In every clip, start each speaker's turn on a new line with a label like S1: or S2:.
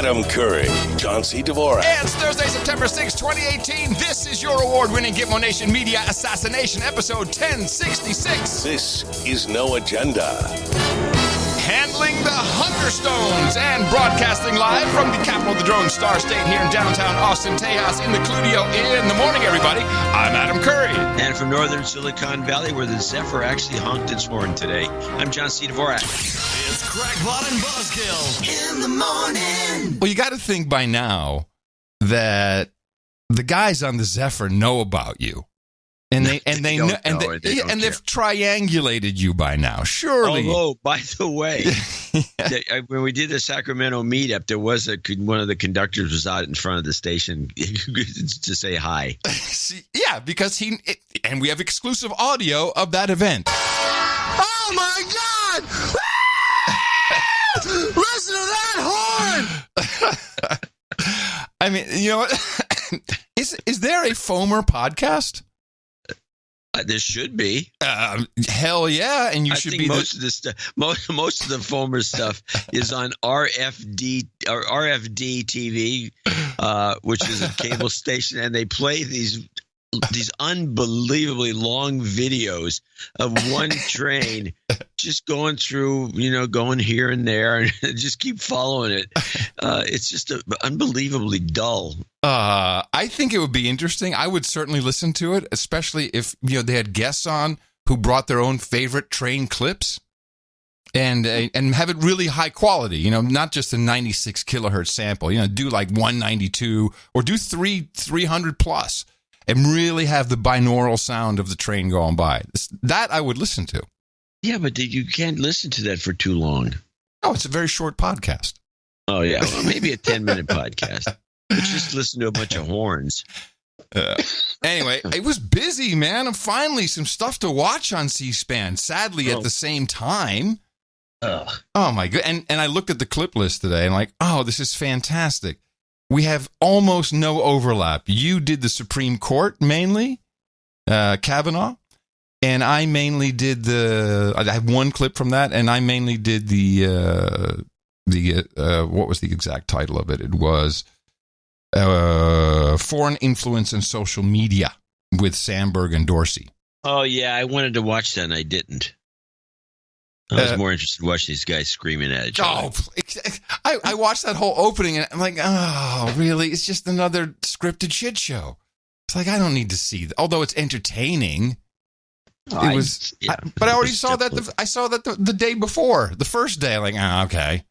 S1: Adam Curry, John C. Dvorak.
S2: It's Thursday, September 6, 2018. This is your award-winning Gitmo Nation Media Assassination, episode 1066.
S1: This is No Agenda.
S2: Handling the Hunger Stones and broadcasting live from the capital of the Drone Star State here in downtown Austin, Tejas, in the Cludio in the morning, everybody. I'm Adam Curry.
S3: And from northern Silicon Valley, where the Zephyr actually honked its horn today, I'm John C. Dvorak.
S4: It's Crackpot and Buzzkill in the morning.
S2: Well, you got to think by now that the guys on the Zephyr know about you. And they've triangulated you by now, surely.
S3: Although, by the way, when we did the Sacramento meetup, there was one of the conductors was out in front of the station to say hi.
S2: Yeah, because and we have exclusive audio of that event.
S4: Oh my God! Listen to that horn!
S2: I mean, you know what? Is there a Fomer podcast?
S3: There should be.
S2: Hell yeah, and you should be.
S3: Most of the stuff, most of the Fomer stuff is on RFD or RFD TV, which is a cable station, and they play these unbelievably long videos of one train just going through, going here and there, and just keep following it. It's just unbelievably dull.
S2: I think it would be interesting. I would certainly listen to it, especially if they had guests on who brought their own favorite train clips and have it really high quality. Not just a 96 kilohertz sample. Do like 192 or do 300 plus. And really have the binaural sound of the train going by. That I would listen to.
S3: Yeah, but you can't listen to that for too long.
S2: Oh, it's a very short podcast.
S3: Oh, yeah. Well, maybe a 10-minute podcast. But just listen to a bunch of horns.
S2: Anyway, it was busy, man. And finally, some stuff to watch on C-SPAN. Sadly, at the same time. Oh, my God. And I looked at the clip list today and this is fantastic. We have almost no overlap. You did the Supreme Court mainly, Kavanaugh, and I mainly did I have one clip from that, and I mainly did the what was the exact title of it? It was Foreign Influence in Social Media with Sandberg and Dorsey.
S3: Oh, yeah, I wanted to watch that, and I didn't. I was more interested in watching these guys screaming at each other.
S2: I watched that whole opening, and I'm like, oh, really? It's just another scripted shit show. It's like, I don't need to see that. Although it's entertaining. But I already saw that. I saw that the day before, the first day. I'm like, okay.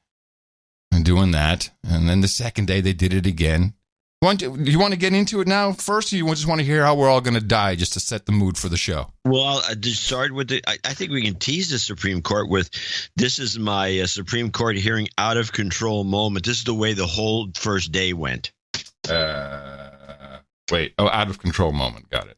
S2: I'm doing that. And then the second day, they did it again. You want to get into it now first, or you just want to hear how we're all going to die just to set the mood for the show?
S3: Well, I just started with I think we can tease the Supreme Court with, this is my Supreme Court hearing out of control moment. This is the way the whole first day went.
S2: Out of control moment. Got it.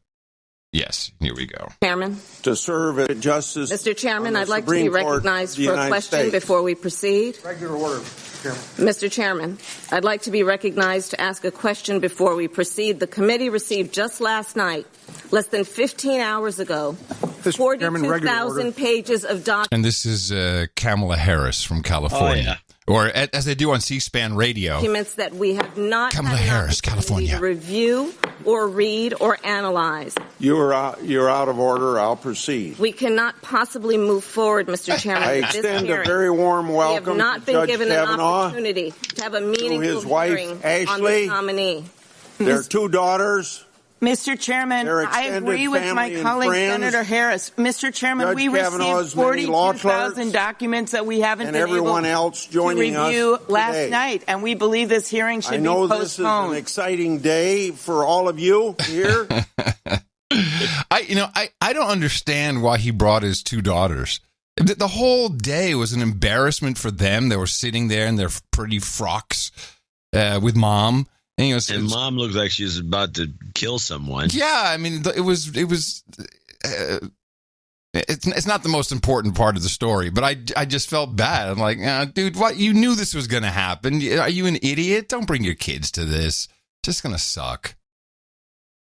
S2: Yes, here we go.
S5: Chairman.
S6: To serve as justice.
S5: Mr. Chairman, I'd like to be recognized for a question before we proceed.
S6: Regular order, Chairman.
S5: Mr. Chairman, I'd like to be recognized to ask a question before we proceed. The committee received just last night, less than 15 hours ago, 42,000 pages of documents.
S2: And this is Kamala Harris from California. Oh, yeah. Or as they do on C-SPAN radio.
S5: Documents that we have not
S2: Kamala Harris, California.
S5: To review or read or analyze.
S6: You're out of order. I'll proceed.
S5: We cannot possibly move forward, Mr. Chairman.
S6: I extend a very warm welcome
S5: we have not
S6: to
S5: been
S6: Judge
S5: given
S6: Kavanaugh,
S5: an opportunity to have a meaningful
S6: his wife,
S5: hearing
S6: Ashley,
S5: on this nominee.
S6: Their two daughters.
S7: Mr. Chairman, I agree with my colleague, Senator Harris. Mr. Chairman,
S6: Judge
S7: we received 42,000 documents that we haven't been able to review last night, and we believe this hearing should be postponed.
S6: I know this is an exciting day for all of you here.
S2: I don't understand why he brought his two daughters. The whole day was an embarrassment for them. They were sitting there in their pretty frocks with mom.
S3: And mom looked like she was about to kill someone.
S2: Yeah, I mean, it's not the most important part of the story, but I just felt bad. I'm like, dude, what? You knew this was going to happen. Are you an idiot? Don't bring your kids to this. It's just going to suck.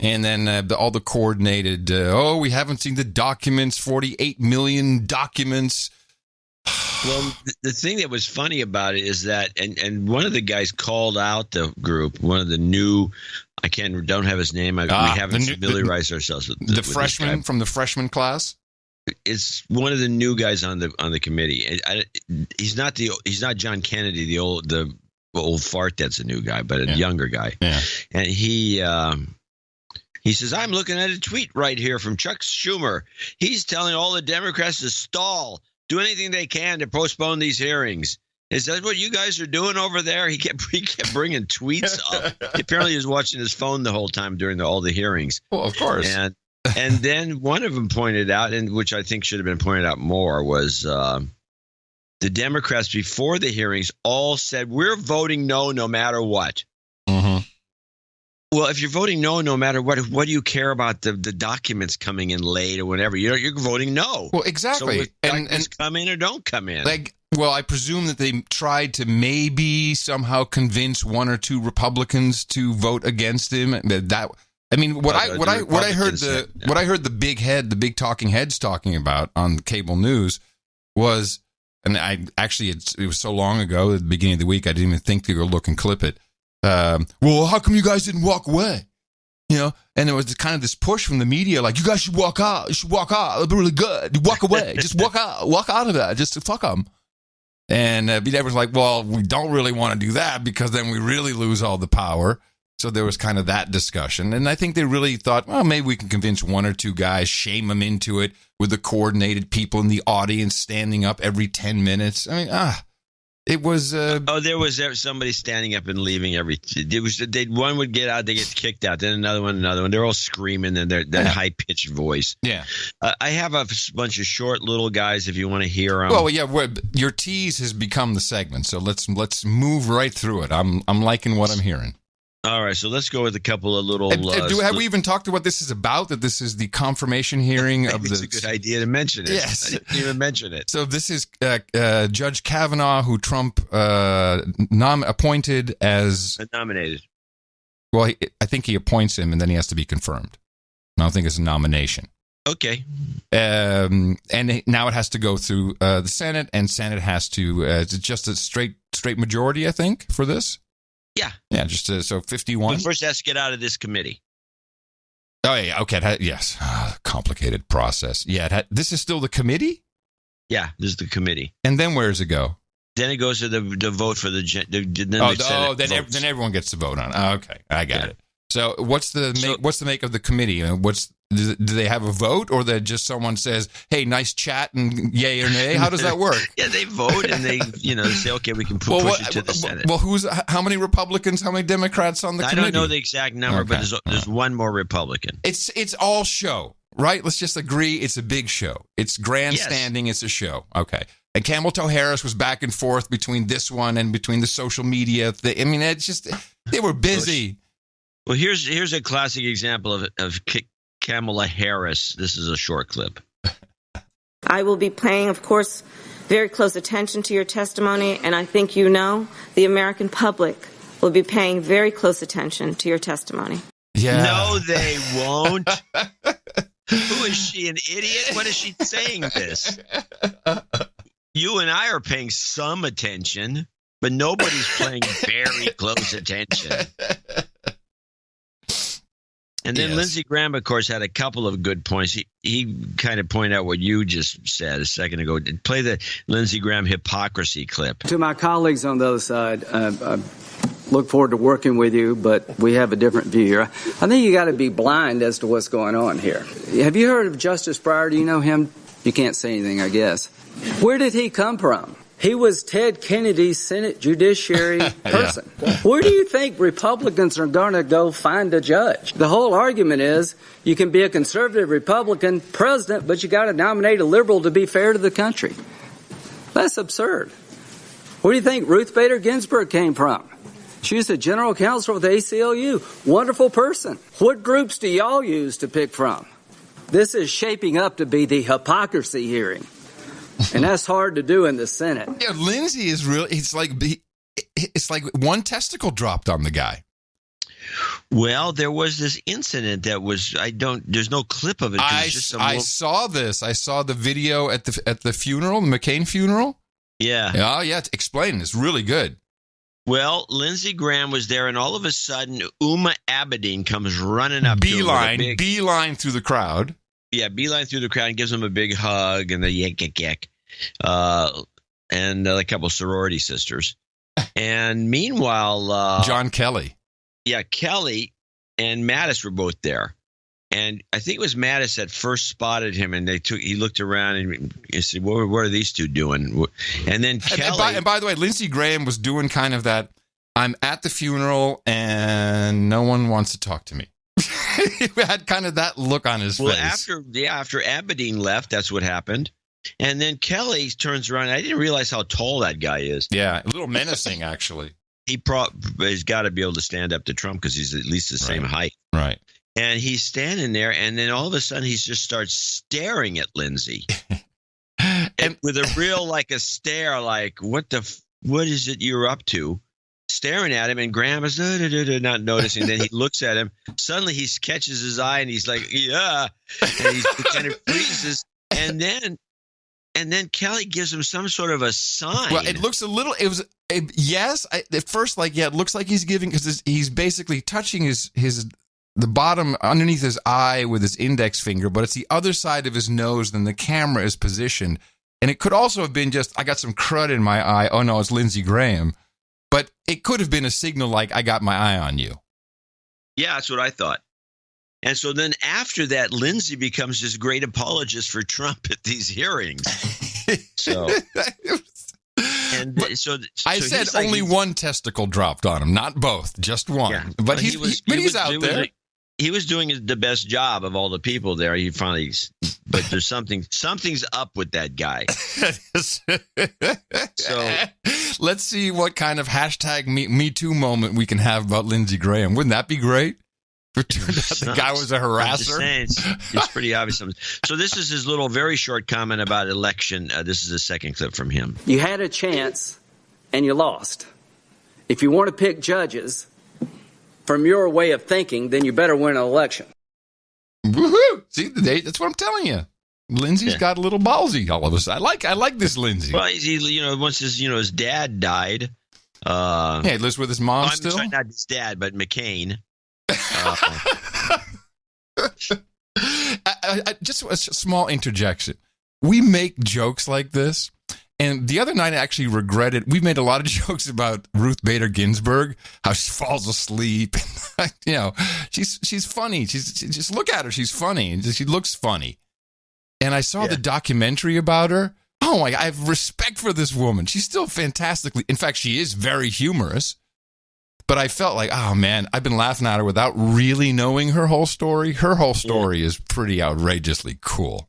S2: And then all the coordinated, we haven't seen the documents, 48 million documents.
S3: Well, the thing that was funny about it is that, and one of the guys called out the group, one of the new, don't have his name. We haven't familiarized ourselves with
S2: the freshman from the freshman class.
S3: It's one of the new guys on the committee. He's not John Kennedy, the old fart that's a new guy, but a younger guy.
S2: Yeah.
S3: And he says, I'm looking at a tweet right here from Chuck Schumer. He's telling all the Democrats to stall, do anything they can to postpone these hearings. Is that what you guys are doing over there? He kept bringing tweets up. Apparently he was watching his phone the whole time during all the hearings.
S2: Well, of course.
S3: And then one of them pointed out, and which I think should have been pointed out more, was the Democrats before the hearings all said, we're voting no matter what.
S2: Mm-hmm.
S3: Well, if you're voting no matter what do you care about the documents coming in late or whatever? You're voting no.
S2: Well, exactly.
S3: So and come in or don't come in.
S2: Well, I presume that they tried to maybe somehow convince one or two Republicans to vote against him. What I heard the big talking heads talking about on the cable news was, and it was so long ago at the beginning of the week I didn't even think to go look and clip it. Well, how come you guys didn't walk away? And there was kind of this push from the media, like, you guys should walk out. You should walk out. It'll be really good. Walk away. Just walk out of that. Just fuck them. And everyone's like, well, we don't really want to do that because then we really lose all the power. So there was kind of that discussion. And I think they really thought, well, maybe we can convince one or two guys, shame them into it with the coordinated people in the audience standing up every 10 minutes. I mean, it was.
S3: There was somebody standing up and leaving one would get out, they get kicked out. Then another one. They're all screaming in that high pitched voice.
S2: Yeah.
S3: I have a bunch of short little guys if you want to hear them.
S2: Well, yeah. Your tease has become the segment, so let's move right through it. I'm liking what I'm hearing.
S3: All right, so let's go with a couple of little.
S2: Have we even talked about what this is about? That this is the confirmation hearing of the.
S3: It's a good idea to mention it.
S2: Yes,
S3: I didn't even mention it.
S2: So this is Judge Kavanaugh, who Trump appointed as
S3: nominated.
S2: Well, I think he appoints him, and then he has to be confirmed. I don't think it's a nomination.
S3: Okay.
S2: And now it has to go through the Senate, and Senate has to. It's just a straight majority, I think, for this.
S3: Yeah.
S2: Just so 51.
S3: But first, it has to get out of this committee.
S2: Oh, yeah. Okay. Yes. Complicated process. Yeah. This is still the committee?
S3: Yeah, this is the committee.
S2: And then where does it go?
S3: Then it goes to the vote for
S2: then everyone gets to vote on it. Okay. I got it. So what's the make of the committee? Do they have a vote, or that just someone says, "Hey, nice chat," and yay or nay? How does that work?
S3: Yeah, they vote and they say, "Okay, we can push it to the Senate."
S2: Well, how many Republicans, how many Democrats on the committee?
S3: I don't know the exact number, but there's one more Republican.
S2: It's all show, right? Let's just agree it's a big show. It's grandstanding. Yes. It's a show. Okay. And Campbell Harris was back and forth between this one and between the social media. It's just they were busy.
S3: Well, here's a classic example of Kamala Harris. This is a short clip.
S5: I will be paying, of course, very close attention to your testimony, and I think the American public will be paying very close attention to your testimony.
S2: Yeah.
S3: No, they won't. Who is she, an idiot? What is she saying this? You and I are paying some attention, but nobody's paying very close attention. And then Lindsey Graham, of course, had a couple of good points. He kind of pointed out what you just said a second ago. Play the Lindsey Graham hypocrisy clip.
S8: To my colleagues on the other side, I look forward to working with you, but we have a different view here. I think you got to be blind as to what's going on here. Have you heard of Justice Breyer? Do you know him? You can't say anything, I guess. Where did he come from? He was Ted Kennedy's Senate Judiciary person. Yeah. Where do you think Republicans are going to go find a judge? The whole argument is you can be a conservative Republican president, but you got to nominate a liberal to be fair to the country. That's absurd. Where do you think Ruth Bader Ginsburg came from? She was the general counsel with the ACLU. Wonderful person. What groups do y'all use to pick from? This is shaping up to be the hypocrisy hearing. And that's hard to do in the Senate.
S2: Yeah, Lindsey is really, it's like one testicle dropped on the guy.
S3: Well, there was this incident that was, there's no clip of it.
S2: I saw this. I saw the video at the funeral, the McCain funeral.
S3: Yeah.
S2: Oh, yeah. Explain. It's really good.
S3: Well, Lindsey Graham was there, and all of a sudden, Uma Abedin comes running up to him.
S2: Beeline through the crowd.
S3: Yeah, beeline through the crowd and gives him a big hug and the yak. And a couple sorority sisters. And meanwhile...
S2: John Kelly.
S3: Yeah, Kelly and Mattis were both there. And I think it was Mattis that first spotted him, and he looked around and he said, what are these two doing? And then Kelly...
S2: And by the way, Lindsey Graham was doing kind of that, I'm at the funeral and no one wants to talk to me. He had kind of that look on his face.
S3: Well, after Abedin left, that's what happened. And then Kelly turns around. I didn't realize how tall that guy is.
S2: Yeah, a little menacing, actually.
S3: He's got to be able to stand up to Trump because he's at least the same height.
S2: Right.
S3: And he's standing there, and then all of a sudden he just starts staring at Lindsey. and with a real, like a stare, like, what is it you're up to? Staring at him, and Graham is not noticing. Then he looks at him. Suddenly he catches his eye, and he's like, yeah. And he kind of freezes. And then Kelly gives him some sort of a sign.
S2: Well, it looks a little, at first, it looks like he's giving, because he's basically touching the bottom underneath his eye with his index finger, but it's the other side of his nose than the camera is positioned. And it could also have been just, I got some crud in my eye. Oh no, it's Lindsey Graham. But it could have been a signal like, I got my eye on you.
S3: Yeah, that's what I thought. And so then after that, Lindsey becomes this great apologist for Trump at these hearings. So,
S2: I said only one testicle dropped on him, not both, just one. Yeah. But he's out there.
S3: He was doing the best job of all the people there. He finally, but there's something's up with that guy. So
S2: let's see what kind of hashtag Me Too moment we can have about Lindsey Graham. Wouldn't that be great? It turned out the guy was a harasser.
S3: It's pretty obvious. So this is his little, very short comment about election. This is a second clip from him.
S8: You had a chance, and you lost. If you want to pick judges from your way of thinking, then you better win an election.
S2: Woohoo! See, that's what I'm telling you. Lindsey's got a little ballsy all of a sudden. I like this Lindsey.
S3: Well, once his dad died.
S2: He lives with his mom still?
S3: Sorry, not his dad, but McCain.
S2: Just a small interjection. We make jokes like this, and the other night I actually regretted. We made a lot of jokes about Ruth Bader Ginsburg, how she falls asleep. She's funny. She's just look at her. She's funny. She looks funny. And I saw the documentary about her. Oh my! I have respect for this woman. She's still fantastically. In fact, she is very humorous. But I felt like, oh man, I've been laughing at her without really knowing her whole story. Her whole story is pretty outrageously cool.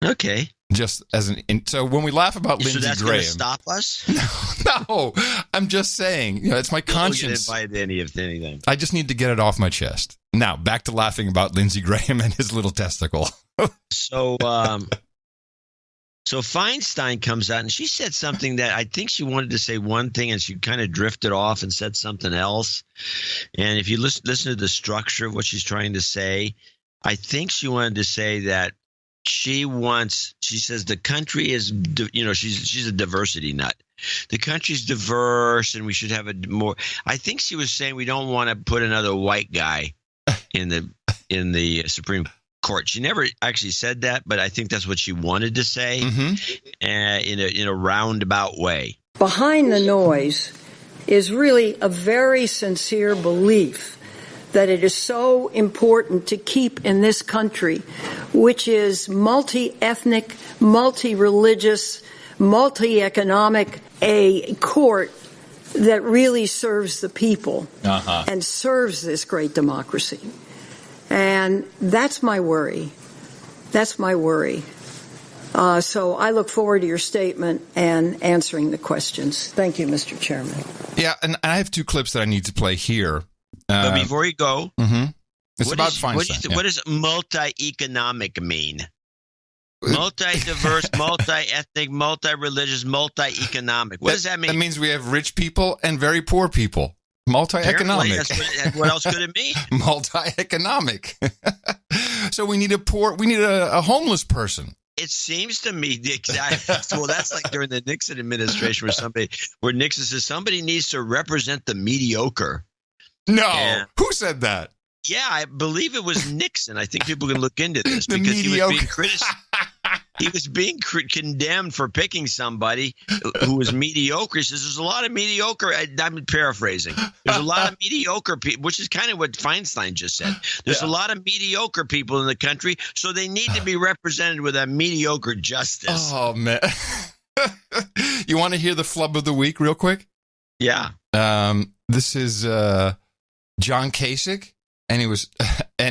S3: Okay.
S2: Just as so when we laugh about Lindsey Graham,
S3: going to stop us?
S2: No, I'm just saying, it's my conscience.
S3: Don't get invited to anything.
S2: I just need to get it off my chest. Now back to laughing about Lindsey Graham and his little testicle.
S3: So Feinstein comes out, and she said something that I think she wanted to say one thing, and she kind of drifted off and said something else. And if you listen to the structure of what she's trying to say, I think she wanted to say that she says the country is, she's a diversity nut. The country's diverse, and we should have I think she was saying we don't want to put another white guy in the Supreme Court. She never actually said that, but I think that's what she wanted to say in a roundabout way.
S9: Behind the noise is really a very sincere belief that it is so important to keep in this country, which is multi-ethnic, multi-religious, multi-economic, a court that really serves the people and serves this great democracy. And that's my worry. That's my worry. So I look forward to your statement and answering the questions. Thank you, Mr. Chairman.
S2: Yeah, and I have two clips that I need to play here.
S3: But before you go,
S2: it's about Feinstein.
S3: What does multi-economic mean? Multi-diverse, multi-ethnic, multi-religious, multi-economic. What does that mean?
S2: That means we have rich people and very poor people. Multi-economic.
S3: What else could it mean?
S2: Multi-economic. So we need a homeless person
S3: It seems to me the exact. Well, that's like during the Nixon administration, where Nixon says somebody needs to represent the mediocre.
S2: No, who said that?
S3: Yeah, I believe it was Nixon. I think people can look into this
S2: the
S3: because
S2: mediocre.
S3: he was being criticized. He was being condemned for picking somebody who was mediocre. He says there's a lot of mediocre. I'm paraphrasing. There's a lot of mediocre people, which is kind of what Feinstein just said. There's a lot of mediocre people in the country, so they need to be represented with a mediocre justice.
S2: Oh, man. You want to hear the flub of the week real quick?
S3: Yeah.
S2: This is John Kasich. And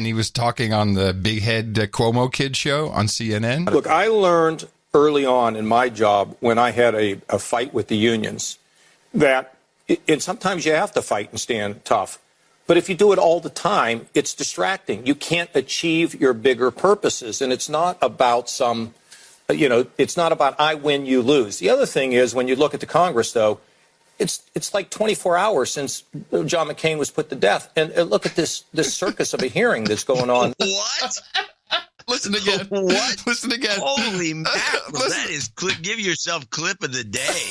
S2: he was talking on the Big Head Cuomo Kid show on CNN.
S10: Look, I learned early on in my job when I had a fight with the unions that and sometimes you have to fight and stand tough. But if you do it all the time, it's distracting. You can't achieve your bigger purposes. And it's not about it's not about I win, you lose. The other thing is when you look at the Congress, though, it's like 24 hours since John McCain was put to death. And look at this circus of a hearing that's going on.
S3: What?
S2: Listen again.
S3: What?
S2: Listen again.
S3: Holy mackerel. That is give yourself clip of the day.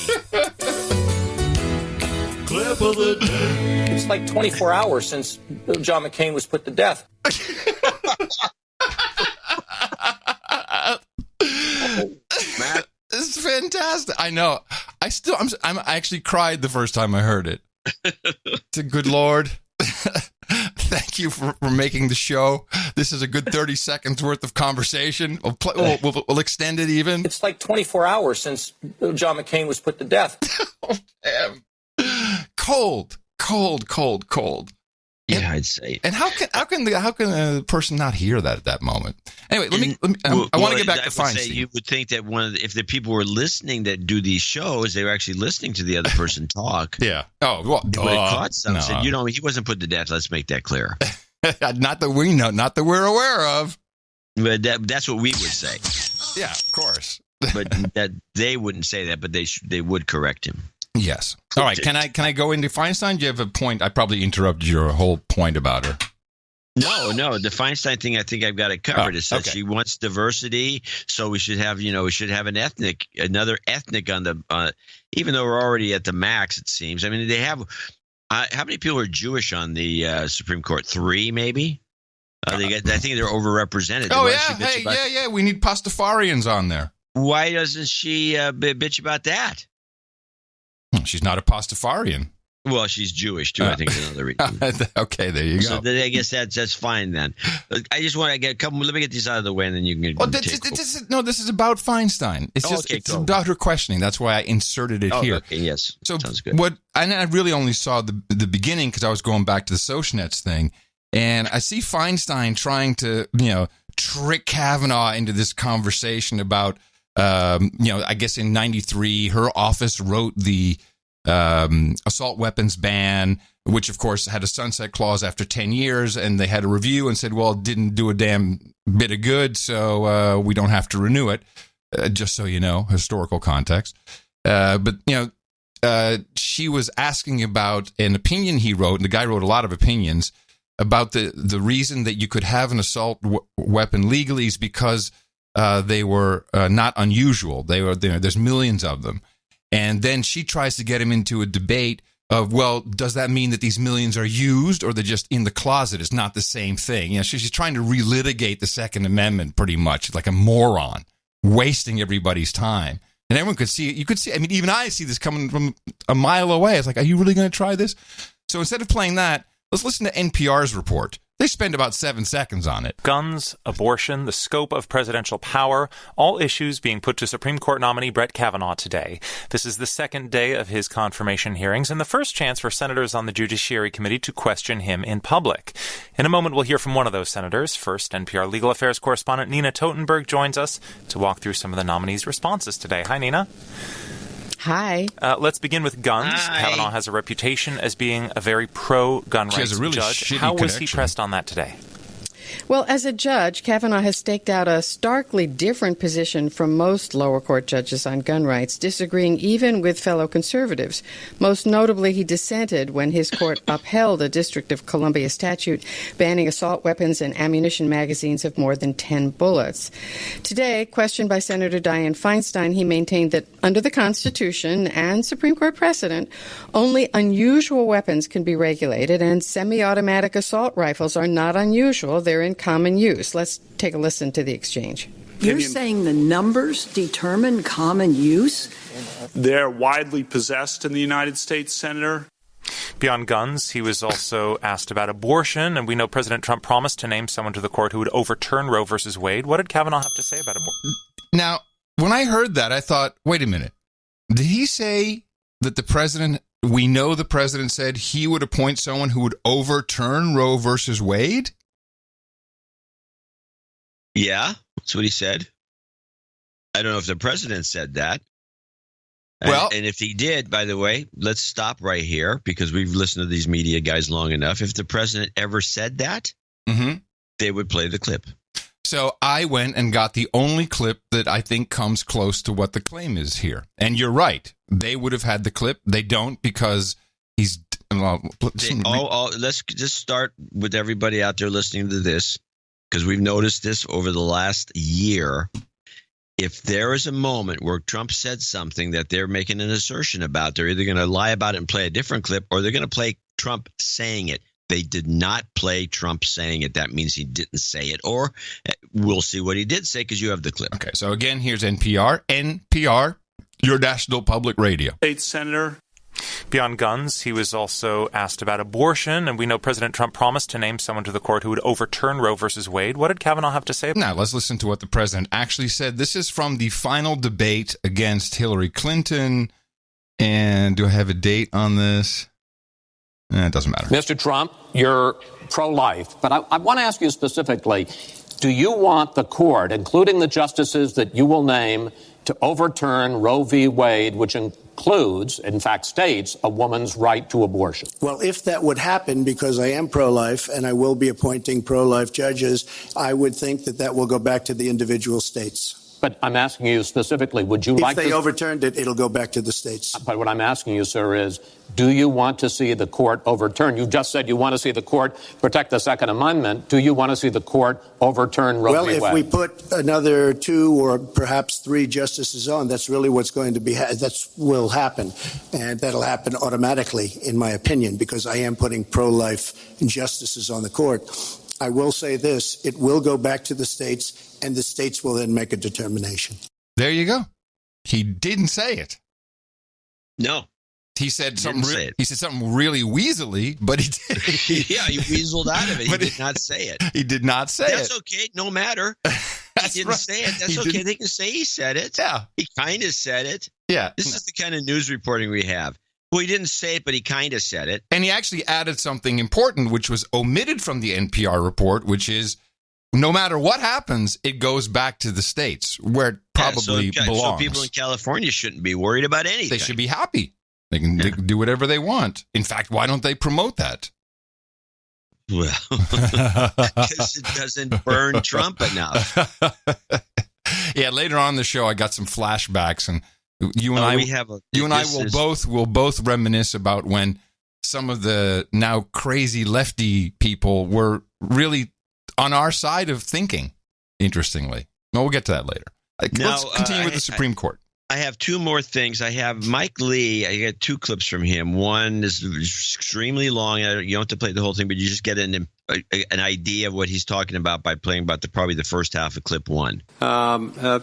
S4: Clip of the day.
S10: It's like 24 hours since John McCain was put to death.
S3: Matt.
S2: This is fantastic. I know. I actually cried the first time I heard it. It's a good Lord. Thank you for making the show. This is a good 30 seconds worth of conversation. We'll extend it even.
S10: It's like 24 hours since John McCain was put to death.
S2: Oh, damn. Cold.
S3: Yeah, I'd say.
S2: And how can a person not hear that at that moment? Anyway, let me I want to get back to Feinstein.
S3: You would think that if the people were listening that do these shows, they were actually listening to the other person talk.
S2: Yeah. Oh, well,
S3: they would have caught something. Said, he wasn't put to death. Let's make that clear.
S2: Not that we know, not that we're aware of.
S3: But that's what we would say.
S2: Yeah, of course.
S3: But that they wouldn't say that, but they would correct him.
S2: Yes. All right. Can I go into Feinstein? Do you have a point? I probably interrupted your whole point about her.
S3: No. The Feinstein thing, I think I've got it covered. It says she wants diversity, so we should have, another ethnic on the, even though we're already at the max, it seems. I mean, they have, how many people are Jewish on the Supreme Court? 3, maybe? I think they're overrepresented.
S2: Oh, yeah. Yeah. We need Pastafarians on there.
S3: Why doesn't she bitch about that?
S2: She's not a Pastafarian.
S3: Well, she's Jewish, too, I think is another reason.
S2: Okay, there you go.
S3: So I guess that's fine then. I just want to get a couple. Let me get these out of the way, and then you can
S2: this is about Feinstein. It's about her questioning. That's why I inserted it here.
S3: Okay, yes.
S2: So
S3: sounds good.
S2: And I really only saw the beginning because I was going back to the Socialnets thing, and I see Feinstein trying to, trick Kavanaugh into this conversation about, I guess in '93, her office wrote the assault weapons ban, which of course had a sunset clause after 10 years, and they had a review and said, well, it didn't do a damn bit of good, so we don't have to renew it, just so you know, historical context. But she was asking about an opinion he wrote, and the guy wrote a lot of opinions, about the reason that you could have an assault weapon legally is because they were not unusual. There's millions of them. And then she tries to get him into a debate of, well, does that mean that these millions are used or they're just in the closet? It's not the same thing. She's trying to relitigate the Second Amendment pretty much like a moron, wasting everybody's time. And everyone could see it. You could see, even I see this coming from a mile away. It's like, are you really going to try this? So instead of playing that, let's listen to NPR's report. They spend about 7 seconds on it.
S11: Guns, abortion, the scope of presidential power, all issues being put to Supreme Court nominee Brett Kavanaugh today. This is the second day of his confirmation hearings and the first chance for senators on the Judiciary Committee to question him in public. In a moment, we'll hear from one of those senators. First, NPR legal affairs correspondent Nina Totenberg joins us to walk through some of the nominees' responses today. Hi, Nina.
S7: Hi.
S11: Let's begin with guns.
S3: Hi.
S11: Kavanaugh has a reputation as being a very pro-gun rights
S2: really
S11: judge.
S2: shitty
S11: How was he
S2: connection.
S11: pressed on that today?
S12: Well, as a judge, Kavanaugh has staked out a starkly different position from most lower court judges on gun rights, disagreeing even with fellow conservatives. Most notably, he dissented when his court upheld a District of Columbia statute banning assault weapons and ammunition magazines of more than 10 bullets. Today, questioned by Senator Dianne Feinstein, he maintained that under the Constitution and Supreme Court precedent, only unusual weapons can be regulated, and semi-automatic assault rifles are not unusual. They're in common use. Let's take a listen to the exchange.
S9: You're saying the numbers determine common use?
S13: They're widely possessed in the United States, Senator.
S11: Beyond guns, he was also asked about abortion, and we know President Trump promised to name someone to the court who would overturn Roe versus Wade. What did Kavanaugh have to say about abortion?
S2: Now, when I heard that, I thought, wait a minute. Did he say that we know the president said he would appoint someone who would overturn Roe versus Wade?
S3: Yeah, that's what he said. I don't know if the president said that.
S2: Well,
S3: and if he did, by the way, let's stop right here because we've listened to these media guys long enough. If the president ever said that, they would play the clip.
S2: So I went and got the only clip that I think comes close to what the claim is here. And you're right. They would have had the clip. They don't because he's...
S3: let's just start with everybody out there listening to this because we've noticed this over the last year. If there is a moment where Trump said something that they're making an assertion about, they're either going to lie about it and play a different clip or they're going to play Trump saying it. They did not play Trump saying it. That means he didn't say it. Or we'll see what he did say because you have the clip.
S2: Okay, so again, here's NPR. NPR, your national public radio.
S13: States Senator.
S11: Beyond guns, he was also asked about abortion, and we know President Trump promised to name someone to the court who would overturn Roe versus Wade. What did Kavanaugh have to say about
S2: Now, let's listen to what the president actually said. This is from the final debate against Hillary Clinton. And do I have a date on this? It doesn't matter.
S14: Mr. Trump, you're pro-life, but I want to ask you specifically, do you want the court, including the justices that you will name, to overturn Roe v. Wade, which includes, in fact, states a woman's right to abortion?
S15: Well, if that would happen, because I am pro-life and I will be appointing pro-life judges, I would think that will go back to the individual states.
S14: But I'm asking you specifically, would you like to...
S15: If they overturned it, it'll go back to the states.
S14: But what I'm asking you, sir, is do you want to see the court overturn? You just said you want to see the court protect the Second Amendment. Do you want to see the court overturn Roe v. Wade?
S15: Well, if we put another 2 or perhaps 3 justices on, that's really what's going to be, that will happen. And that'll happen automatically, in my opinion, because I am putting pro-life justices on the court. I will say this, it will go back to the states, and the states will then make a determination.
S2: There you go. He didn't say it.
S3: No.
S2: He said something really weaselly, but he did.
S3: Yeah, he weaseled out of it. He did not say it.
S2: He did not say it.
S3: That's okay. No matter. He didn't say it. That's okay. They can say he said it.
S2: Yeah.
S3: He kind of said it.
S2: Yeah.
S3: This is the kind of news reporting we have. Well, he didn't say it, but he kind of said it.
S2: And he actually added something important, which was omitted from the NPR report, which is no matter what happens, it goes back to the states where it probably belongs.
S3: So people in California shouldn't be worried about anything.
S2: They should be happy. They can do whatever they want. In fact, why don't they promote that?
S3: Well, because it doesn't burn Trump enough.
S2: Yeah, later on in the show, I got some flashbacks, and you and I will both reminisce about when some of the now crazy lefty people were really on our side of thinking. Interestingly, we'll get to that later. Let's continue with the Supreme Court.
S3: I have 2 more things. I have Mike Lee. I got 2 clips from him. One is extremely long. You don't have to play the whole thing, but you just get an idea of what he's talking about by playing about probably the first half of clip 1.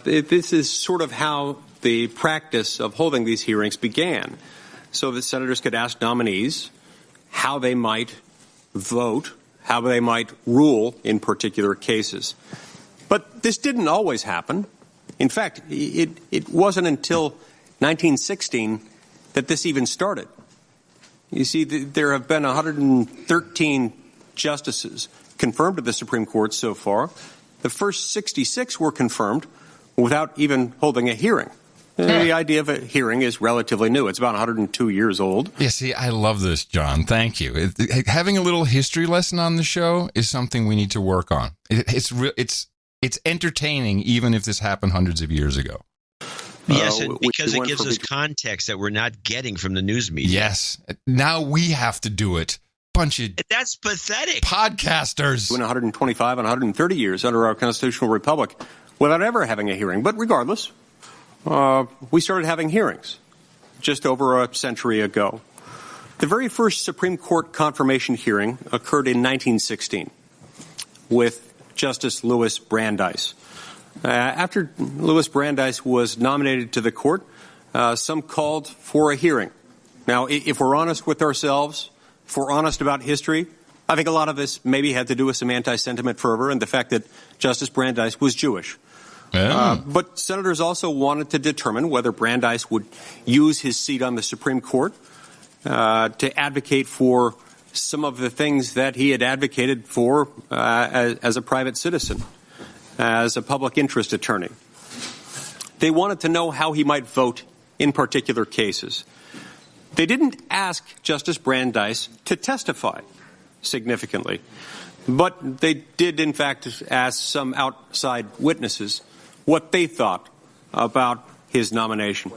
S16: This is sort of how the practice of holding these hearings began, so that senators could ask nominees how they might vote, how they might rule in particular cases. But this didn't always happen. In fact, it wasn't until 1916 that this even started. You see, there have been 113 justices confirmed to the Supreme Court so far. The first 66 were confirmed without even holding a hearing. The idea of a hearing is relatively new. It's about 102 years old.
S2: Yeah, see, I love this, John. Thank you. Having a little history lesson on the show is something we need to work on. It's entertaining, even if this happened hundreds of years ago.
S3: Yes, and because it gives us context that we're not getting from the news media.
S2: Yes. Now we have to do it. Bunch of
S3: That's pathetic.
S2: Podcasters.
S16: In 125 and 130 years under our constitutional republic without ever having a hearing. But regardless, we started having hearings just over a century ago. The very first Supreme Court confirmation hearing occurred in 1916 with Justice Louis Brandeis. After Louis Brandeis was nominated to the court, some called for a hearing. Now, if we're honest with ourselves, if we're honest about history, I think a lot of this maybe had to do with some anti-sentiment fervor and the fact that Justice Brandeis was Jewish. But senators also wanted to determine whether Brandeis would use his seat on the Supreme Court to advocate for some of the things that he had advocated for as a private citizen, as a public interest attorney. They wanted to know how he might vote in particular cases. They didn't ask Justice Brandeis to testify significantly, but they did, in fact, ask some outside witnesses what they thought about his nomination.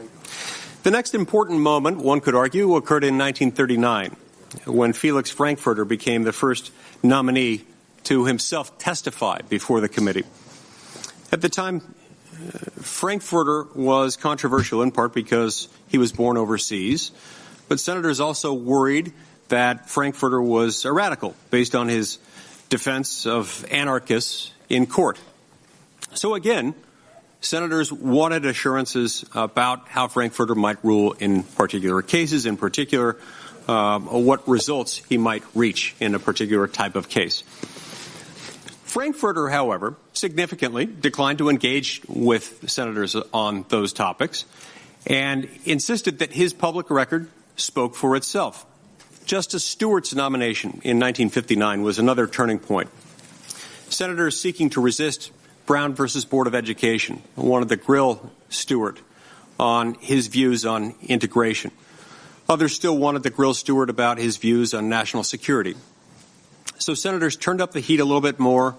S16: The next important moment, one could argue, occurred in 1939, when Felix Frankfurter became the first nominee to himself testify before the committee. At the time, Frankfurter was controversial in part because he was born overseas, but senators also worried that Frankfurter was a radical based on his defense of anarchists in court. So again, senators wanted assurances about how Frankfurter might rule in particular cases, in particular what results he might reach in a particular type of case. Frankfurter, however, significantly declined to engage with senators on those topics and insisted that his public record spoke for itself. Justice Stewart's nomination in 1959 was another turning point. Senators seeking to resist Brown versus Board of Education wanted to grill Stewart on his views on integration. Others still wanted to grill Stewart about his views on national security. So senators turned up the heat a little bit more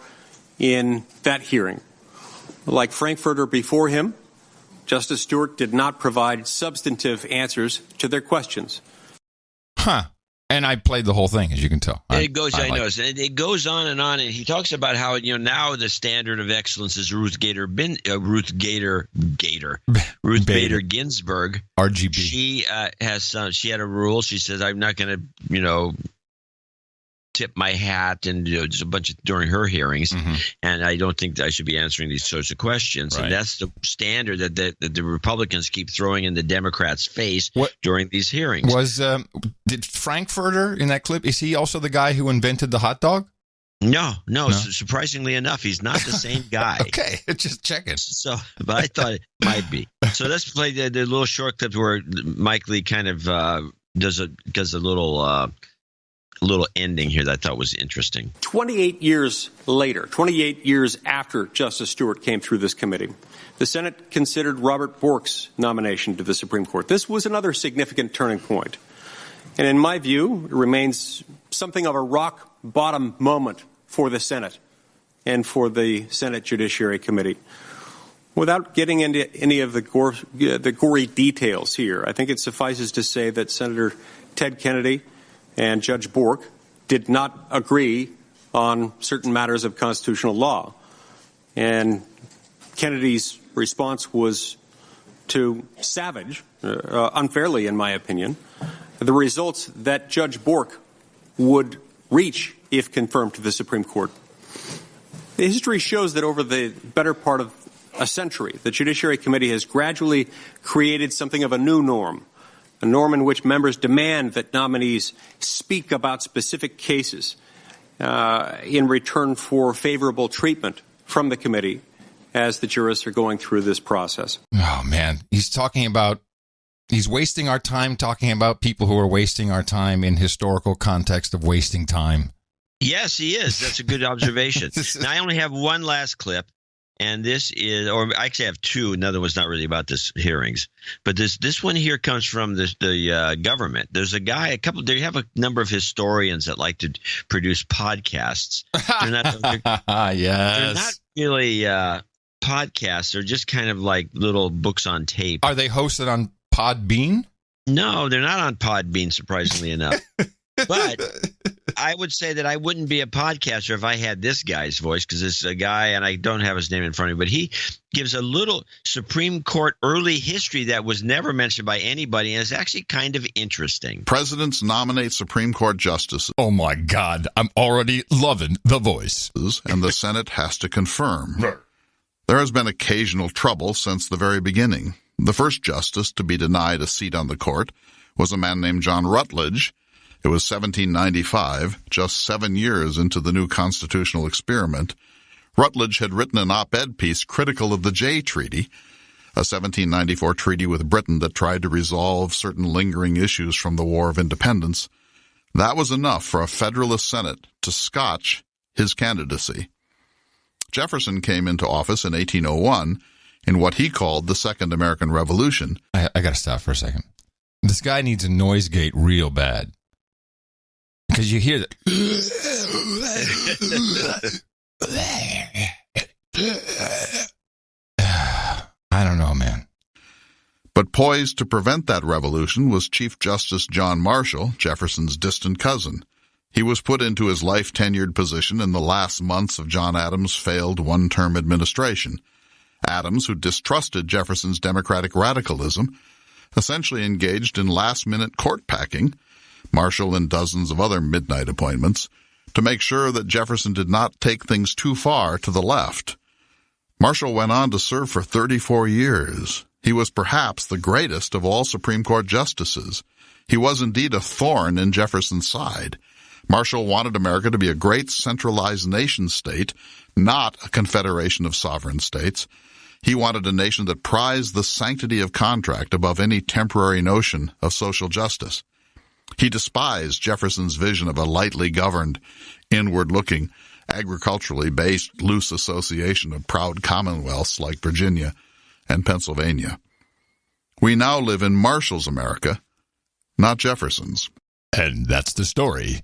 S16: in that hearing. Like Frankfurter before him, Justice Stewart did not provide substantive answers to their questions.
S2: And I played the whole thing, as you can tell.
S3: It goes on, and he talks about how now the standard of excellence is Ruth Bader Ginsburg.
S2: RGB.
S3: She had a rule. She says, I'm not going to tip my hat, and there's a bunch of during her hearings, and I don't think that I should be answering these sorts of questions. Right. And that's the standard that the Republicans keep throwing in the Democrats' face during these hearings.
S2: Did Frankfurter in that clip, is he also the guy who invented the hot dog?
S3: No. Surprisingly enough, he's not the same guy.
S2: Okay, just checking.
S3: So, but I thought it might be. So let's play the little short clip where Mike Lee kind of does a little ending here that I thought was interesting.
S16: 28 years later, 28 years after Justice Stewart came through this committee, the Senate considered Robert Bork's nomination to the Supreme Court. This was another significant turning point. And in my view, it remains something of a rock bottom moment for the Senate and for the Senate Judiciary Committee. Without getting into any of the gory details here, I think it suffices to say that Senator Ted Kennedy and Judge Bork did not agree on certain matters of constitutional law. And Kennedy's response was to savage, unfairly in my opinion, the results that Judge Bork would reach if confirmed to the Supreme Court. The history shows that over the better part of a century, the Judiciary Committee has gradually created something of a new norm, a norm in which members demand that nominees speak about specific cases in return for favorable treatment from the committee as the jurists are going through this process.
S2: Oh, man. He's wasting our time talking about people who are wasting our time in historical context of wasting time.
S3: Yes, he is. That's a good observation. Now, I only have one last clip. And this is, or I actually have two. Another one's not really about this hearings, but this one here comes from the government. There's a guy, they have a number of historians that like to produce podcasts. They're not really podcasts. They're just kind of like little books on tape.
S2: Are they hosted on Podbean?
S3: No, they're not on Podbean, surprisingly enough. But I would say that I wouldn't be a podcaster if I had this guy's voice, because it's a guy, and I don't have his name in front of me, but he gives a little Supreme Court early history that was never mentioned by anybody, and it's actually kind of interesting.
S17: Presidents nominate Supreme Court justices.
S2: Oh, my God. I'm already loving the voice.
S17: And the Senate has to confirm. There has been occasional trouble since the very beginning. The first justice to be denied a seat on the court was a man named John Rutledge. It was 1795, just 7 years into the new constitutional experiment. Rutledge had written an op-ed piece critical of the Jay Treaty, a 1794 treaty with Britain that tried to resolve certain lingering issues from the War of Independence. That was enough for a Federalist Senate to scotch his candidacy. Jefferson came into office in 1801 in what he called the Second American Revolution.
S2: I got to stop for a second. This guy needs a noise gate real bad. Because you hear that. I don't know, man.
S17: But poised to prevent that revolution was Chief Justice John Marshall, Jefferson's distant cousin. He was put into his life-tenured position in the last months of John Adams' failed one-term administration. Adams, who distrusted Jefferson's democratic radicalism, essentially engaged in last-minute court packing, Marshall and dozens of other midnight appointments, to make sure that Jefferson did not take things too far to the left. Marshall went on to serve for 34 years. He was perhaps the greatest of all Supreme Court justices. He was indeed a thorn in Jefferson's side. Marshall wanted America to be a great centralized nation-state, not a confederation of sovereign states. He wanted a nation that prized the sanctity of contract above any temporary notion of social justice. He despised Jefferson's vision of a lightly governed, inward-looking, agriculturally based loose association of proud commonwealths like Virginia and Pennsylvania. We now live in Marshall's America, not Jefferson's.
S2: And that's the story.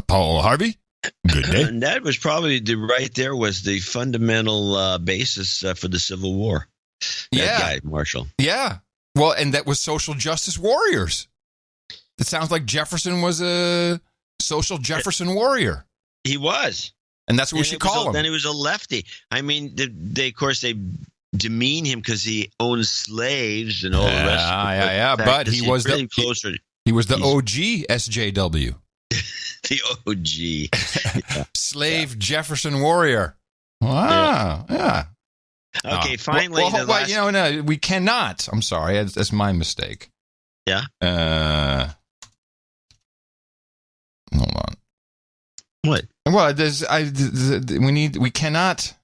S2: Paul Harvey, good day.
S3: And that was probably right there was the fundamental basis for the Civil War. That guy, Marshall.
S2: Yeah. Well, and that was social justice warriors. It sounds like Jefferson was a social Jefferson warrior.
S3: He was.
S2: And that's what we should call him.
S3: Then he was a lefty. I mean, they demean him because he owns slaves and all the rest.
S2: Yeah. But he was
S3: really closer.
S2: He was the OG SJW.
S3: The OG.
S2: Slave Jefferson warrior. Wow. Yeah.
S3: Okay, finally.
S2: No, we cannot. I'm sorry. That's my mistake.
S3: Yeah.
S2: Hold on.
S3: What?
S2: Well, we cannot.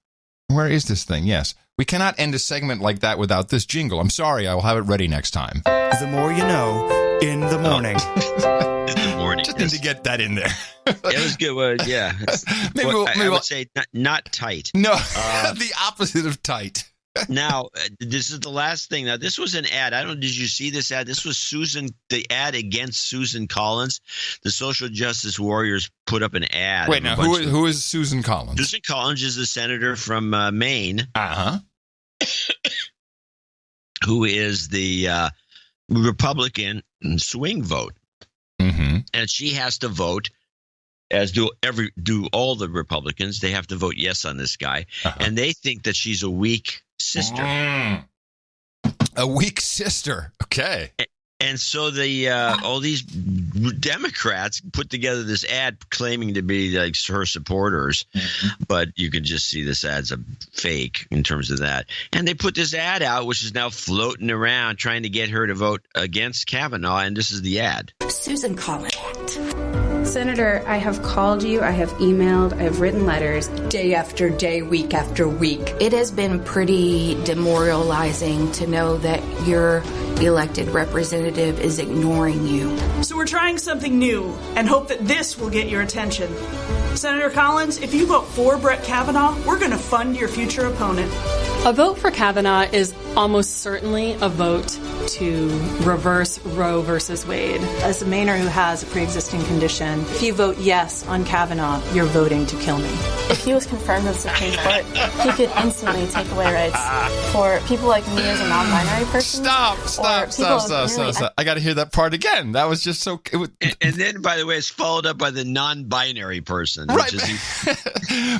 S2: Where is this thing? Yes. We cannot end a segment like that without this jingle. I'm sorry. I will have it ready next time.
S4: The more you know in the morning.
S3: In the morning.
S2: Just need to get that in there.
S3: It was good. Yeah. I would say not tight.
S2: No, the opposite of tight.
S3: Now, this is the last thing. Now, this was an ad. Did you see this ad? This was the ad against Susan Collins. The social justice warriors put up an ad.
S2: Wait, now, who is Susan Collins?
S3: Susan Collins is the senator from Maine.
S2: Uh-huh.
S3: Who is the Republican swing vote.
S2: Mm-hmm.
S3: And she has to vote, as do all the Republicans. They have to vote yes on this guy. Uh-huh. And they think that she's a weak sister.
S2: A weak sister. Okay.
S3: And so all these Democrats put together this ad claiming to be like her supporters, but you can just see this ad's a fake in terms of that. And they put this ad out, which is now floating around trying to get her to vote against Kavanaugh, and this is the ad.
S18: Susan Collins.
S19: Senator, I have called you, I have emailed, I have written letters.
S18: Day after day, week after week.
S19: It has been pretty demoralizing to know that your elected representative is ignoring you.
S20: So we're trying something new and hope that this will get your attention. Senator Collins, if you vote for Brett Kavanaugh, we're going to fund your future opponent.
S21: A vote for Kavanaugh is almost certainly a vote to reverse Roe versus Wade.
S20: As a Mainer who has a pre-existing condition, if you vote yes on Kavanaugh, you're voting to kill me.
S22: If he was confirmed to the Supreme Court, he could instantly take away rights for people like me as a non-binary person.
S2: Stop. I got to hear that part again. That was just so...
S3: And then, by the way, it's followed up by the non-binary person.
S2: Right.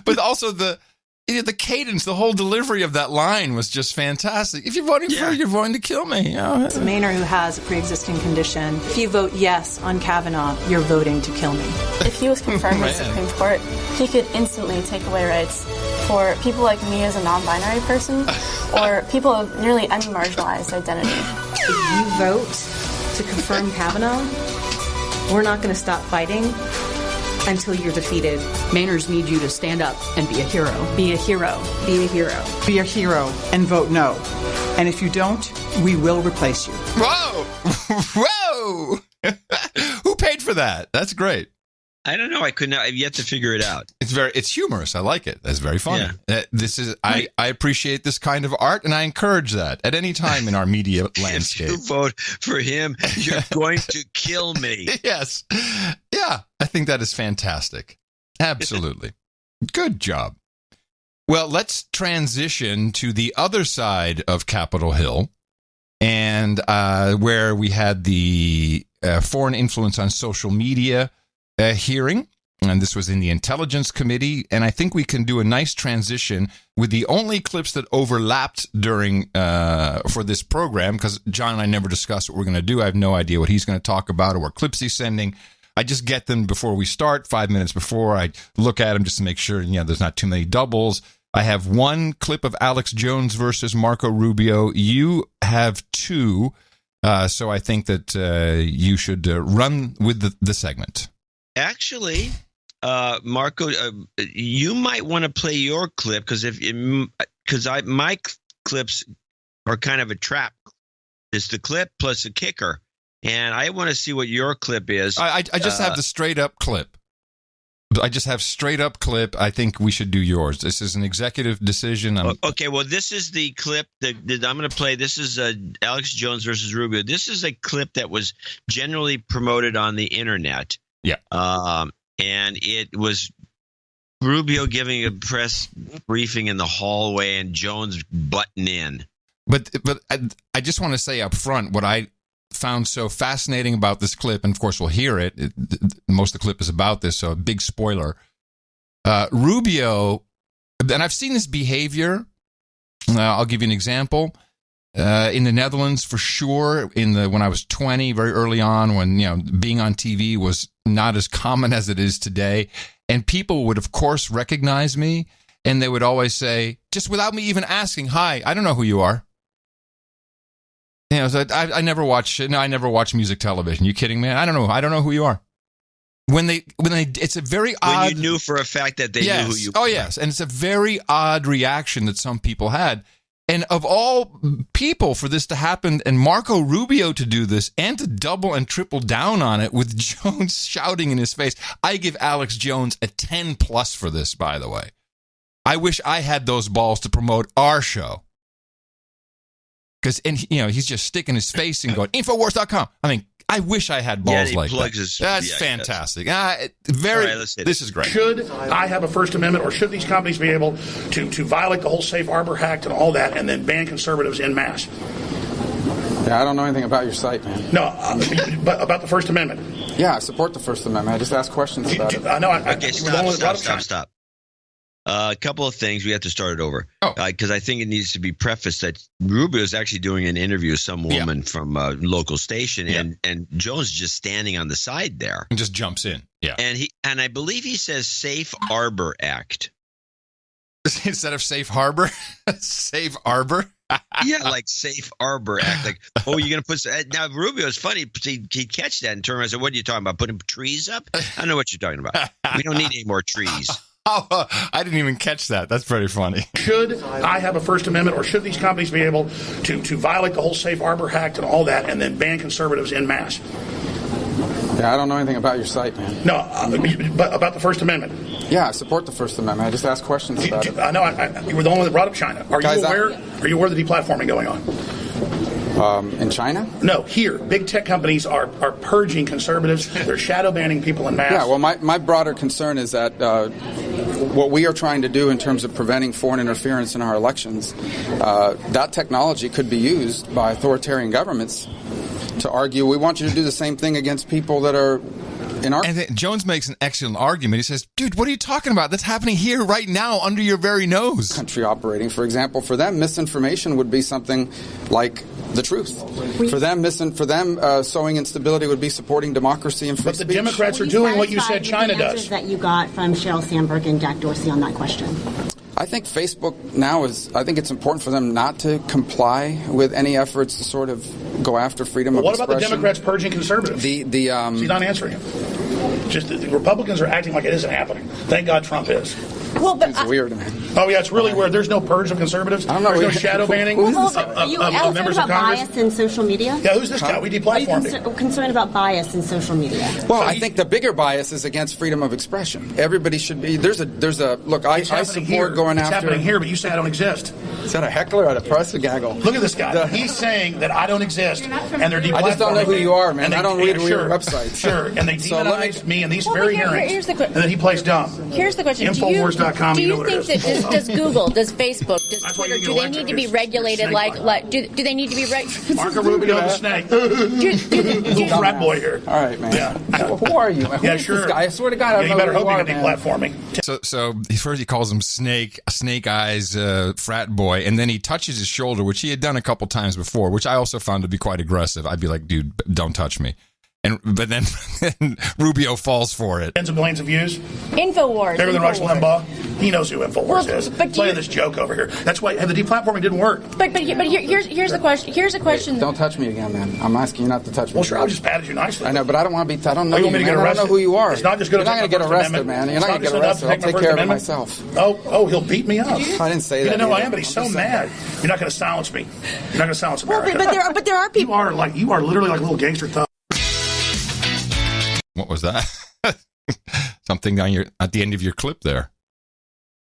S2: But also the cadence, the whole delivery of that line was just fantastic. If you're voting for it, you're voting to kill me.
S20: As a Mainer who has a pre-existing condition, if you vote yes on Kavanaugh, you're voting to kill me.
S22: If he was confirmed to the Supreme Court, he could instantly take away rights for people like me as a non-binary person or people of nearly any marginalized identity.
S21: If you vote to confirm Kavanaugh, we're not going to stop fighting until you're defeated.
S23: Mainers need you to stand up and be a hero.
S21: Be a hero. Be a hero.
S24: Be a hero and vote no. And if you don't, we will replace you.
S2: Whoa! Who paid for that? That's great.
S3: I don't know. I've yet to figure it out.
S2: It's humorous. I like it. That's very funny. Yeah. I appreciate this kind of art, and I encourage that at any time in our media landscape.
S3: If you vote for him, you're going to kill me.
S2: Yes. Yeah. I think that is fantastic. Absolutely. Good job. Well, let's transition to the other side of Capitol Hill, and where we had the foreign influence on social media hearing, and this was in the Intelligence Committee, and I think we can do a nice transition with the only clips that overlapped during for this program, because John and I never discussed what we're going to do. I have no idea what he's going to talk about or what clips he's sending. I just get them before we start, 5 minutes before. I look at them just to make sure there's not too many doubles. I have one clip of Alex Jones versus Marco Rubio. You have two, so I think that you should run with the segment.
S3: Actually, Marco, you might want to play your clip because my clips are kind of a trap. It's the clip plus a kicker, and I want to see what your clip is.
S2: I just have the straight up clip. I just have straight up clip. I think we should do yours. This is an executive decision.
S3: Okay, well, this is the clip that I'm going to play. This is Alex Jones versus Rubio. This is a clip that was generally promoted on the internet.
S2: Yeah.
S3: And it was Rubio giving a press briefing in the hallway and Jones butting in.
S2: But I just want to say up front what I found so fascinating about this clip, and of course we'll hear it. Most of the clip is about this, so a big spoiler. Rubio, and I've seen this behavior. I'll give you an example. In the Netherlands, for sure, when I was 20, very early on, when being on TV was not as common as it is today, and people would, of course, recognize me, and they would always say, just without me even asking, "Hi, I don't know who you are." So I never watch. No, I never watch music television. You kidding me? I don't know who you are. When they, it's a very odd.
S3: When you knew for a fact that they knew who you were.
S2: Oh yes, and it's a very odd reaction that some people had. And of all people for this to happen, and Marco Rubio to do this and to double and triple down on it with Jones shouting in his face, I give Alex Jones a 10+ for this, by the way. I wish I had those balls to promote our show. Because, he's just sticking his face and going, Infowars.com. I mean, I wish I had balls like that. That's fantastic. This is great.
S25: Should I have a First Amendment, or should these companies be able to violate the whole Safe Harbor Act and all that, and then ban conservatives en masse?
S26: Yeah, I don't know anything about your site, man.
S25: No, but about the First Amendment.
S26: Yeah, I support the First Amendment. I just ask questions about it.
S3: Okay, stop. A couple of things. We have to start it over. Because I think it needs to be prefaced that Rubio is actually doing an interview with some woman from a local station, and Jones just standing on the side there.
S2: And just jumps in. Yeah.
S3: And I believe he says Safe Harbor Act.
S2: Instead of Safe Harbor? Safe Harbor?
S3: Yeah, like Safe Harbor Act. Like, you're going to put... Now, Rubio's funny. He'd catch that and turn around and say, what are you talking about? Putting trees up? I don't know what you're talking about. We don't need any more trees.
S2: Oh, I didn't even catch that. That's pretty funny.
S25: Should I have a First Amendment, or should these companies be able to violate the whole Safe Harbor Act and all that, and then ban conservatives en masse?
S26: Yeah, I don't know anything about your site, man.
S25: No, but about the First Amendment.
S26: Yeah, I support the First Amendment. I just asked questions about it.
S25: I know. You were the only one that brought up China. Are you aware of the deplatforming going on?
S26: In China?
S25: No, here. Big tech companies are purging conservatives. They're shadow banning people en masse.
S26: Yeah, well, my broader concern is that what we are trying to do in terms of preventing foreign interference in our elections, that technology could be used by authoritarian governments to argue, we want you to do the same thing against people that are in our...
S2: And Jones makes an excellent argument. He says, dude, what are you talking about? That's happening here right now under your very nose.
S26: Country operating, for example, for them, misinformation would be something like the truth. For them, sowing instability would be supporting democracy and free speech.
S25: But the Democrats are doing what you said China does.
S1: That you got from Sheryl Sandberg and Jack Dorsey on that question.
S26: I think Facebook now I think it's important for them not to comply with any efforts to sort of go after freedom of expression.
S25: What about the Democrats purging conservatives? He's not answering him. Just the Republicans are acting like it isn't happening. Thank God Trump is.
S1: Well, but
S26: it's weird, man.
S25: Oh yeah, it's really weird. There's no purge of conservatives.
S26: I don't know.
S25: There's no shadow banning
S1: you
S25: of members of Congress.
S1: Bias in social media?
S25: Yeah, who's this guy? We deplatformed him.
S1: Are you concerned about bias in social media?
S26: Well, I think the bigger bias is against freedom of expression. Everybody should be. There's a look. I support going after.
S25: It's happening here, but you say I don't exist.
S26: Is that a heckler or a press gaggle?
S25: Look at this guy. He's saying that I don't exist, and they're deplatforming.
S26: I just don't know who you are, man. I don't read your website.
S25: Sure, and they demonize me in these very hearings. And then he plays dumb.
S5: Here's the question.
S25: Infowars.com.
S5: Do you think that does Google, does Facebook, does Twitter, do they need to be regulated do they need to be regulated?
S25: Marco Rubio the snake. Little frat boy here.
S26: All right, man.
S25: Yeah.
S26: Who are you?
S25: Yeah, sure.
S26: I swear to God, I don't know
S25: you better
S26: who
S25: hope
S26: you
S25: you're
S26: are,
S25: deplatforming.
S2: So first he calls him Snake Eyes frat boy, and then he touches his shoulder, which he had done a couple times before, which I also found to be quite aggressive. I'd be like, dude, don't touch me. But then Rubio falls for it.
S25: Tens of millions of views.
S5: Infowars.
S25: Bigger than Rush Limbaugh. He knows who Infowars is.
S5: But
S25: playing this joke over here. That's why the deplatforming didn't work.
S5: But here's the question. Here's a question.
S26: Don't touch me again, man. I'm asking you not to touch me.
S25: Well, sure, I just patted you nicely.
S26: I know, but I don't want to be. I don't know you, man. I don't know who you are.
S25: It's not just good.
S26: You're not going to get arrested, man. You're not going to get arrested. I'll take care of it myself.
S25: Oh, he'll beat me up.
S26: I didn't say that.
S25: You didn't know I am, but he's so mad. You're not going to silence me. You're not going to silence America.
S5: But there are people.
S25: You are literally like a little gangster thug.
S2: What was that? Something at the end of your clip there.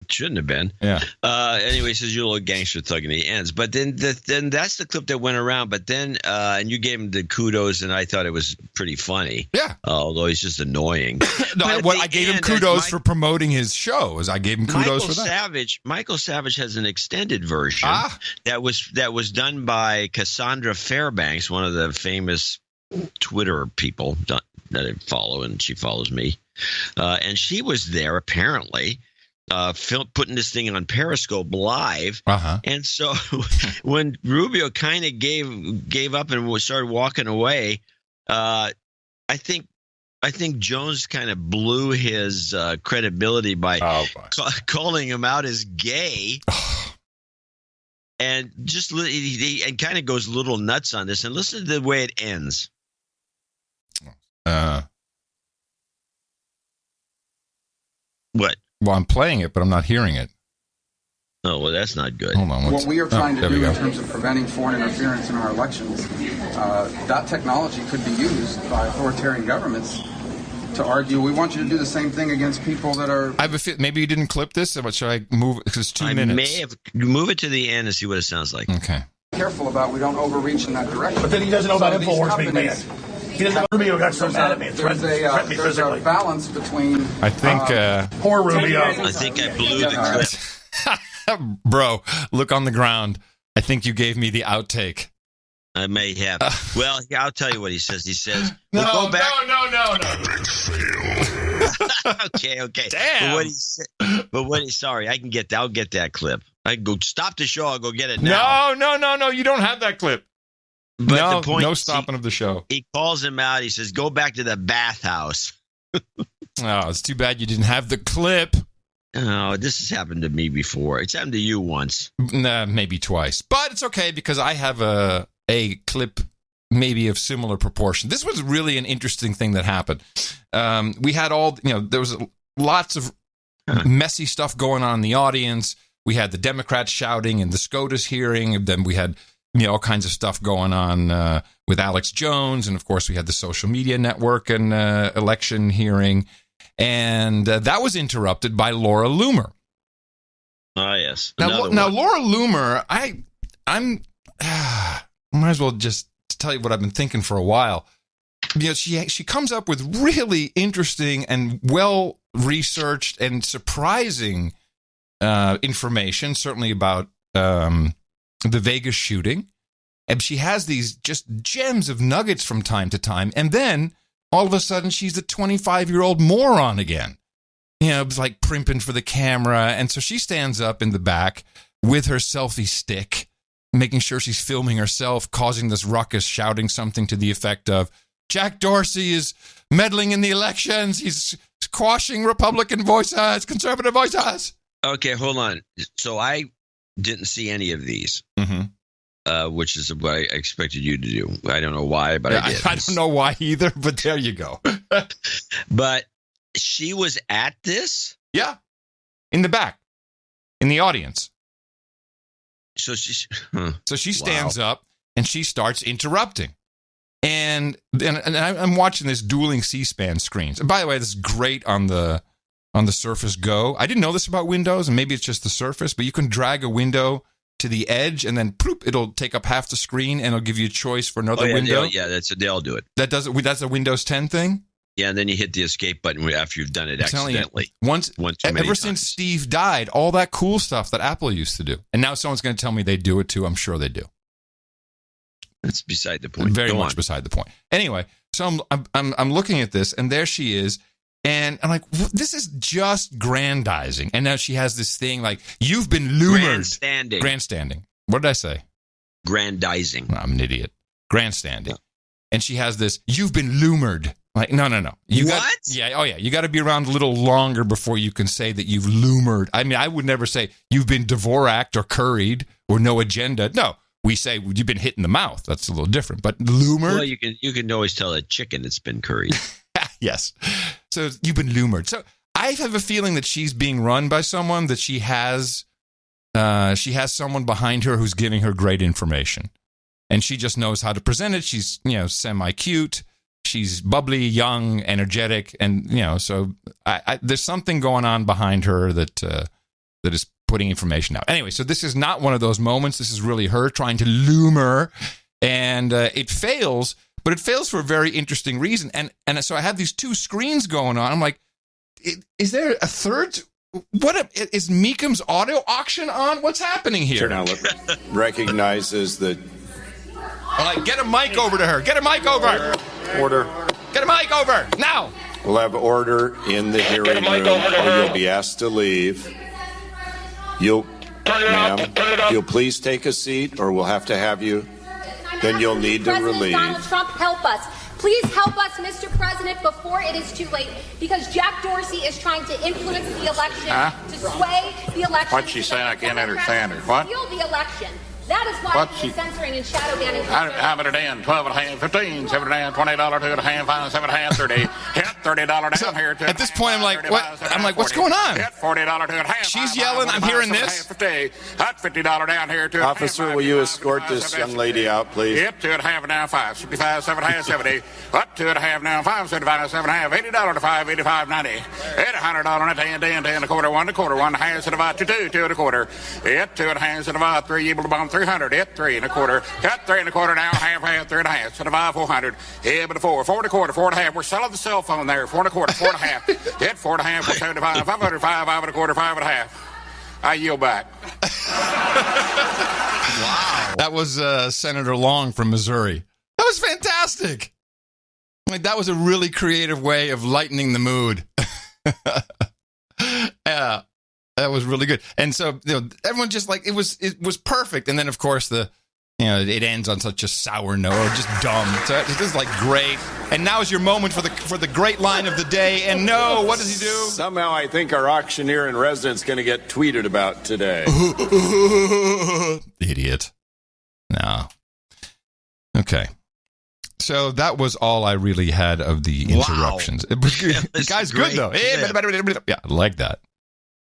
S3: Shouldn't have been.
S2: Yeah.
S3: Anyway, he says you're a little gangster thug, and he ends. But then that's the clip that went around. But then, and you gave him the kudos, and I thought it was pretty funny.
S2: Yeah.
S3: Although he's just annoying.
S2: No, I gave him kudos for promoting his show. I gave him kudos for that.
S3: Michael Savage has an extended version that was done by Cassandra Fairbanks, one of the famous Twitter people that I follow, and she follows me. And she was there apparently. Putting this thing on Periscope live, and so when Rubio kind of gave up and started walking away, I think Jones kind of blew his credibility by calling him out as gay, and just he kind of goes a little nuts on this. And listen to the way it ends. What?
S2: Well, I'm playing it, but I'm not hearing it.
S3: Oh, well, that's not good.
S2: Hold on.
S26: What we are trying to do in terms of preventing foreign interference in our elections, that technology could be used by authoritarian governments to argue, we want you to do the same thing against people that are...
S2: I have a feel, maybe you didn't clip this. Should I move it? Because it's 2 minutes.
S3: I may have... Move it to the end and see what it sounds like.
S2: Okay.
S26: Careful about we don't overreach in that direction.
S25: But then he doesn't know about Infowars being banned. He doesn't know Rubio got so mad at me and threatened me physically.
S26: There's a balance between...
S2: I think...
S25: poor Rubio.
S3: I think I blew the
S2: clip. Bro, look on the ground. I think you gave me the outtake.
S3: I may have. Well, I'll tell you what he says. He says,
S2: no.
S3: Go back.
S2: No.
S3: Okay.
S2: Damn.
S3: Sorry, I'll get that clip. I can go stop the show. I'll go get it now.
S2: No. You don't have that clip.
S3: But the point
S2: no stopping of the show.
S3: He calls him out. He says, go back to the bathhouse.
S2: It's too bad you didn't have the clip.
S3: Oh, this has happened to me before. It's happened to you once.
S2: Maybe twice. But it's okay because I have a clip maybe of similar proportion. This was really an interesting thing that happened. We had there was lots of messy stuff going on in the audience. We had the Democrats shouting in the SCOTUS hearing. Then we had all kinds of stuff going on with Alex Jones. And, of course, we had the social media network and election hearing. And that was interrupted by Laura Loomer.
S3: Ah, yes.
S2: Now, Laura Loomer, I'm might as well just tell you what I've been thinking for a while. You know, she comes up with really interesting and well-researched and surprising information, certainly about the Vegas shooting. And she has these just gems of nuggets from time to time. And then, all of a sudden, she's a 25-year-old moron again. You know, it's like primping for the camera. And so she stands up in the back with her selfie stick, making sure she's filming herself, causing this ruckus, shouting something to the effect of, Jack Dorsey is meddling in the elections. He's quashing Republican voices, conservative voices.
S3: Okay, hold on. So I didn't see any of these, which is what I expected you to do. I don't know why, but I did.
S2: I don't know why either, but there you go.
S3: But she was at this?
S2: Yeah, in the back, in the audience.
S3: So
S2: she stands up and she starts interrupting. And I'm watching this dueling C-SPAN screens. And by the way, this is great on the Surface Go. I didn't know this about Windows, and maybe it's just the Surface, but you can drag a window to the edge, and then poof, it'll take up half the screen, and it'll give you a choice for another window.
S3: They all do it.
S2: That's a Windows 10 thing?
S3: Yeah, and then you hit the escape button after you've done it accidentally.
S2: Ever since Steve died, all that cool stuff that Apple used to do. And now someone's going to tell me they do it too. I'm sure they do.
S3: That's beside the point.
S2: Very much beside the point. Anyway, so I'm looking at this, and there she is, and I'm like, this is just grandizing. And now she has this thing like, you've been lured. Grandstanding. What did I say?
S3: Grandizing.
S2: I'm an idiot. Grandstanding. And she has this, you've been lured. Like, no. You got to be around a little longer before you can say that you've lured. I mean, I would never say you've been Dvorak or curried or no agenda. No. We say you've been hit in the mouth. That's a little different. But lured?
S3: Well, you can always tell a chicken it's been curried.
S2: Yes. So you've been lured. So I have a feeling that she's being run by someone, that she has someone behind her who's giving her great information. And she just knows how to present it. She's, semi-cute. She's bubbly, young, energetic. And, so there's something going on behind her that is putting information out. Anyway, so this is not one of those moments. This is really her trying to lure, and it fails, but it fails for a very interesting reason. And so I have these two screens going on. I'm like, is there a third? Is Meekham's auto auction on? What's happening here?
S6: Now recognizes that.
S2: Like, get a mic over to her. Get a mic over.
S6: Order.
S2: Get a mic over now.
S6: We'll have order in the hearing room, or you'll be asked to leave. Ma'am, you'll please take a seat, or we'll have to have you. Then you'll need to relieve.
S7: Donald Trump, help us. Please help us, Mr. President, before it is too late, because Jack Dorsey is trying to influence the election, to sway the election.
S6: What's she saying? I can't understand her. What?
S7: Steal the election. That is why he's censoring and shadow banning.
S6: How about it in? 12 and a half, 15, 7 and a half, $20, 2 and a half, 5, 7 and a half, 30. Hit $30 down
S2: so
S6: here.
S2: At this point, I'm like, what? I'm like, what's going on?
S6: Hit $40, 2 and a half.
S2: She's yelling. I'm hearing this.
S6: Hit $50 down here. Officer, will you escort this young lady out, please? Hit 2 and a half now, 5, 55, 7 and a half, 70. Up 2 and a half now, 5, 75, 7 and a half, $80 to 5, 85, 90. Hit $100 to 10, 10, 10 and a quarter, 1 and a quarter, 1 and a half, 2, 2 and a quarter. Hit 2 and a half, 3, able to bomb 300. Hit 3 and a quarter. Cut 3 and a quarter now, half, 3 and a half. Divide 400. Here, but a 4 and a quarter, 4 and a half. We're selling the cell phone there. 4 and a quarter, 4 and a half. Hit 4 and a half. We're 75, 500, 5 and a quarter, 5 and a half. I yield back.
S2: Wow. That was Senator Long from Missouri. That was fantastic. Like, that was a really creative way of lightening the mood. Yeah. That was really good. And so, everyone just like, it was perfect. And then, of course, it ends on such a sour note, or just dumb. So this is like great. And now is your moment for the great line of the day. And no, what does he do?
S6: Somehow I think our auctioneer in residence is going to get tweeted about today.
S2: Idiot. No. Okay. So that was all I really had of the interruptions. Wow. The guy's good, though. Yeah, I like that.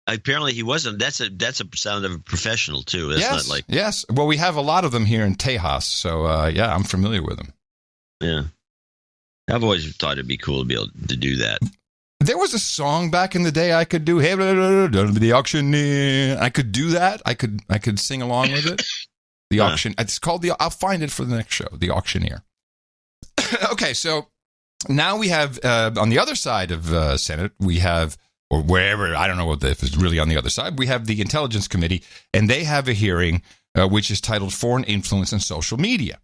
S3: Apparently he wasn't. That's a sound of a professional too. That's
S2: yes,
S3: not like
S2: yes. Well, we have a lot of them here in Tejas, so yeah, I'm familiar with them.
S3: Yeah. I've always thought it'd be cool to be able to do that.
S2: There was a song back in the day I could do. Hey, the auctioneer. I could do that. I could sing along with it. The auction. It's called I'll find it for the next show. The Auctioneer. Okay, so now we have on the other side of Senate, we have, or wherever, I don't know if it's really on the other side, we have the Intelligence Committee, and they have a hearing which is titled Foreign Influence in Social Media.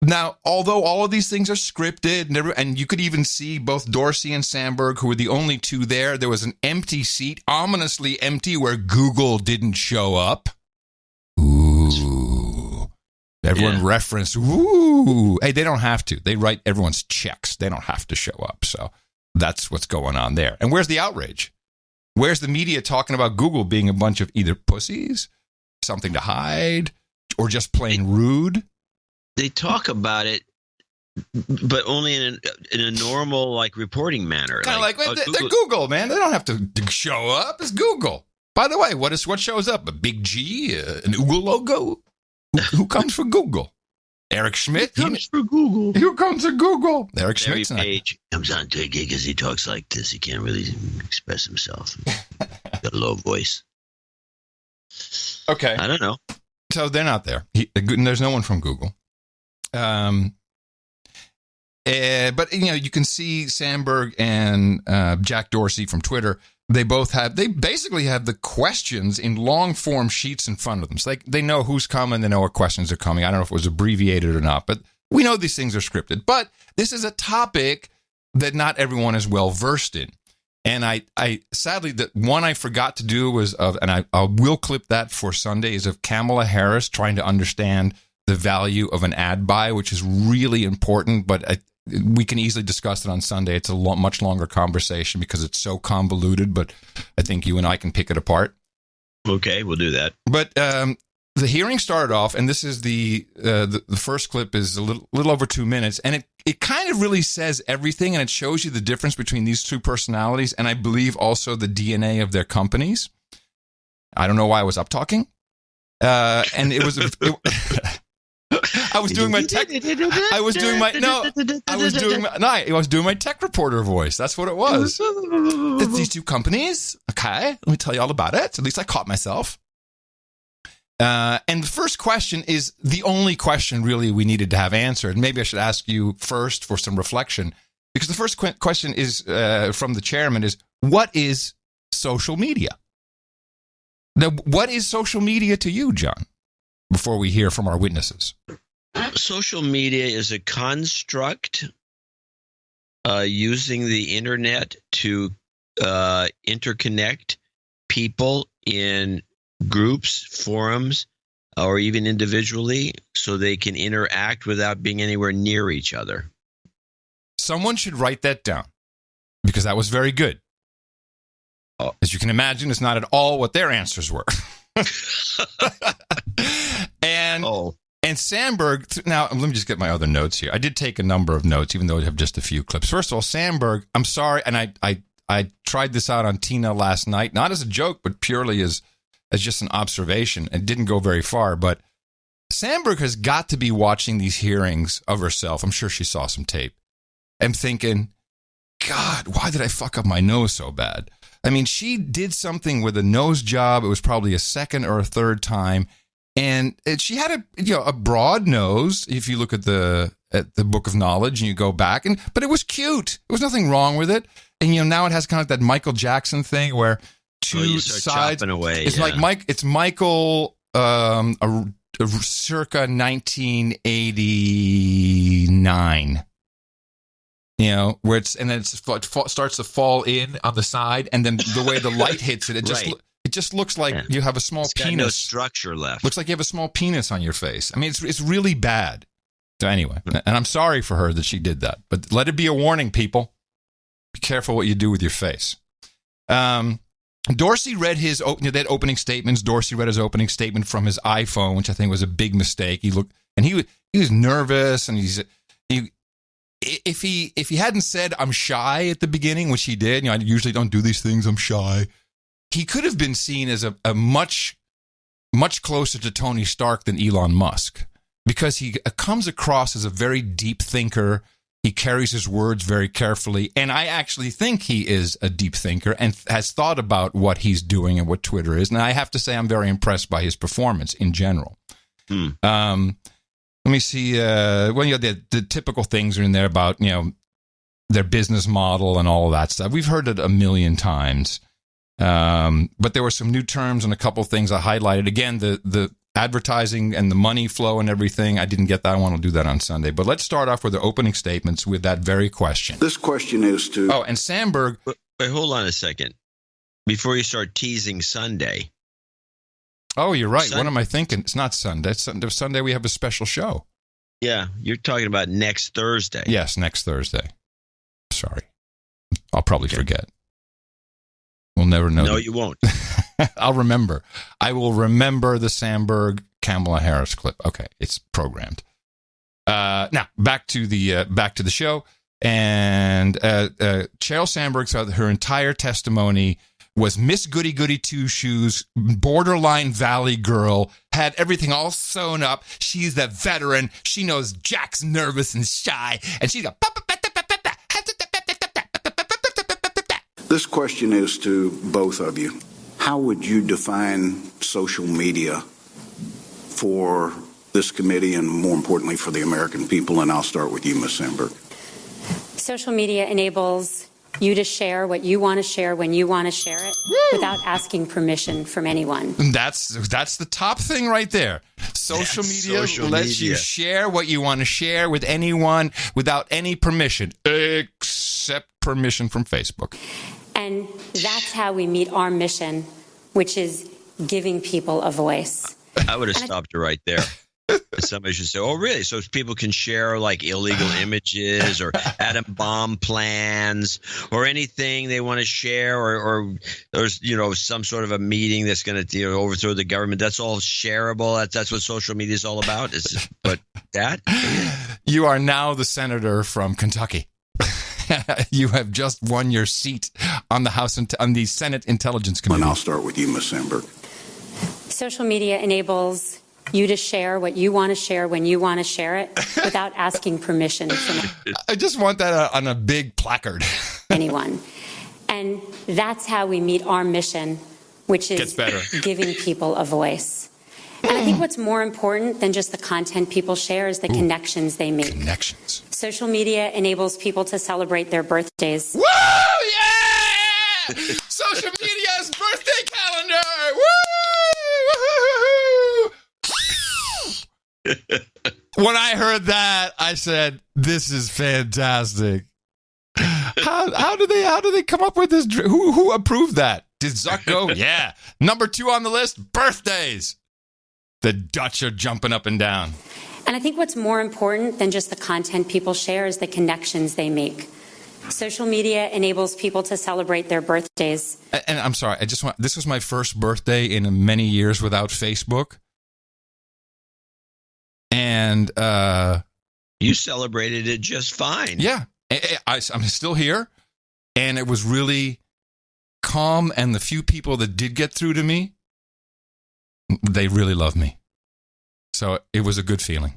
S2: Now, although all of these things are scripted, and you could even see both Dorsey and Sandberg, who were the only two there was an empty seat, ominously empty, where Google didn't show up. Ooh. Everyone referenced, ooh. Hey, they don't have to. They write everyone's checks. They don't have to show up. So that's what's going on there. And where's the outrage? Where's the media talking about Google being a bunch of either pussies, something to hide, or just plain rude?
S3: They talk about it, but only in a normal, like, reporting manner.
S2: Kind of like they're Google, man. They don't have to show up. It's Google. By the way, what shows up? A big G, an Google logo? Who comes for Google? Eric Schmidt?
S3: Who comes for Google?
S2: Who comes for Google? Eric Schmidt.
S3: Page comes on to it because he talks like this. He can't really express himself. Got a low voice.
S2: Okay.
S3: I don't know.
S2: So they're not there. There's no one from Google. But you can see Sandberg and Jack Dorsey from Twitter. They basically have the questions in long form sheets in front of them. So they know who's coming. They know what questions are coming. I don't know if it was abbreviated or not, but we know these things are scripted. But this is a topic that not everyone is well versed in. And I sadly, the one I forgot to do was and I will clip that for Sunday, is of Kamala Harris trying to understand the value of an ad buy, which is really important, but we can easily discuss it on Sunday. It's a much longer conversation because it's so convoluted, but I think you and I can pick it apart.
S3: Okay, we'll do that.
S2: But the hearing started off, and this is the first clip is a little over 2 minutes, and it kind of really says everything, and it shows you the difference between these two personalities, and I believe also the DNA of their companies. I don't know why I was up talking. And it was... I was doing my tech. I was doing my tech reporter voice. That's what it was. It's these two companies. Okay, let me tell you all about it. At least I caught myself. And the first question is the only question really we needed to have answered. Maybe I should ask you first for some reflection, because the first question is from the chairman is, what is social media? Now, what is social media to you, John? Before we hear from our witnesses.
S3: Social media is a construct using the internet to interconnect people in groups, forums, or even individually, so they can interact without being anywhere near each other.
S2: Someone should write that down, because that was very good. As you can imagine, it's not at all what their answers were. And Sandberg, now let me just get my other notes here. I did take a number of notes, even though I have just a few clips. First of all, Sandberg, I'm sorry, and I tried this out on Tina last night, not as a joke, but purely as just an observation. It didn't go very far, but Sandberg has got to be watching these hearings of herself. I'm sure she saw some tape. I'm thinking, God, why did I fuck up my nose so bad? I mean, she did something with a nose job. It was probably a second or a third time. And she had a broad nose, if you look at the Book of Knowledge and you go back, but it was cute. There was nothing wrong with it. And now it has kind of like that Michael Jackson thing where two sides.
S3: Away,
S2: it's like it's Michael circa 1989. Where then it starts to fall in on the side, and then the way the light hits it, it just it just looks like you have a small penis.
S3: No structure left.
S2: Looks like you have a small penis on your face. I mean, it's really bad. So anyway, and I'm sorry for her that she did that, but let it be a warning, people. Be careful what you do with your face. Dorsey read his that opening statements. Dorsey read his opening statement from his iPhone, which I think was a big mistake. He was nervous, and if he hadn't said I'm shy at the beginning, which he did, I usually don't do these things, I'm shy, he could have been seen as a much closer to Tony Stark than Elon Musk, because he comes across as a very deep thinker. He carries his words very carefully. And I actually think he is a deep thinker and has thought about what he's doing and what Twitter is. And I have to say, I'm very impressed by his performance in general. Let me see. The typical things are in there about, their business model and all of that stuff. We've heard it a million times. But there were some new terms and a couple of things I highlighted. Again, the advertising and the money flow and everything. I didn't get that. I want to do that on Sunday. But let's start off with the opening statements with that very question.
S8: This question is to...
S2: Oh, and Sandberg...
S3: Wait, hold on a second. Before you start teasing Sunday.
S2: Oh, you're right. What am I thinking? It's not Sunday. Sunday we have a special show.
S3: Yeah, you're talking about next Thursday.
S2: Yes, next Thursday. Sorry. I'll probably forget. We'll never know.
S3: No, you won't.
S2: I'll remember. I will remember the Sandberg Kamala Harris clip. Okay, it's programmed. Now back to the show. And Sheryl Sandberg said her entire testimony was Miss Goody Goody Two Shoes, borderline Valley girl, had everything all sewn up. She's the veteran. She knows Jack's nervous and shy, and she's got.
S8: This question is to both of you. How would you define social media for this committee and, more importantly, for the American people? And I'll start with you, Ms. Sandberg.
S9: Social media enables you to share what you want to share when you want to share it without asking permission from anyone.
S2: That's the top thing right there. Social media lets you share what you want to share with anyone without any permission, except permission from Facebook.
S9: And that's how we meet our mission, which is giving people a voice.
S3: I would have stopped it right there. Somebody should say, oh, really? So people can share like illegal images or atom bomb plans or anything they want to share or there's, some sort of a meeting that's going to overthrow the government. That's all shareable. That's what social media is all about. But that?
S2: You are now the senator from Kentucky. You have just won your seat on the Senate Intelligence Committee.
S8: And I'll start with you, Ms. Sandberg.
S9: Social media enables you to share what you want to share when you want to share it without asking permission from
S2: I just want that on a big placard.
S9: Anyone. And that's how we meet our mission, which is giving people a voice. And I think what's more important than just the content people share is the connections they make.
S2: Connections.
S9: Social media enables people to celebrate their birthdays.
S2: Woo! Yeah! Social media's birthday calendar! Woo! When I heard that, I said, "This is fantastic." How do they come up with this? Who approved that? Did Zuck go? Yeah. Number 2 on the list: birthdays. The Dutch are jumping up and down.
S9: And I think what's more important than just the content people share is the connections they make. Social media enables people to celebrate their birthdays.
S2: And I'm sorry, this was my first birthday in many years without Facebook. And
S3: you celebrated it just fine.
S2: Yeah. I'm still here. And it was really calm. And the few people that did get through to me, they really love me. So it was a good feeling.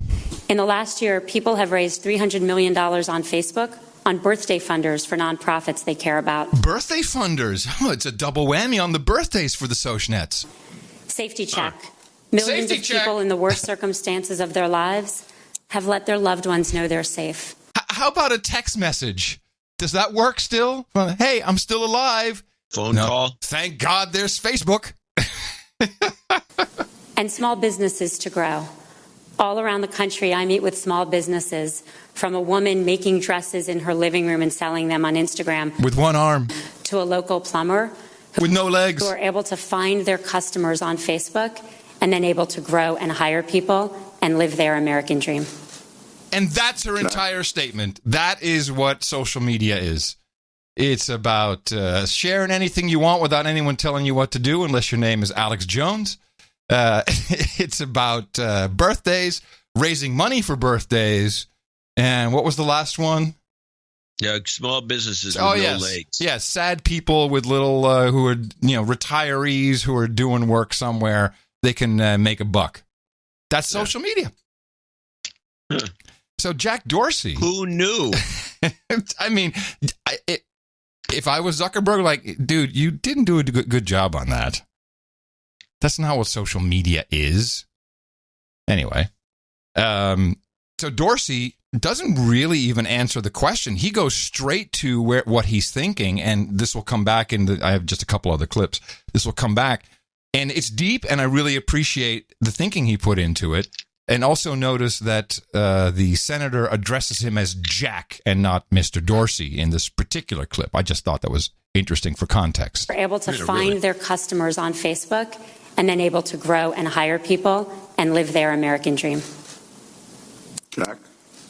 S9: In the last year, people have raised $300 million on Facebook on birthday funders for nonprofits they care about.
S2: Birthday funders? Oh, it's a double whammy on the birthdays for the Socialnets.
S9: Safety check. Millions of people in the worst circumstances of their lives have let their loved ones know they're safe.
S2: How about a text message? Does that work still? Hey, I'm still alive.
S3: Phone call.
S2: Thank God there's Facebook.
S9: And small businesses to grow. All around the country, I meet with small businesses, from a woman making dresses in her living room and selling them on Instagram.
S2: With one arm.
S9: To a local plumber.
S2: With no legs.
S9: Who are able to find their customers on Facebook and then able to grow and hire people and live their American dream.
S2: And that's her entire statement. That is what social media is. It's about sharing anything you want without anyone telling you what to do, unless your name is Alex Jones. It's about birthdays, raising money for birthdays, and what was the last one?
S3: Yeah, small businesses with no legs.
S2: Yeah, sad people with little who are retirees who are doing work somewhere. They can make a buck. That's social media. So Jack Dorsey.
S3: Who knew?
S2: I mean, if I was Zuckerberg, like, dude, you didn't do a good job on that. That's not what social media is. Anyway, so Dorsey doesn't really even answer the question. He goes straight to what he's thinking, and this will come back I have just a couple other clips. This will come back, and it's deep, and I really appreciate the thinking he put into it. And also notice that the senator addresses him as Jack and not Mr. Dorsey in this particular clip. I just thought that was interesting for context.
S9: They're able to find their customers on Facebook and then able to grow and hire people and live their American dream.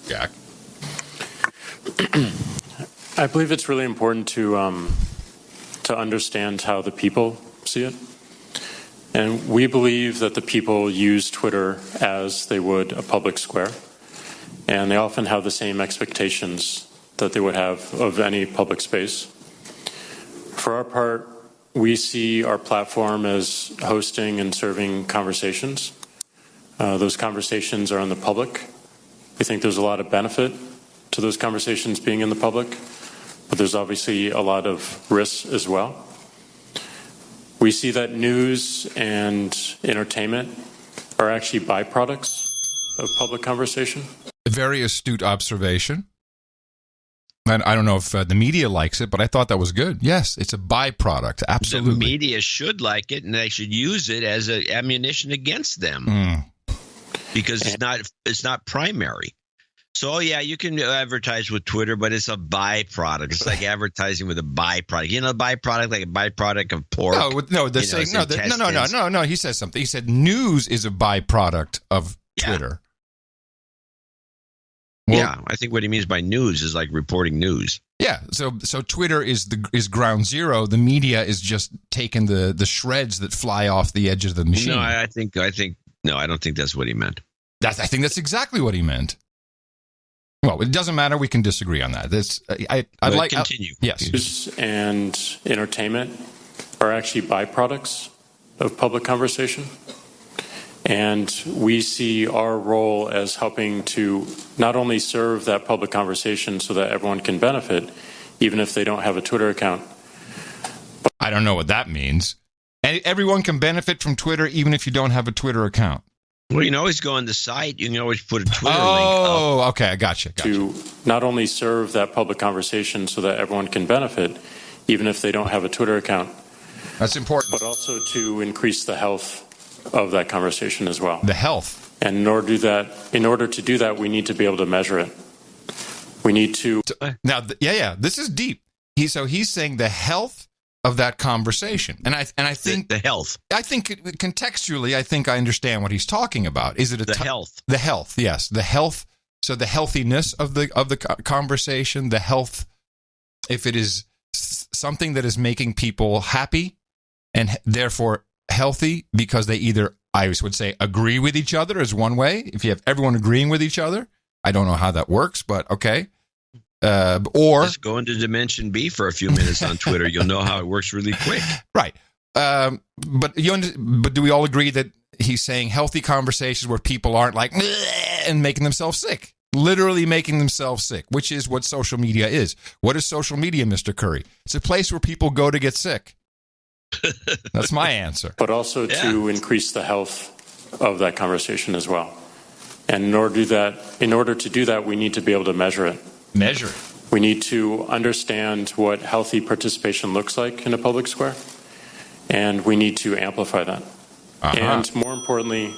S2: Jack.
S10: I believe it's really important to understand how the people see it. And we believe that the people use Twitter as they would a public square. And they often have the same expectations that they would have of any public space. For our part, we see our platform as hosting and serving conversations. Those conversations are in the public. We think there's a lot of benefit to those conversations being in the public, but there's obviously a lot of risks as well. We see that news and entertainment are actually byproducts of public conversation.
S2: A very astute observation. And I don't know if the media likes it, but I thought that was good. Yes, it's a byproduct. Absolutely.
S3: The media should like it, and they should use it as ammunition against them because it's not primary. So, you can advertise with Twitter, but it's a byproduct. It's like advertising with a byproduct. You know, byproduct, like a byproduct of pork.
S2: No. He says something. He said news is a byproduct of Twitter.
S3: Well, I think what he means by news is like reporting news.
S2: Yeah. So Twitter is ground zero. The media is just taking the shreds that fly off the edge of the machine.
S3: No, I don't think that's what he meant.
S2: I think that's exactly what he meant. Well, it doesn't matter. We can disagree on that. I'd like
S3: continue.
S2: Yes.
S10: News and entertainment are actually byproducts of public conversation. And we see our role as helping to not only serve that public conversation so that everyone can benefit, even if they don't have a Twitter account.
S2: I don't know what that means. Everyone can benefit from Twitter even if you don't have a Twitter account.
S3: Well, you can always go on the site. You can always put a Twitter link up.
S2: Oh, okay. I gotcha.
S10: To not only serve that public conversation so that everyone can benefit, even if they don't have a Twitter account.
S2: That's important.
S10: But also to increase the health of that conversation as well.
S2: The health.
S10: And in order to do that, we need to be able to measure it. We need to.
S2: Now, this is deep. He's saying the health of that conversation, and I think
S3: the health.
S2: I think contextually, I understand what he's talking about. Is it
S3: health?
S2: The health, yes, the health. So the healthiness of the conversation, the health. If it is something that is making people happy, and therefore healthy, because they either, I would say, agree with each other is one way. If you have everyone agreeing with each other, I don't know how that works, but okay. Or
S3: just go into Dimension B for a few minutes on Twitter. You'll know how it works really quick.
S2: Right. But do we all agree that he's saying healthy conversations where people aren't like and making themselves sick, literally making themselves sick, which is what social media is. What is social media, Mr. Curry? It's a place where people go to get sick. That's my answer.
S10: But also to increase the health of that conversation as well. And in order to do that, we need to be able to measure it.
S2: Measure.
S10: We need to understand what healthy participation looks like in a public square, and we need to amplify that. And more importantly,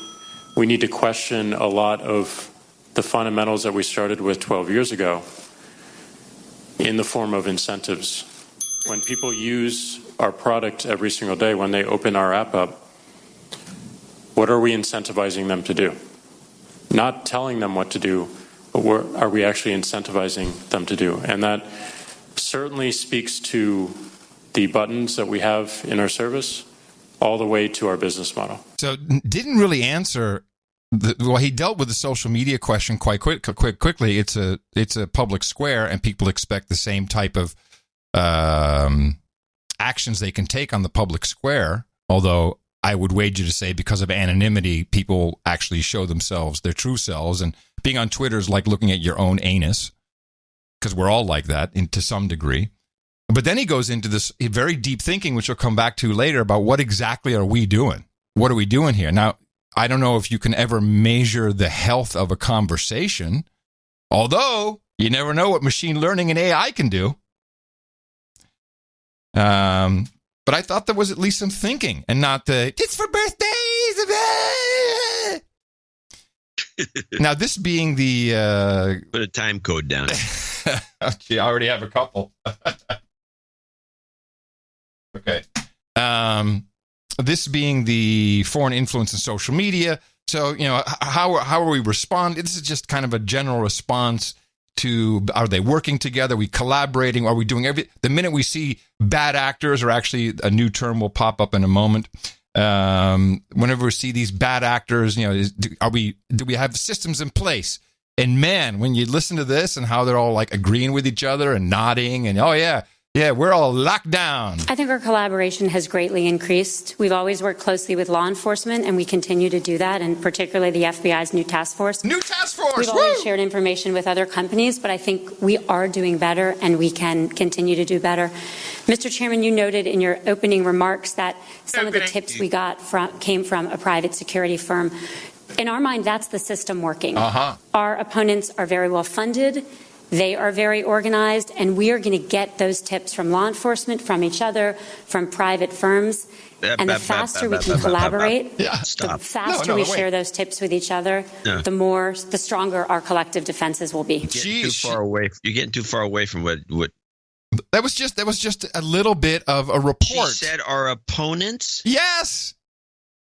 S10: we need to question a lot of the fundamentals that we started with 12 years ago in the form of incentives. When people use our product every single day, when they open our app up, what are we incentivizing them to do? Not telling them what to do, but what are we actually incentivizing them to do? And that certainly speaks to the buttons that we have in our service all the way to our business model.
S2: So didn't really answer. He dealt with the social media question quite quickly. It's a public square, and people expect the same type of actions they can take on the public square. Although I would wager to say because of anonymity, people actually show themselves, their true selves. And being on Twitter is like looking at your own anus, because we're all like that to some degree. But then he goes into this very deep thinking, which we'll come back to later, about what exactly are we doing? What are we doing here? Now, I don't know if you can ever measure the health of a conversation, although you never know what machine learning and AI can do. But I thought there was at least some thinking and not the, it's for birthdays. Now, this being the...
S3: Put a time code down.
S2: Gee, I already have a couple. Okay. This being the foreign influence in social media. So, you know, how are we responding? This is just kind of a general response to, are they working together? Are we collaborating? Are we doing the minute we see bad actors, or actually a new term will pop up in a moment. Whenever we see these bad actors, you know, do we have systems in place? And man, when you listen to this and how they're all like agreeing with each other and nodding and, oh yeah, we're all locked down.
S9: I think our collaboration has greatly increased. We've always worked closely with law enforcement, and we continue to do that, and particularly the FBI's new task force.
S2: New task force!
S9: We've always shared information with other companies, but I think we are doing better, and we can continue to do better. Mr. Chairman, you noted in your opening remarks that some of the tips we got came from a private security firm. In our mind, that's the system working. Our opponents are very well funded. They are very organized, and we are going to get those tips from law enforcement, from each other, from private firms. And the faster we can collaborate, the faster we share those tips with each other, the stronger our collective defenses will be.
S3: You're getting too far away from what.
S2: That was just a little bit of a report.
S3: She said our opponents?
S2: Yes.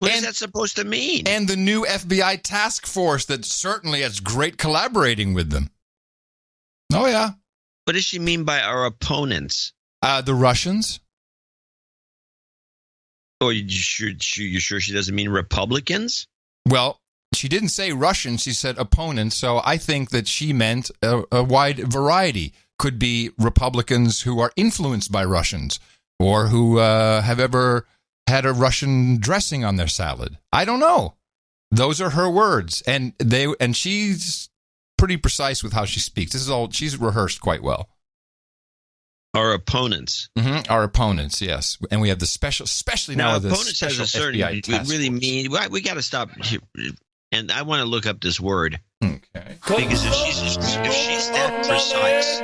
S3: What is that supposed to mean?
S2: And the new FBI task force that certainly has great collaborating with them. Oh, yeah.
S3: What does she mean by our opponents?
S2: The Russians.
S3: Oh, you sure she doesn't mean Republicans?
S2: Well, she didn't say Russians. She said opponents. So I think that she meant a wide variety. Could be Republicans who are influenced by Russians, or who have ever had a Russian dressing on their salad. I don't know. Those are her words. And she's pretty precise with how she speaks. She's rehearsed quite well.
S3: Our opponents.
S2: Our opponents, yes. And we have the especially now the
S3: opponents
S2: special
S3: has a certain,
S2: FBI task
S3: really
S2: force.
S3: mean, we got to stop here. And I want to look up this word.
S2: Okay.
S3: Because if she's that precise,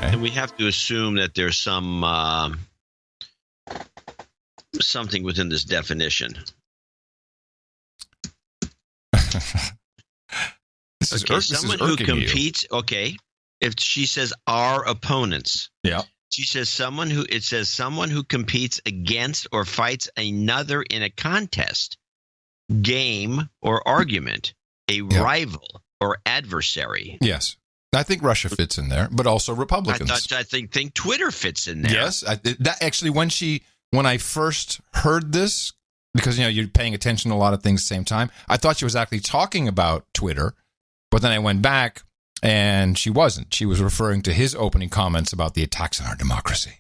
S3: then we have to assume that there's some something within this definition. Someone who competes. Okay, if she says our opponents, she says someone who competes against or fights another in a contest, game, or argument, a rival or adversary.
S2: Yes, I think Russia fits in there, but also Republicans.
S3: I think Twitter fits in there.
S2: Yes, that actually when I first heard this, because you're paying attention to a lot of things at the same time, I thought she was actually talking about Twitter. But then I went back, and she wasn't. She was referring to his opening comments about the attacks on our democracy.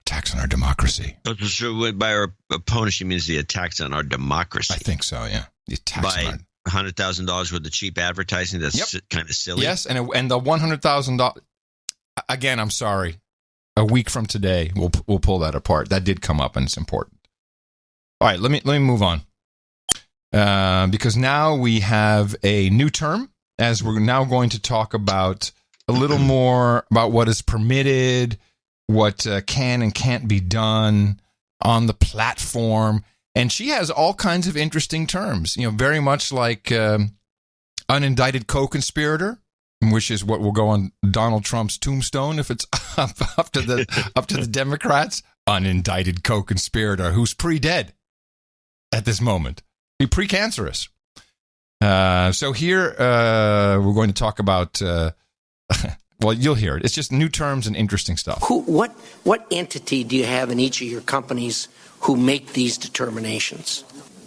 S2: Attacks on our democracy.
S3: So by our opponent, she means the attacks on our democracy.
S2: I think so, yeah. The attacks
S3: by $100,000 worth of cheap advertising. That's kind of silly.
S2: Yes, and the $100,000. Again, I'm sorry. A week from today, we'll pull that apart. That did come up, and it's important. All right, let me move on. Because now we have a new term, as we're now going to talk about a little more about what is permitted, what can and can't be done on the platform. And she has all kinds of interesting terms, very much like unindicted co-conspirator, which is what will go on Donald Trump's tombstone if it's up to the Democrats. Unindicted co-conspirator who's pre-dead at this moment. Be precancerous. So here we're going to talk about. Well, you'll hear it. It's just new terms and interesting stuff.
S11: What entity do you have in each of your companies who make these determinations?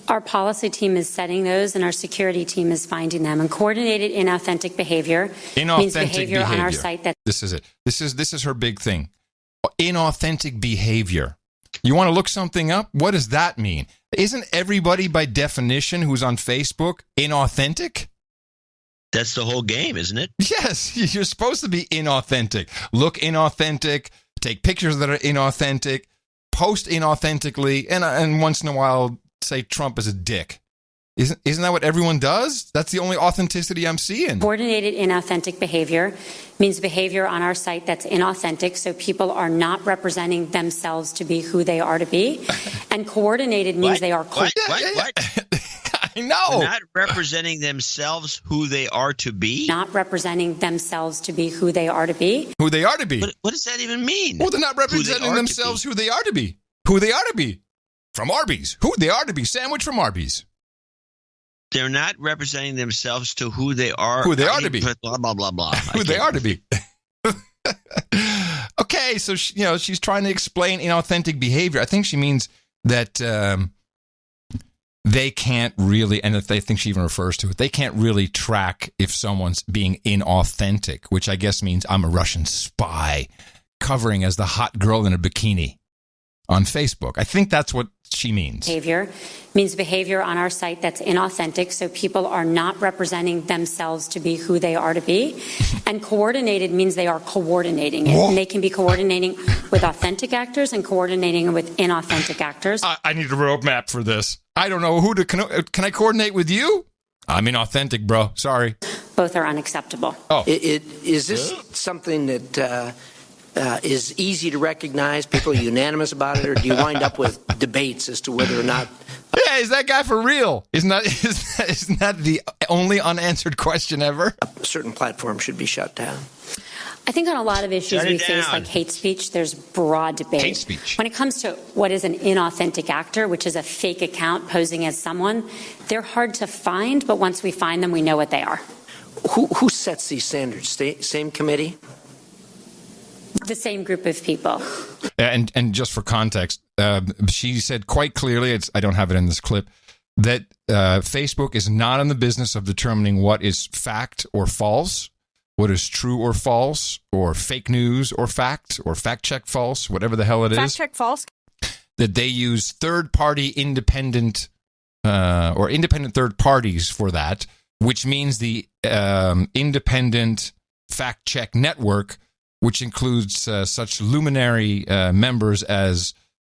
S9: Our policy team is setting those, and our security team is finding them. And coordinated inauthentic behavior means behavior on our site that.
S2: This is it. This is her big thing. Inauthentic behavior. You want to look something up? What does that mean? Isn't everybody by definition who's on Facebook inauthentic?
S3: That's the whole game, isn't it?
S2: Yes, you're supposed to be inauthentic. Look inauthentic, take pictures that are inauthentic, post inauthentically, and once in a while say Trump is a dick. Isn't that what everyone does? That's the only authenticity I'm seeing.
S9: Coordinated inauthentic behavior means behavior on our site that's inauthentic, so people are not representing themselves to be who they are to be. And coordinated means they are...
S3: What?
S2: I know.
S3: Not representing themselves who they are to be?
S9: Not representing themselves to be who they are to be.
S2: Who they are to be.
S3: What does that even mean?
S2: Well, they're not representing themselves who they are to be. Who they are to be. From Arby's. Who they are to be. Sandwich from Arby's.
S3: They're not representing themselves to who they are.
S2: Who they are to be.
S3: Blah, blah, blah, blah.
S2: Who they are to be. Okay, so she's trying to explain inauthentic behavior. I think she means that they can't really, and if they think she even refers to it, they can't really track if someone's being inauthentic, which I guess means I'm a Russian spy covering as the hot girl in a bikini on Facebook. I think that's what she means.
S9: Behavior means behavior on our site that's inauthentic, so people are not representing themselves to be who they are to be. And coordinated means they are coordinating it. And they can be coordinating with authentic actors and coordinating with inauthentic actors.
S2: I need a roadmap for this. I don't know who to... Can I coordinate with you? I'm inauthentic, bro. Sorry.
S9: Both are unacceptable.
S11: Oh. Is this something that... is easy to recognize? People are unanimous about it, or do you wind up with debates as to whether or not?
S2: Yeah, is that guy for real? Isn't that the only unanswered question ever?
S11: A certain platform should be shut down.
S9: I think on a lot of issues we face, like hate speech, there's broad debate.
S2: Hate speech.
S9: When it comes to what is an inauthentic actor, which is a fake account posing as someone, they're hard to find, but once we find them, we know what they are.
S11: Who sets these standards? Same committee?
S9: The same group of people.
S2: And just for context, she said quite clearly, I don't have it in this clip, that Facebook is not in the business of determining what is fact or false, what is true or false, or fake news or fact check false, whatever the hell it is.
S12: Fact check false.
S2: That they use third-party independent or independent third parties for that, which means the independent fact check network, which includes such luminary members as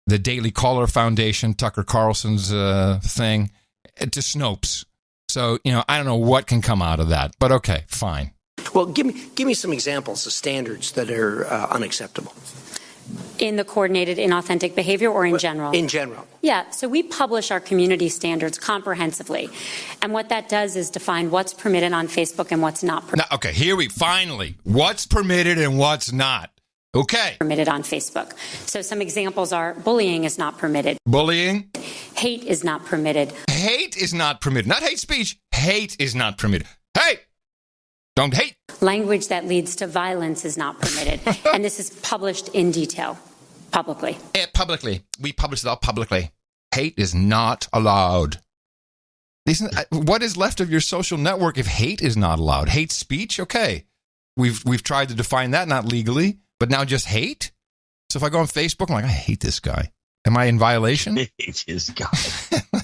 S2: the Daily Caller Foundation, Tucker Carlson's thing, to Snopes. So, I don't know what can come out of that, but okay, fine.
S11: Well, give me some examples of standards that are unacceptable.
S9: In the coordinated inauthentic behavior or in general?
S11: In general.
S9: Yeah, so we publish our community standards comprehensively. And what that does is define what's permitted on Facebook and what's not permitted.
S2: Now, okay, finally, what's permitted and what's not. Okay.
S9: Permitted on Facebook. So some examples are bullying is not permitted.
S2: Bullying?
S9: Hate is not permitted.
S2: Hate is not permitted. Not hate speech. Hate is not permitted. Hey! Don't hate.
S9: Language that leads to violence is not permitted. And this is published in detail, publicly.
S2: Publicly. We publish it all publicly. Hate is not allowed. What is left of your social network if hate is not allowed? Hate speech? Okay. We've tried to define that, not legally, but now just hate? So if I go on Facebook, I'm like, I hate this guy. Am I in violation?
S3: Hate this guy.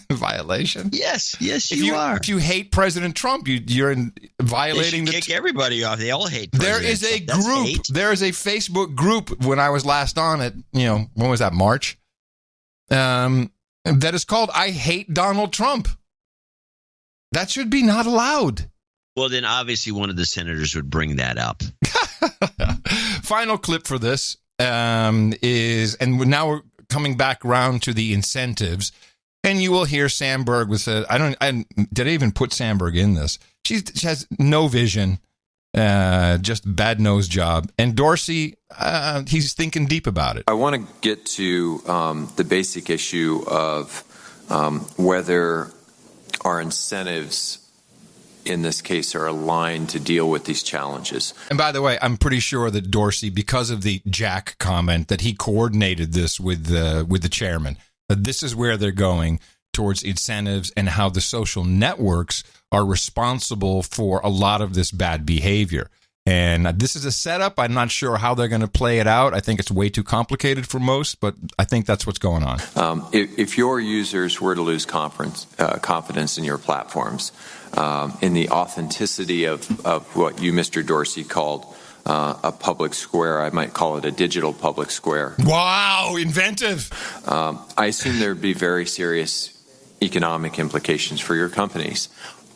S2: Violation?
S3: Yes, you are.
S2: If you hate President Trump, you're violating
S3: they kick everybody off. They all hate President
S2: There is a
S3: Trump.
S2: group. There is a Facebook group when I was last on it, when was that, March? That is called I Hate Donald Trump. That should be not allowed.
S3: Well, then obviously one of the senators would bring that up.
S2: Final clip for this is, and now we're coming back around to the incentives, and you will hear Sandberg with did I even put Sandberg in this? She has no vision, just bad nose job. And Dorsey, he's thinking deep about it.
S13: I want to get to the basic issue of whether our incentives in this case are aligned to deal with these challenges.
S2: And by the way, I'm pretty sure that Dorsey, because of the Jack comment, that he coordinated this with the chairman. That this is where they're going towards incentives and how the social networks are responsible for a lot of this bad behavior. And this is a setup. I'm not sure how they're going to play it out. I think it's way too complicated for most, but I think that's what's going on.
S13: If your users were to lose confidence in your platforms, in the authenticity of what you, Mr. Dorsey, called a public square, I might call it a digital public square.
S2: Wow, inventive.
S13: I assume there would be very serious economic implications for your companies.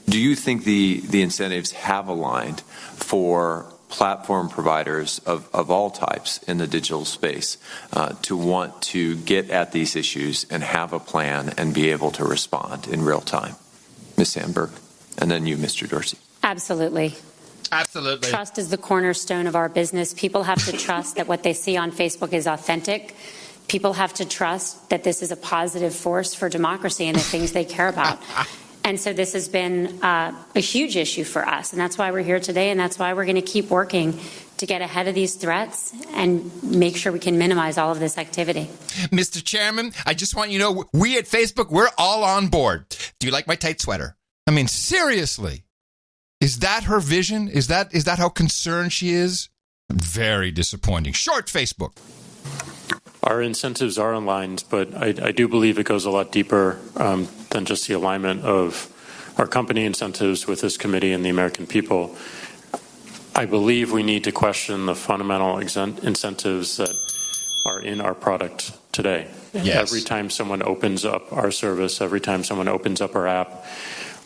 S13: Do you think the incentives have aligned for platform providers of all types in the digital space to want to get at these issues and have a plan and be able to respond in real time? Ms. Sandberg, and then you, Mr. Dorsey.
S9: Absolutely.
S2: Absolutely.
S9: Trust is the cornerstone of our business. People have to trust that what they see on Facebook is authentic. People have to trust that this is a positive force for democracy and the things they care about. And so this has been a huge issue for us, and that's why we're here today, and that's why we're going to keep working to get ahead of these threats and make sure we can minimize all of this activity.
S2: Mr. Chairman, I just want you to know, we at Facebook, we're all on board. Do you like my tight sweater? I mean, seriously. Is that her vision? Is that how concerned she is? Very disappointing. Short Facebook.
S10: Our incentives are aligned, but I do believe it goes a lot deeper than just the alignment of our company incentives with this committee and the American people. I believe we need to question the fundamental incentives that are in our product today.
S2: Yes.
S10: Every time someone opens up our service, every time someone opens up our app,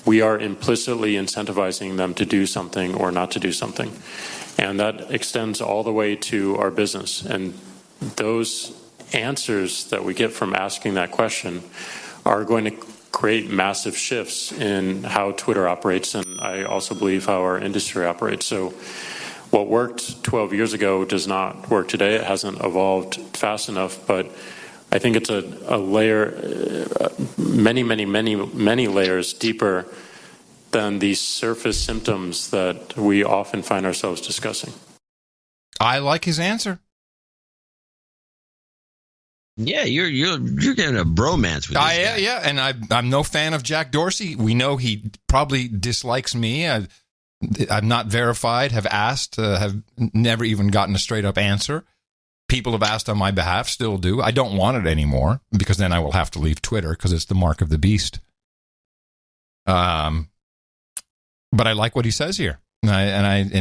S10: we are implicitly incentivizing them to do something or not to do something. And that extends all the way to our business. And those answers that we get from asking that question are going to create massive shifts in how Twitter operates, and I also believe how our industry operates. So what worked 12 years ago does not work today. It hasn't evolved fast enough, but I think it's a layer, many layers deeper than these surface symptoms that we often find ourselves discussing.
S2: I like his answer.
S3: Yeah, you're getting a bromance with this guy.
S2: Yeah, and I'm no fan of Jack Dorsey. We know he probably dislikes me. I'm not verified, have asked, have never even gotten a straight-up answer. People have asked on my behalf, still do. I don't want it anymore, because then I will have to leave Twitter, because it's the mark of the beast. But I like what he says here. He said,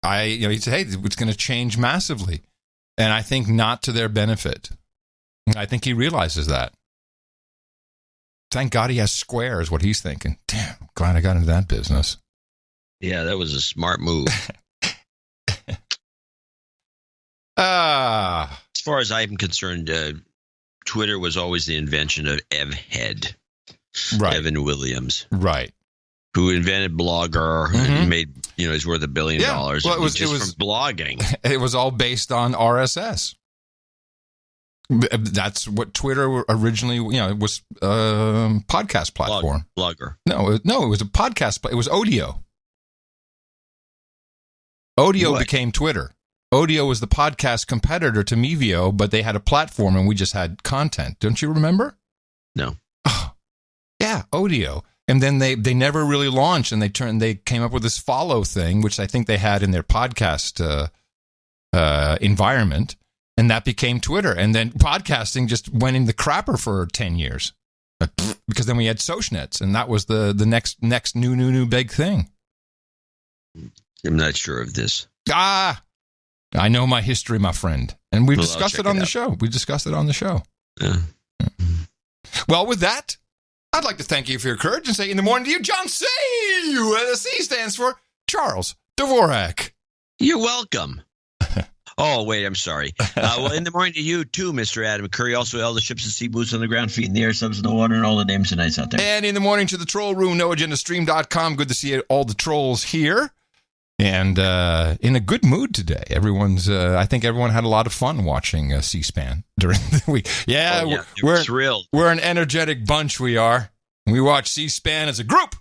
S2: hey, it's going to change massively. And I think not to their benefit. I think he realizes that. Thank God he has Square, is what he's thinking. Damn, glad I got into that business.
S3: Yeah, that was a smart move.
S2: As
S3: far as I'm concerned, Twitter was always the invention of Ev Head.
S2: Right.
S3: Evan Williams.
S2: Right.
S3: Who invented Blogger, and made, is worth $1 billion.
S2: Well, it was
S3: from blogging.
S2: It was all based on RSS. That's what Twitter originally, was a podcast platform.
S3: Blogger.
S2: No, it was a podcast. It was Odeo. Odeo became Twitter. Odeo was the podcast competitor to Mevio, but they had a platform and we just had content. Don't you remember?
S3: No.
S2: Oh, yeah, Odeo. And then they never really launched, and they came up with this follow thing, which I think they had in their podcast environment, and that became Twitter. And then podcasting just went in the crapper for 10 years, because then we had Socialnets, and that was the next new big thing.
S3: I'm not sure of this.
S2: I know my history, my friend, and we've discussed it on the show. We discussed it on the show.
S3: Yeah.
S2: Well, with that, I'd like to thank you for your courage and say in the morning to you, John C. The C stands for Charles Dvorak.
S3: You're welcome. Oh, wait, I'm sorry. Well, in the morning to you, too, Mr. Adam Curry. Also, all the ships and sea boots on the ground, feet in the air, subs in the water, and all the names and nights out there.
S2: And in the morning to the troll room, noagendastream.com. Good to see all the trolls here. And in a good mood today. I think everyone had a lot of fun watching C-SPAN during the week. Yeah, we're
S3: thrilled.
S2: We're an energetic bunch, we are. We watch C-SPAN as a group.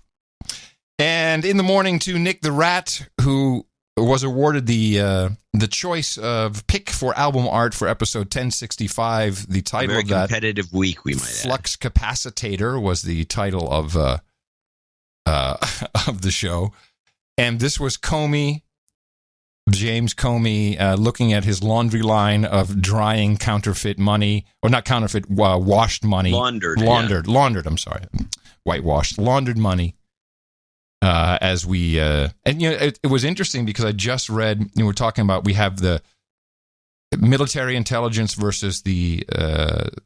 S2: And in the morning to Nick the Rat, who was awarded the choice of pick for album art for episode 1065. The title
S3: Very
S2: of that
S3: competitive week, we might
S2: Flux Capacitor was the title of the show. And this was Comey James Comey looking at his laundry line of drying counterfeit money, or not counterfeit, washed money. Laundered, I'm sorry. Whitewashed, laundered money. As we, and it was interesting because I just read, we're talking about, we have the military intelligence versus the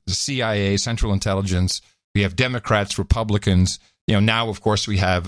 S2: CIA, Central Intelligence. We have Democrats, Republicans. Now, of course, we have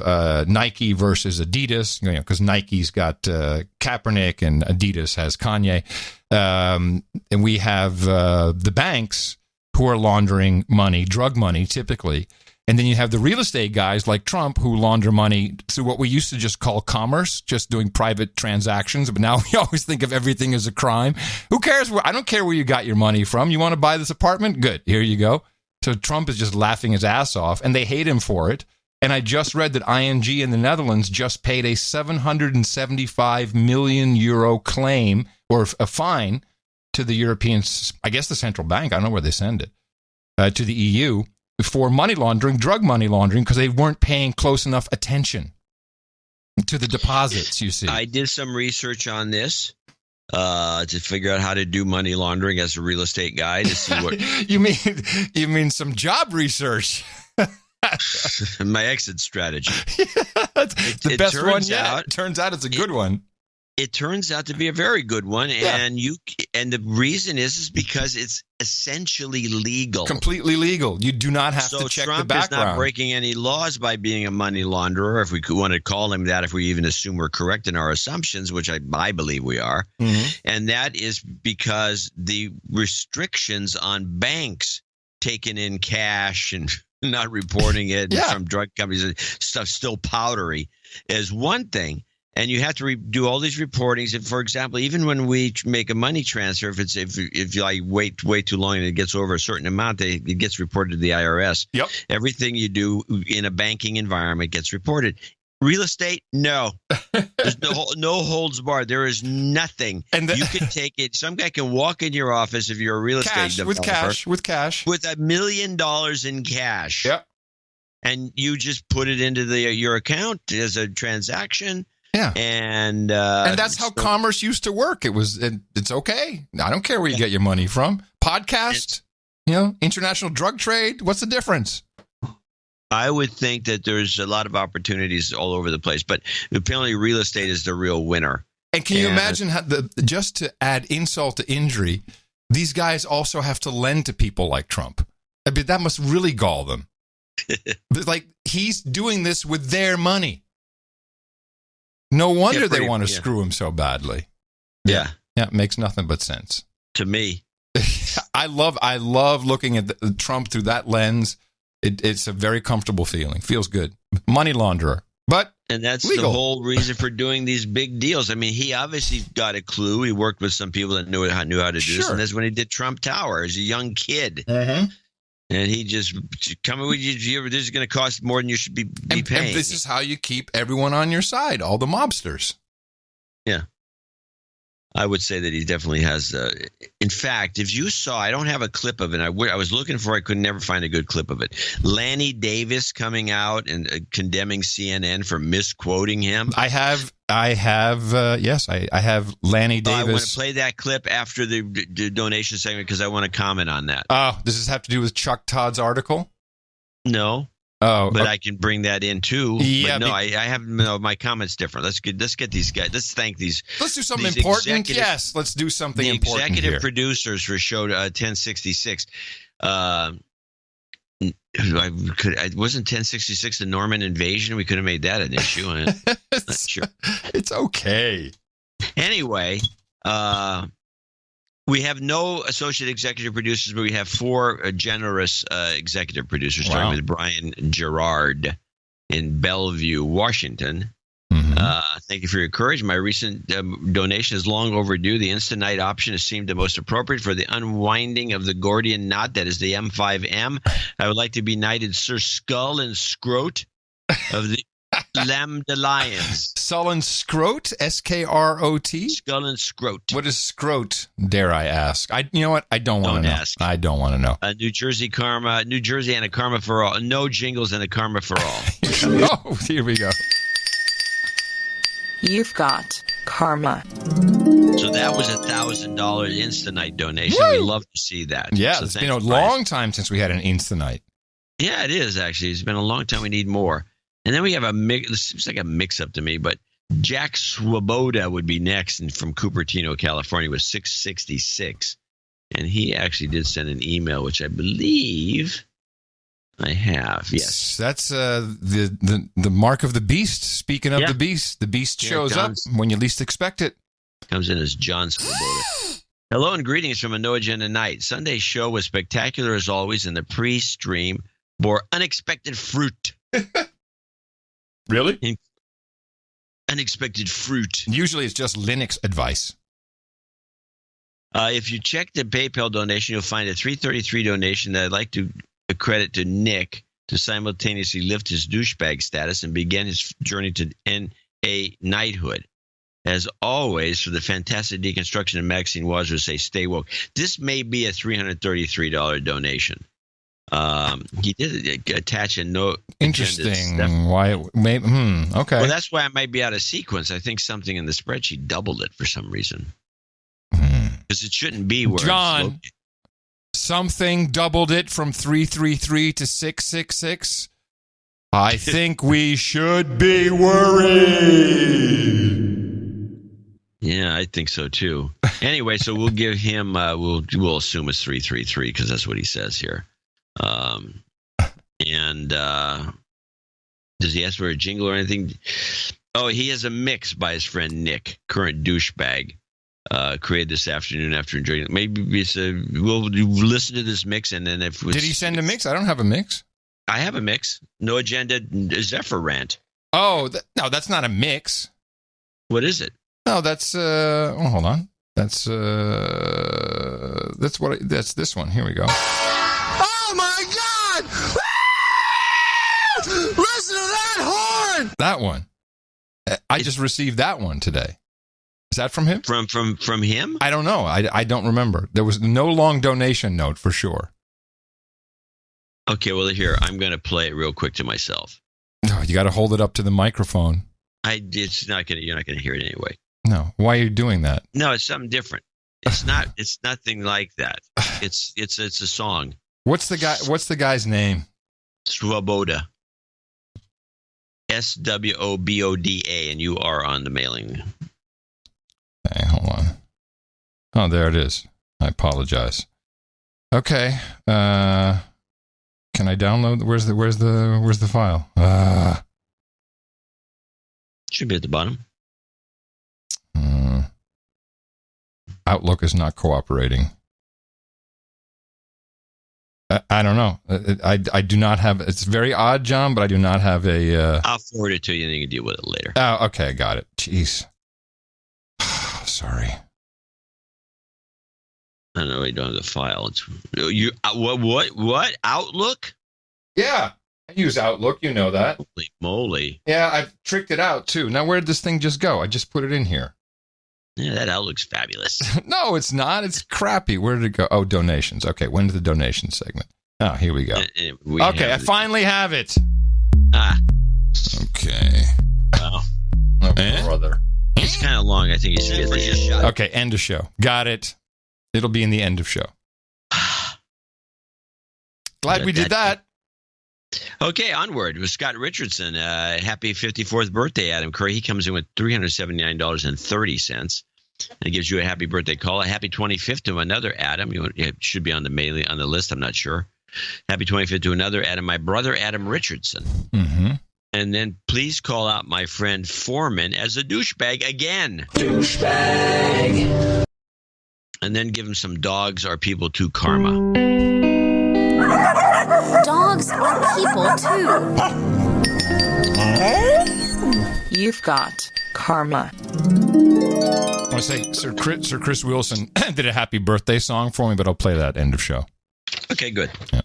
S2: Nike versus Adidas, because Nike's got Kaepernick and Adidas has Kanye. And we have the banks who are laundering money, drug money, typically. And then you have the real estate guys like Trump who launder money through what we used to just call commerce, just doing private transactions. But now we always think of everything as a crime. Who cares? I don't care where you got your money from. You want to buy this apartment? Good. Here you go. So Trump is just laughing his ass off, and they hate him for it. And I just read that ING in the Netherlands just paid a 775 million euro claim, or a fine, to the European, I guess the central bank, I don't know where they send it, to the EU, for money laundering, drug money laundering, because they weren't paying close enough attention to the deposits, you see.
S3: I did some research on this to figure out how to do money laundering as a real estate guy to see what...
S2: You mean some job research?
S3: My exit strategy.
S2: The best one yet. Turns out it's a good one.
S3: It turns out to be a very good one, and the reason is because it's essentially legal,
S2: completely legal. You do not have to check
S3: Trump
S2: the background.
S3: Trump is not breaking any laws by being a money launderer, if we want to call him that, if we even assume we're correct in our assumptions, which I believe we are. Mm-hmm. And that is because the restrictions on banks taking in cash and not reporting it from drug companies and stuff still powdery is one thing. And you have to do all these reportings. And for example, even when we make a money transfer, if you wait too long and it gets over a certain amount, it gets reported to the IRS.
S2: Yep.
S3: Everything you do in a banking environment gets reported. Real estate, no. There's no holds barred. There is nothing. You can take it. Some guy can walk in your office if you're a real estate developer.
S2: With cash.
S3: With $1 million in cash.
S2: Yep.
S3: And you just put it into your account as a transaction.
S2: Yeah,
S3: and
S2: that's how commerce used to work. It's okay. I don't care where you get your money from. Podcast, international drug trade. What's the difference?
S3: I would think that there's a lot of opportunities all over the place, but apparently real estate is the real winner.
S2: And can you imagine how just to add insult to injury, these guys also have to lend to people like Trump. I mean, that must really gall them. Like, he's doing this with their money. No wonder they want to screw him so badly.
S3: Yeah.
S2: Yeah, it makes nothing but sense.
S3: To me.
S2: I love looking at Trump through that lens. It's a very comfortable feeling. Feels good. Money launderer.
S3: And that's
S2: legal.
S3: The whole reason for doing these big deals. I mean, he obviously got a clue. He worked with some people that knew how to do this. And that's when he did Trump Tower as a young kid.
S2: Mm-hmm.
S3: And he just come with you. This is going to cost more than you should be paying.
S2: And this is how you keep everyone on your side, all the mobsters.
S3: Yeah. I would say that he definitely has. In fact, if you saw, I don't have a clip of it. I was looking for it. I could never find a good clip of it. Lanny Davis coming out and condemning CNN for misquoting him.
S2: I have. Yes, I have Lanny Davis.
S3: I want to play that clip after the donation segment because I want to comment on that.
S2: Oh, does this have to do with Chuck Todd's article?
S3: No.
S2: Oh,
S3: but I can bring that in too. Yeah, but no, I have my comments different. Let's get these guys. Let's thank these.
S2: Let's do something important. Yes, let's do something important.
S3: The executive producers for show 1066. It wasn't 1066 the Norman invasion. We could have made that an issue. Not sure.
S2: It's okay.
S3: Anyway, we have no associate executive producers, but we have 4 generous executive producers, starting with Brian Gerard in Bellevue, Washington.
S2: Mm-hmm.
S3: Thank you for your courage. My recent donation is long overdue. The instant night option has seemed the most appropriate for the unwinding of the Gordian knot that is the M5M. I would like to be knighted Sir Skull and Scrote of the Lambda Lions.
S2: Sullen Scrote, S-K-R-O-T?
S3: Skull and Scrote.
S2: What is Scrote, dare I ask? You know what? I don't want to know.
S3: Ask.
S2: I don't want to know.
S3: New Jersey and a karma for all. No jingles and a karma for all.
S2: Oh, here we go.
S18: You've got
S4: karma.
S3: So that was $1,000 Instanight donation. We love to see that.
S2: Yeah,
S3: so
S2: it's been a long time since we had an Instanight.
S3: Yeah, it is actually. It's been a long time. We need more. And then we have this seems like a mix-up to me, but Jack Swoboda would be next, and from Cupertino, California, with $666. And he actually did send an email, which I believe I have. Yes,
S2: that's the mark of the beast. Speaking of the beast shows up when you least expect it.
S3: Comes in as John Swoboda. Hello and greetings from a No Agenda night. Sunday's show was spectacular as always, and the pre-stream bore unexpected fruit.
S2: Really?
S3: Unexpected fruit.
S2: Usually it's just Linux advice.
S3: If you check the PayPal donation, you'll find a $333 donation that I'd like to accredit to Nick to simultaneously lift his douchebag status and begin his journey to NA knighthood. As always, for the fantastic deconstruction of Maxine Waters, say stay woke. This may be a $333 donation. He did attach a note.
S2: Interesting. Why? Okay.
S3: Well, that's why it might be out of sequence. I think something in the spreadsheet doubled it for some reason. Because it shouldn't be where
S2: John, something doubled it from 333 to 666. I think we should be worried.
S3: Yeah, I think so too. Anyway, so we'll give him. We'll assume it's 333 because that's what he says here. And does he ask for a jingle or anything? Oh, he has a mix by his friend Nick, current douchebag, created this afternoon after enjoying it. Maybe we'll listen to this mix, and then did
S2: he send a mix? I don't have a mix.
S3: I have a mix. No Agenda Zephyr rant.
S2: Oh, no, that's not a mix.
S3: What is it?
S2: No, that's hold on. That's this one. Here we go.
S12: Oh my God! Listen to that horn!
S2: That one. I just received that one today. Is that from him?
S3: From him?
S2: I don't know. I don't remember. There was no long donation note for sure.
S3: Okay, well here I'm going to play it real quick to myself.
S2: No, you got to hold it up to the microphone.
S3: You're not going to hear it anyway.
S2: No. Why are you doing that?
S3: No, it's something different. It's not. It's nothing like that. It's a song.
S2: What's the guy's name?
S3: Swoboda. SWOBODA, and you are on the mailing.
S2: Okay, hold on. Oh, there it is. I apologize. Okay. Can I download? Where's the file?
S3: Should be at the bottom.
S2: Outlook is not cooperating. I don't know. I do not have. It's very odd, John, but I do not have a.
S3: I'll forward it to you, and you can deal with it later.
S2: Oh, okay, I got it. Jeez. Sorry.
S3: I don't know. You don't have the file. You what? Outlook?
S2: Yeah, I use Outlook. You know that.
S3: Holy moly!
S2: Yeah, I've tricked it out too. Now, where did this thing just go? I just put it in here.
S3: Yeah, that Outlook's fabulous.
S2: No, it's not. It's crappy. Where did it go? Oh, donations. Okay, when did the donation segment? Oh, here we go. Okay, I finally have it. Okay.
S3: Wow.
S2: Oh, brother.
S3: It's kind of long. I think you should get the shot.
S2: Okay, end of show. Got it. It'll be in the end of show. Glad we did that.
S3: Okay, onward with Scott Richardson. Happy 54th birthday, Adam Curry. He comes in with $379.30. And it gives you a happy birthday call. A happy 25th to another Adam. It should be on the mailing on the list. I'm not sure. Happy 25th to another Adam, my brother Adam Richardson.
S2: Mm-hmm.
S3: And then please call out my friend Foreman as a douchebag again.
S12: Douchebag.
S3: And then give him some dogs are people too karma.
S19: Dogs are people too.
S4: You've got karma.
S2: I want to say Sir Chris Wilson did a happy birthday song for me, but I'll play that end of show.
S3: Okay, good.
S2: Yeah.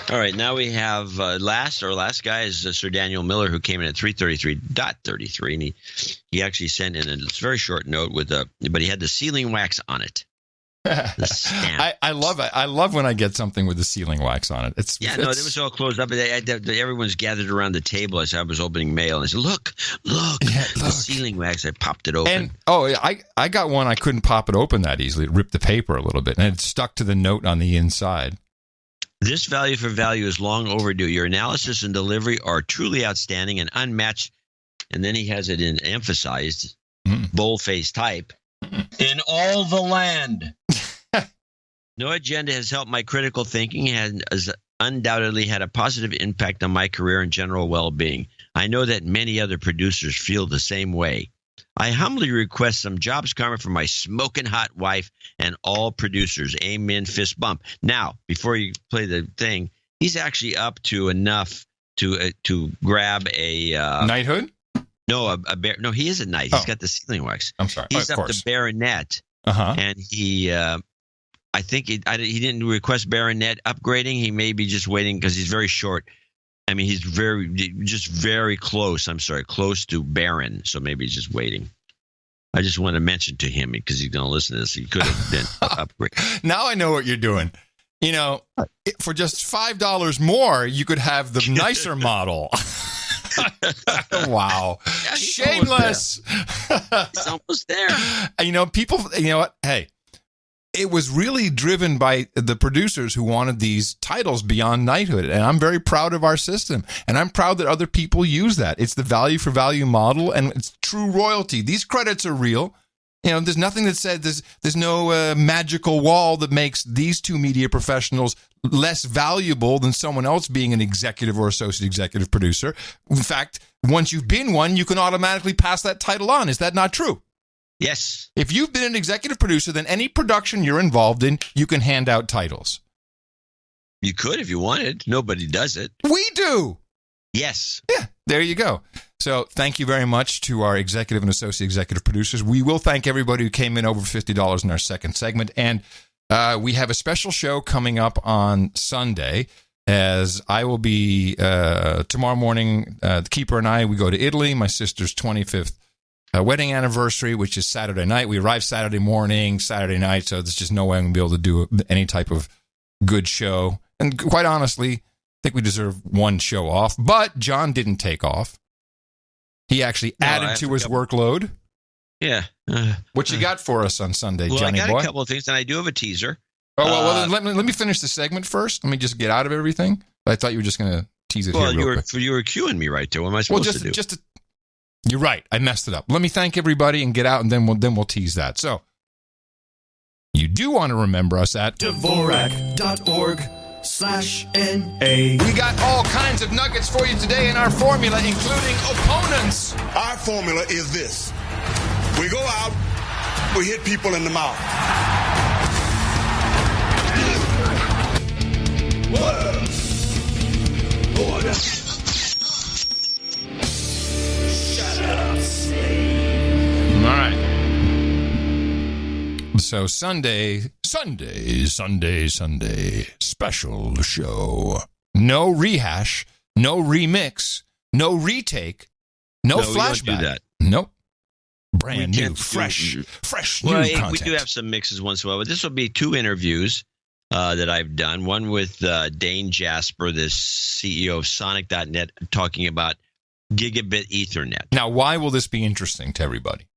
S3: All right, now we have our last guy is Sir Daniel Miller, who came in at 333.33, and he actually sent in a very short note but he had the sealing wax on it.
S2: I love it. I love when I get something with the sealing wax on it.
S3: It was all closed up. Everyone's gathered around the table as I was opening mail. And I said, look, the sealing wax. I popped it open.
S2: And, I got one. I couldn't pop it open that easily. It ripped the paper a little bit, and it stuck to the note on the inside.
S3: This value for value is long overdue. Your analysis and delivery are truly outstanding and unmatched. And then he has it in emphasized, bold-faced type. In all the land. No agenda has helped my critical thinking and has undoubtedly had a positive impact on my career and general well-being. I know that many other producers feel the same way. I humbly request some jobs karma for my smoking hot wife and all producers. Amen. Fist bump. Now, before you play the thing, he's actually up to enough to grab a
S2: knighthood.
S3: No, a bear. No, he is a knight. He's got the sealing wax.
S2: I'm sorry.
S3: He's up to baronet, and he. I think he didn't request baronet upgrading. He may be just waiting because he's very short. I mean, he's very close. I'm sorry, close to baron. So maybe he's just waiting. I just want to mention to him because he's going to listen to this. He could have been upgraded.
S2: Now I know what you're doing. You know, for just $5 more, you could have the nicer model. Wow.
S3: Yeah,
S2: shameless.
S3: He's almost there.
S2: You know, people, you know what? Hey, it was really driven by the producers who wanted these titles beyond knighthood. And I'm very proud of our system. And I'm proud that other people use that. It's the value for value model and it's true royalty. These credits are real. You know, there's nothing that said there's no magical wall that makes these two media professionals less valuable than someone else being an executive or associate executive producer. In fact, once you've been one, you can automatically pass that title on. Is that not true?
S3: Yes.
S2: If you've been an executive producer, then any production you're involved in, you can hand out titles.
S3: You could if you wanted. Nobody does it.
S2: We do.
S3: Yes.
S2: Yeah, there you go. So thank you very much to our executive and associate executive producers. We will thank everybody who came in over $50 in our second segment. And we have a special show coming up on Sunday, as I will be tomorrow morning. The Keeper and I, we go to Italy, my sister's 25th wedding anniversary, which is Saturday night. We arrive Saturday morning, Saturday night, so there's just no way I'm going to be able to do any type of good show. And quite honestly, I think we deserve one show off. But John didn't take off. He actually added to his workload.
S3: Yeah.
S2: What you got for us on Sunday,
S3: well,
S2: Johnny
S3: I got
S2: boy?
S3: A couple of things, and I do have a teaser.
S2: Oh, well, then let me finish the segment first. Let me just get out of everything. I thought you were just going to tease it here real quick.
S3: You were cueing me right there. What am I supposed to do?
S2: You're right. I messed it up. Let me thank everybody and get out, and then we'll tease that. So, you do want to remember us at
S12: Dvorak.org/NA.
S2: We got all kinds of nuggets for you today in our formula, including opponents.
S6: Our formula is this. We go out, we hit people in the mouth. Order.
S2: All right. So Sunday, special show. No rehash, no remix, no retake, no flashback.
S3: We don't do that.
S2: Nope. Brand new, fresh new content.
S3: We do have some mixes once in a while, but this will be two interviews that I've done. One with Dane Jasper, the CEO of Sonic.net, talking about Gigabit Ethernet.
S2: Now, why will this be interesting to everybody?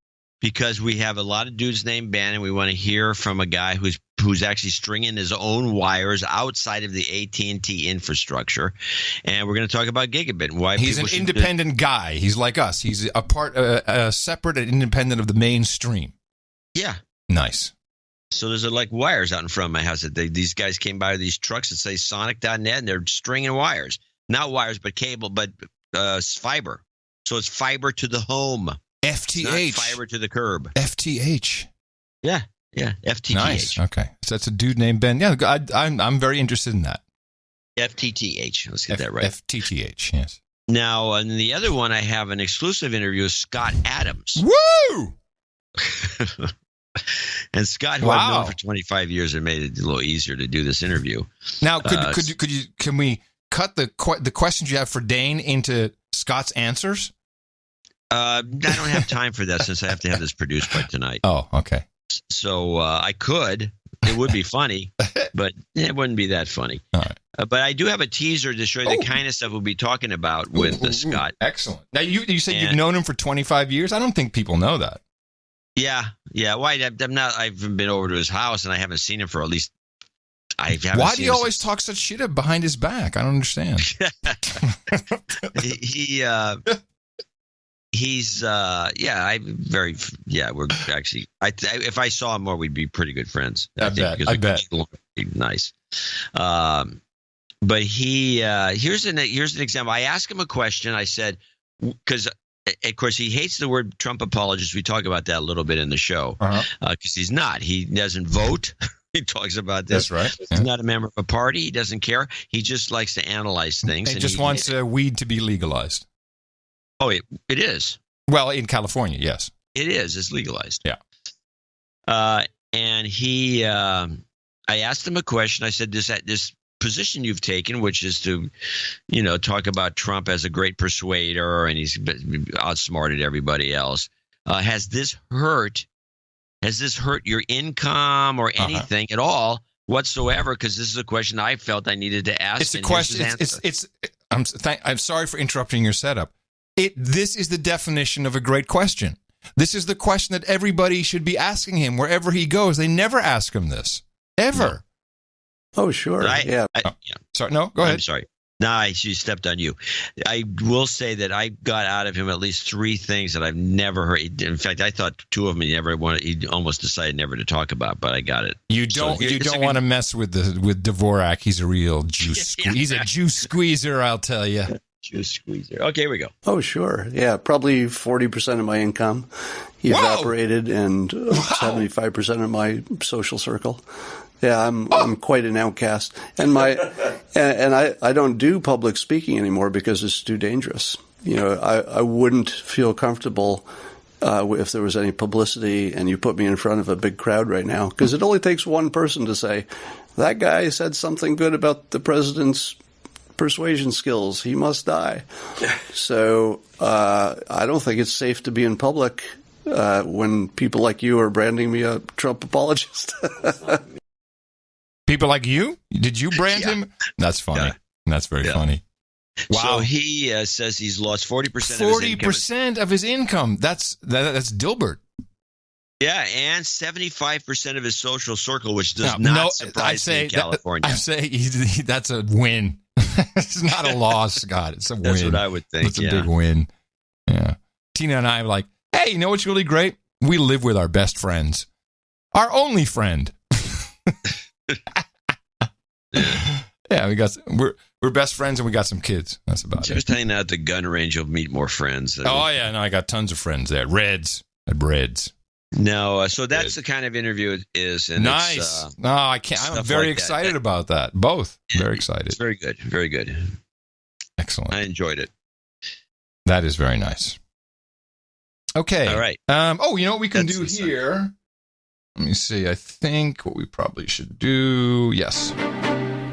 S3: Because we have a lot of dudes named Ben, and we want to hear from a guy who's actually stringing his own wires outside of the AT&T infrastructure. And we're going to talk about Gigabit and why
S2: he's an independent guy. He's like us. He's separate and independent of the mainstream.
S3: Yeah.
S2: Nice.
S3: So there's like wires out in front of my house that these guys came by with these trucks that say Sonic.net, and they're stringing wires. Not wires, but cable, but fiber. So it's fiber to the home.
S2: FTH.
S3: Not fiber to the curb.
S2: FTH.
S3: Yeah. FTTH.
S2: Nice. Okay. So that's a dude named Ben. Yeah, I'm very interested in that.
S3: FTTH. Let's get that right.
S2: FTTH, yes.
S3: Now, in the other one, I have an exclusive interview with Scott Adams.
S2: Woo!
S3: And Scott, who I've known for 25 years, it made it a little easier to do this interview.
S2: Now, can we cut the questions you have for Dane into Scott's answers?
S3: I don't have time for that since I have to have this produced by tonight.
S2: Oh, okay.
S3: So I could. It would be funny, but it wouldn't be that funny.
S2: All right.
S3: But I do have a teaser to show you the kind of stuff we'll be talking about with Scott.
S2: Excellent. Now, you said you've known him for 25 years? I don't think people know that.
S3: Yeah. Well, I haven't been over to his house, and I haven't seen him for at least...
S2: Why do you always talk such shit behind his back? I don't understand. We're actually, if I saw him more, we'd be pretty good friends. I bet. Nice. But here's an example. I asked him a question. I said, because of course he hates the word Trump apologist. We talk about that a little bit in the show because he's not. He doesn't vote. He talks about this. That's right.
S3: He's not a member of a party. He doesn't care. He just likes to analyze things.
S2: He just wants weed to be legalized.
S3: Oh, it is.
S2: Well, in California, yes.
S3: It is. It's legalized.
S2: Yeah.
S3: And I asked him a question. I said, this position you've taken, which is to, talk about Trump as a great persuader and he's outsmarted everybody else. Has this hurt your income or anything at all whatsoever? Because this is a question I felt I needed to ask.
S2: It's a question. I'm sorry for interrupting your setup. This is the definition of a great question. This is the question that everybody should be asking him wherever he goes. They never ask him this. Ever.
S14: No. Oh, sure.
S2: Sorry. No, go ahead.
S3: I'm sorry. No, I stepped on you. I will say that I got out of him at least 3 things that I've never heard. In fact, I thought 2 of them he almost decided never to talk about, but I got it.
S2: You don't want to mess with Dvorak. He's a real juice. He's a juice squeezer, I'll tell you.
S3: Juice squeezer. Okay, here we go.
S14: Oh, sure. Yeah, probably 40% of my income evaporated and 75% of my social circle. Yeah, I'm quite an outcast, and I don't do public speaking anymore because it's too dangerous. I wouldn't feel comfortable if there was any publicity and you put me in front of a big crowd right now, because it only takes one person to say that guy said something good about the president's persuasion skills. He must die. So I don't think it's safe to be in public when people like you are branding me a Trump apologist.
S2: People like you? Did you brand him? That's funny. Yeah. That's very funny. Wow.
S3: So he says he's lost 40%
S2: of his income. That's Dilbert.
S3: Yeah, and 75% of his social circle, which does not surprise me in California.
S2: I say that's a win. It's not a loss, Scott. It's a win.
S3: That's what I would think.
S2: It's a big win. Yeah. Tina and I are like, hey, you know what's really great? We live with our best friends. Our only friend. Yeah, we're best friends and we got some kids. That's about it.
S3: Just hanging out at the gun range, you'll meet more friends.
S2: I got tons of friends there. Reds.
S3: No, so that's the kind of interview it is. And
S2: nice. No, I can't. I'm very excited about that. Both. Very excited.
S3: It's very good. Very good.
S2: Excellent.
S3: I enjoyed it.
S2: That is very nice. Okay.
S3: All right.
S2: You know what we can do here? Let me see. I think what we probably should do. Yes.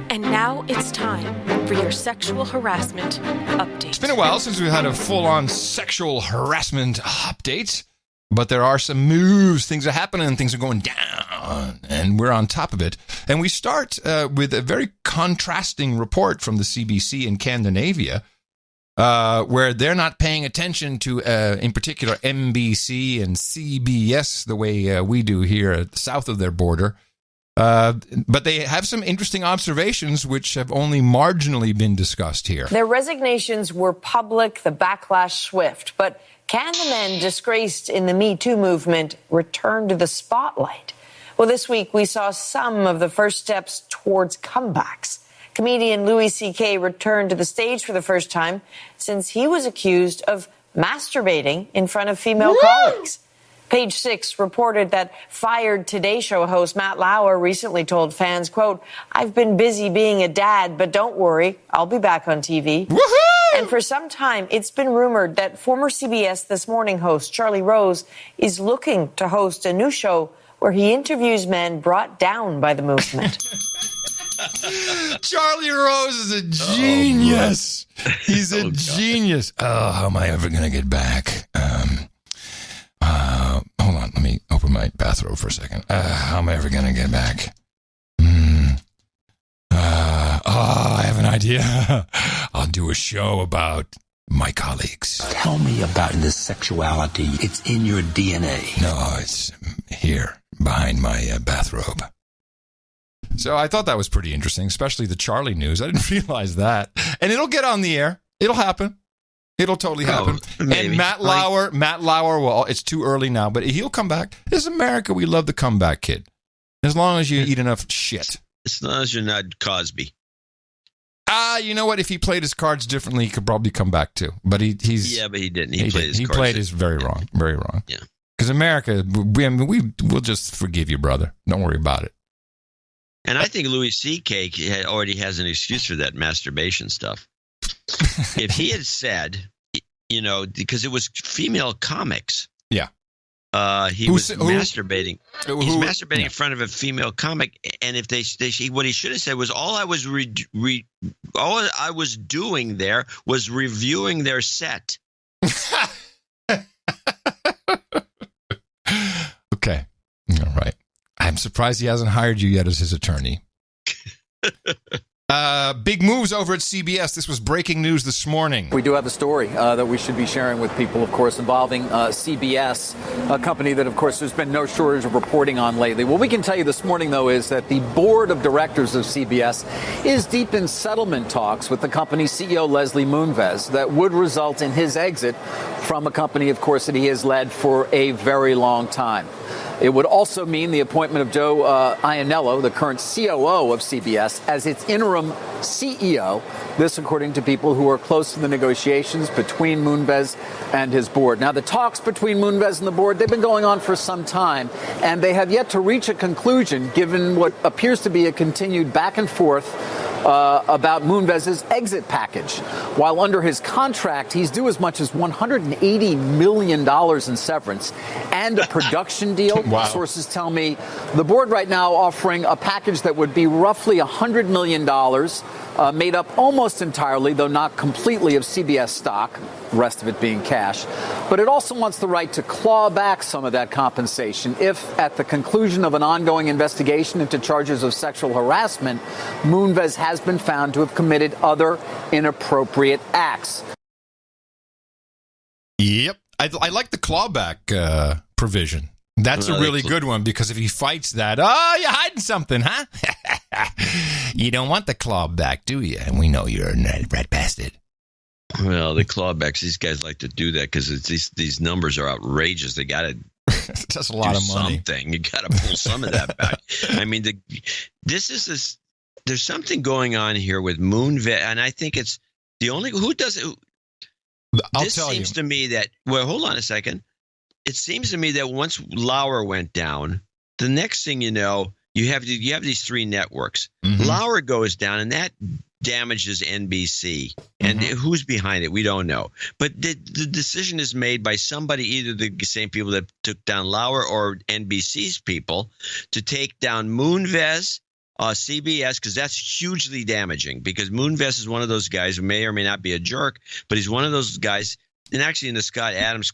S15: And now it's time for your sexual harassment update.
S2: It's been a while since we've had a full-on sexual harassment update, but there are some moves. Things are happening. Things are going down, and we're on top of it. And we start with a very contrasting report from the CBC in Scandinavia, where they're not paying attention to, in particular, NBC and CBS the way we do here south of their border. But they have some interesting observations which have only marginally been discussed here.
S16: Their resignations were public, the backlash swift. But can the men disgraced in the Me Too movement return to the spotlight? Well, this week we saw some of the first steps towards comebacks. Comedian Louis C.K. returned to the stage for the first time since he was accused of masturbating in front of female colleagues. Page Six reported that fired Today Show host Matt Lauer recently told fans, quote, "I've been busy being a dad, but don't worry, I'll be back on TV." Woohoo! And for some time, it's been rumored that former CBS This Morning host Charlie Rose is looking to host a new show where he interviews men brought down by the movement.
S2: Charlie Rose is a genius. He's a genius. Oh, how am I ever going to get back? Hold on. Let me open my bathrobe for a second. How am I ever going to get back? I have an idea. I'll do a show about my colleagues.
S17: Tell me about the sexuality. It's in your DNA.
S2: No, it's here, behind my bathrobe. So I thought that was pretty interesting, especially the Charlie news. I didn't realize that. And it'll get on the air. It'll happen. It'll totally happen.
S3: Maybe.
S2: And Matt Lauer, well, it's too early now, but he'll come back. This is America. We love the comeback kid. As long as you eat enough shit.
S3: As long as you're not Cosby.
S2: You know what? If he played his cards differently, he could probably come back too. But he's...
S3: Yeah, but he didn't. He played his
S2: cards.
S3: He played
S2: his very wrong. Very wrong.
S3: Yeah.
S2: Because America, we'll just forgive you, brother. Don't worry about it.
S3: And I think Louis C.K. already has an excuse for that masturbation stuff. If he had said, because it was female comics.
S2: Yeah.
S3: He was masturbating. He's masturbating in front of a female comic, and if what he should have said was, all I was doing there was reviewing their set.
S2: Okay, all right. I'm surprised he hasn't hired you yet as his attorney. Big moves over at CBS. This was breaking news this morning.
S20: We do have a story that we should be sharing with people, of course, involving CBS, a company that, of course, there's been no shortage of reporting on lately. What we can tell you this morning, though, is that the board of directors of CBS is deep in settlement talks with the company's CEO, Leslie Moonves, that would result in his exit from a company, of course, that he has led for a very long time. It would also mean the appointment of Joe Iannello, the current COO of CBS, as its interim CEO. This, according to people who are close to the negotiations between Moonves and his board. Now, the talks between Moonves and the board, they've been going on for some time, and they have yet to reach a conclusion, given what appears to be a continued back and forth about Moonves' exit package. While under his contract, he's due as much as $180 million in severance and a production deal.
S2: Wow.
S20: Sources tell me the board right now offering a package that would be roughly $100 million, made up almost entirely, though not completely, of CBS stock, the rest of it being cash. But it also wants the right to claw back some of that compensation if, at the conclusion of an ongoing investigation into charges of sexual harassment, Moonves has been found to have committed other inappropriate acts.
S2: Yep. I like the clawback provision. That's a really good one, because if he fights that, you're hiding something, huh? You don't want the clawback, do you? And we know you're a rat bastard.
S3: Well, the clawbacks, these guys like to do that because these numbers are outrageous. They got to
S2: That's a lot of money.
S3: You got to pull some of that back. I mean, there's something going on here with Moonves, and I think it's the only who does it. This seems to me that, well, hold on a second. It seems to me that once Lauer went down, the next thing you know, you have these three networks. Mm-hmm. Lauer goes down, and that damages NBC. And who's behind it, we don't know. But the decision is made by somebody, either the same people that took down Lauer or NBC's people, to take down Moonves, CBS, because that's hugely damaging. Because Moonves is one of those guys who may or may not be a jerk, but he's one of those guys. And actually, in the Scott Adams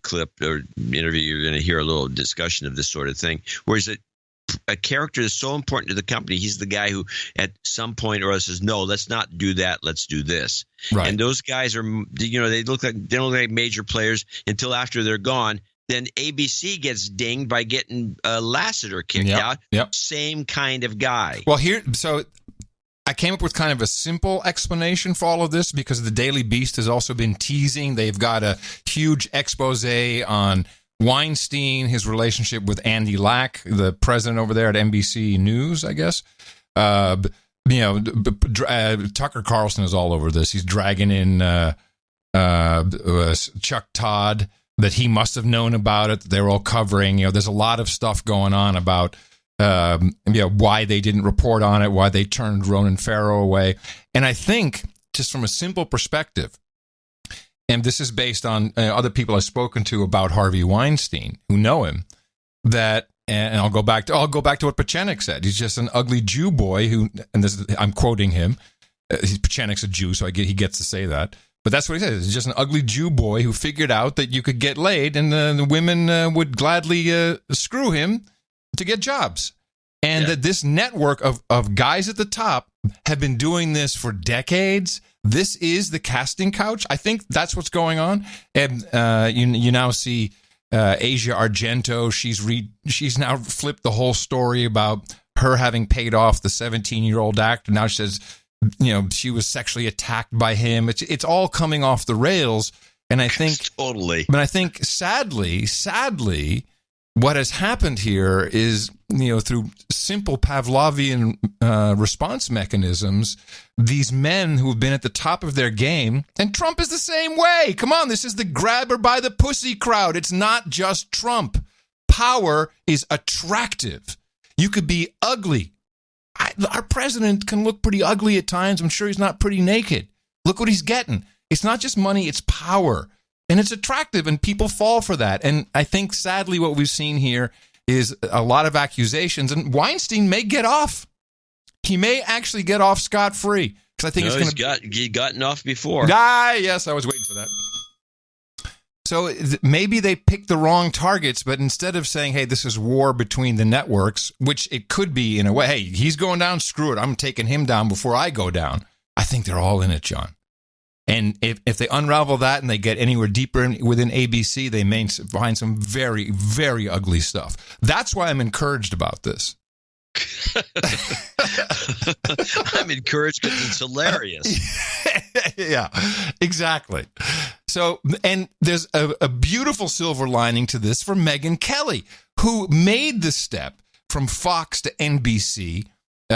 S3: clip or interview, you're going to hear a little discussion of this sort of thing, where he's a character that's so important to the company. He's the guy who at some point or other says, no, let's not do that, let's do this. Right. And those guys are, they don't look like major players until after they're gone. Then ABC gets dinged by getting Lasseter kicked out. Yep. Same kind of guy.
S2: Well, so I came up with kind of a simple explanation for all of this, because the Daily Beast has also been teasing. They've got a huge expose on Weinstein, his relationship with Andy Lack, the president over there at NBC News, I guess. Tucker Carlson is all over this. He's dragging in Chuck Todd, that he must have known about it. They're all covering. There's a lot of stuff going on about why they didn't report on it, why they turned Ronan Farrow away. And I think, just from a simple perspective, and this is based on other people I've spoken to about Harvey Weinstein who know him, that, and I'll go back to what Pachenik said. He's just an ugly Jew boy who, and I'm quoting him. Pachenik's a Jew, so he gets to say that. But that's what he says. He's just an ugly Jew boy who figured out that you could get laid, and the women would gladly screw him to get jobs. And that this network of guys at the top have been doing this for decades. This is the casting couch. I think that's what's going on. And you now see Asia Argento. She's now flipped the whole story about her having paid off the 17-year-old actor. Now she says, she was sexually attacked by him. It's all coming off the rails. And I think
S3: totally.
S2: But I think sadly, what has happened here is, through simple Pavlovian response mechanisms, these men who have been at the top of their game, and Trump is the same way. Come on, this is the grab her by the pussy crowd. It's not just Trump. Power is attractive. You could be ugly. Our president can look pretty ugly at times. I'm sure he's not pretty naked. Look what he's getting. It's not just money, it's power. And it's attractive, and people fall for that. And I think, sadly, what we've seen here is a lot of accusations. And Weinstein may get off. He may actually get off scot-free. Because I think it's going to...
S3: He's gotten off before.
S2: Yes, I was waiting for that. So maybe they picked the wrong targets, but instead of saying, hey, this is war between the networks, which it could be in a way, hey, he's going down, screw it, I'm taking him down before I go down. I think they're all in it, John. And if they unravel that and they get anywhere deeper within ABC, they may find some very, very ugly stuff. That's why I'm encouraged about this.
S3: I'm encouraged because it's hilarious.
S2: Yeah, exactly. So, and there's a beautiful silver lining to this for Megyn Kelly, who made the step from Fox to NBC.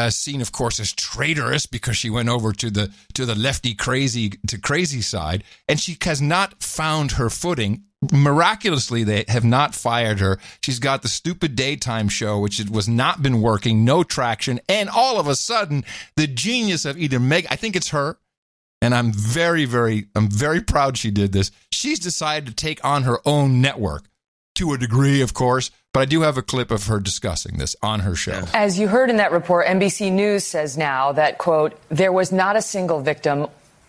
S2: Seen, of course, as traitorous because she went over to the lefty crazy side, and she has not found her footing. Miraculously, they have not fired her. She's got the stupid daytime show, which it was not been working, no traction, and all of a sudden, the genius of either Meg, I think it's her, and I'm very proud she did this. She's decided to take on her own network, to a degree, of course. But I do have a clip of her discussing this on her show.
S1: As you heard in that report, NBC News says now that, quote, there was not a single victim